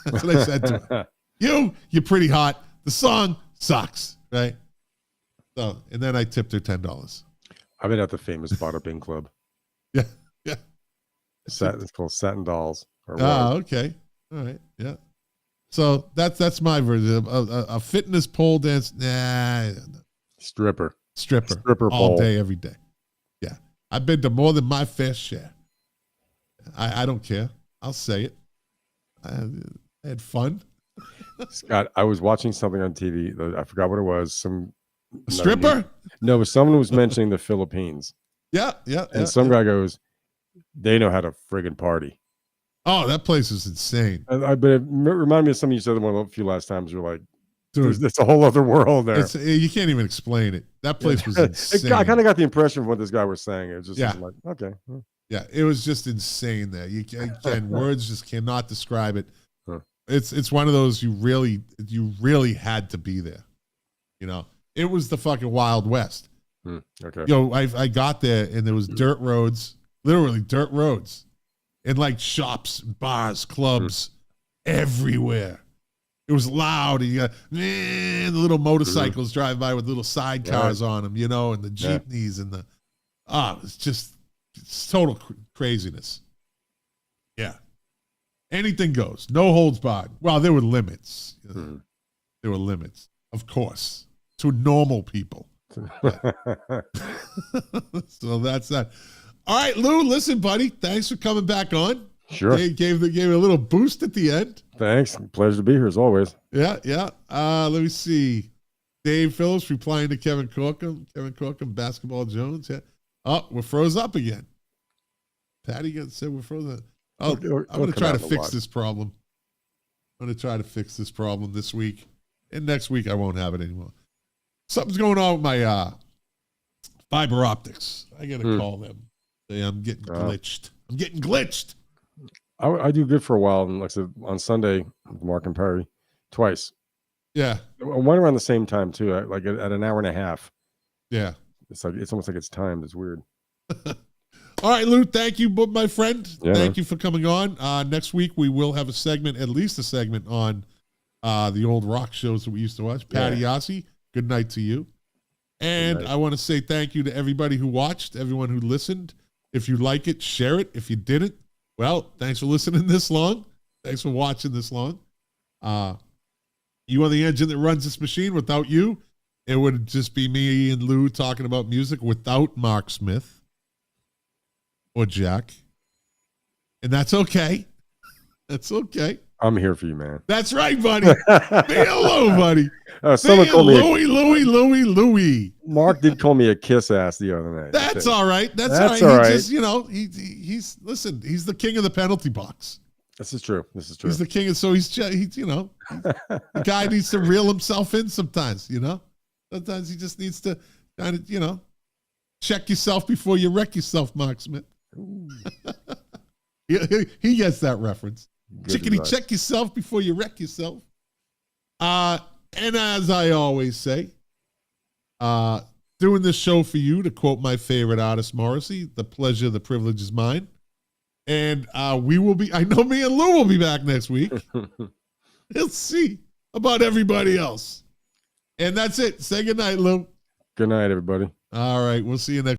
That's what I said to her. You're pretty hot. The song sucks, right? So, and then I tipped her $10. I've been at the famous Bada Bing Club. Yeah. It's called Satin Dolls. Okay. All right. Yeah. So that's my version. A fitness pole dance. Nah. Stripper all pole. Day, every day. Yeah. I've been to more than my fair share. I don't care. I'll say it. I had fun. Scott, I was watching something on TV. I forgot what it was. A stripper? No, but someone was mentioning the Philippines. Yeah. And some guy goes, they know how to friggin' party. Oh, that place is insane. But it reminded me of something you said one a few last times. You're like, dude, it's a whole other world there. You can't even explain it. That place was insane. I kind of got the impression from what this guy was saying. It was just like, okay. Yeah, it was just insane there. Words just cannot describe it. Huh. It's one of those you really had to be there. You know, it was the fucking Wild West. Okay. I got there and there was dirt roads, literally dirt roads, and like shops, bars, clubs, everywhere. It was loud, and you got the little motorcycles drive by with little sidecars on them, and the jeepneys and it's total craziness. Yeah, anything goes, no holds barred. Well, there were limits. There were limits, of course, to normal people. So that's that. All right, Lou, listen, buddy, thanks for coming back on. Sure. Gave it a little boost at the end. Thanks. Pleasure to be here as always. Yeah. Let me see. Dave Phillips replying to Kevin Corkum. Basketball Jones. Yeah. Oh, we're froze up again. Patty said we're frozen. Oh, I'm going to try to fix this problem. I'm going to try to fix this problem this week. And next week, I won't have it anymore. Something's going on with my fiber optics. I got to call them. I'm getting glitched. I do good for a while. And like I said, on Sunday, with Mark and Perry, twice. Yeah. One around the same time, too, like at an hour and a half. Yeah. It's almost like it's timed. It's weird. All right, Lou, thank you, my friend. Yeah, thank you for coming on. Next week, we will have at least a segment on the old rock shows that we used to watch. Patty Yossi, good night to you. And I want to say thank you to everybody who watched, everyone who listened. If you like it, share it. If you didn't, well, thanks for listening this long. Thanks for watching this long. You are the engine that runs this machine. Without you, it would just be me and Lou talking about music without Mark Smith or Jack. And that's okay. That's okay. I'm here for you, man. That's right, buddy. Say hello, buddy. Someone called me Louie. Mark did call me a kiss ass the other night. That's all right. That's all right. He just, he's the king of the penalty box. This is true. He's the king, and so he's the guy needs to reel himself in sometimes. Sometimes he just needs to kind of check yourself before you wreck yourself, Mark Smith. He gets that reference. Chickadee, check yourself before you wreck yourself. And as I always say, doing this show for you, to quote my favorite artist, Morrissey, the pleasure, the privilege is mine. And I know me and Lou will be back next week. We'll see about everybody else. And that's it. Say goodnight, Lou. Good night, everybody. All right. We'll see you next